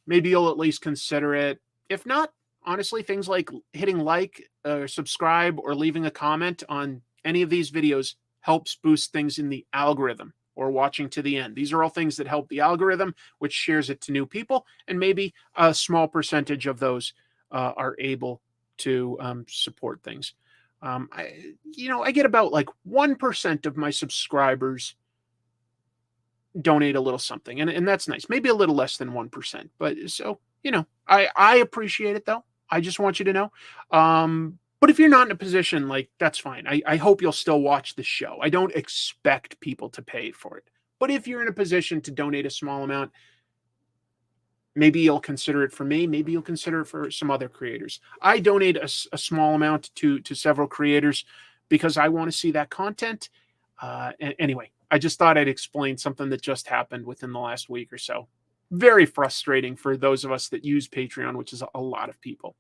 Maybe you'll at least consider it. If not, honestly, things like hitting like, subscribe, or leaving a comment on any of these videos helps boost things in the algorithm, or watching to the end. These are all things that help the algorithm, which shares it to new people, and maybe a small percentage of those are able to support things. I get about 1% of my subscribers donate a little something, and that's nice. Maybe a little less than 1%, but so I appreciate it though. I just want you to know. But if you're not in a position, that's fine. I hope you'll still watch the show. I don't expect people to pay for it, but if you're in a position to donate a small amount, maybe you'll consider it for me. Maybe you'll consider it for some other creators. I donate a small amount to several creators because I want to see that content. Anyway, I just thought I'd explain something that just happened within the last week or so. Very frustrating for those of us that use Patreon, which is a lot of people.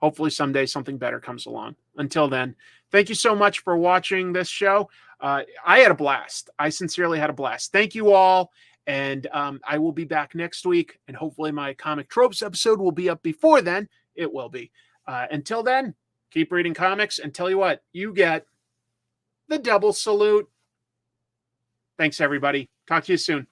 Hopefully someday something better comes along. Until then, thank you so much for watching this show. I had a blast. I sincerely had a blast. Thank you all. And I will be back next week. And hopefully my Comic Tropes episode will be up before then. It will be. Until then, keep reading comics. And tell you what, you get the double salute. Thanks, everybody. Talk to you soon.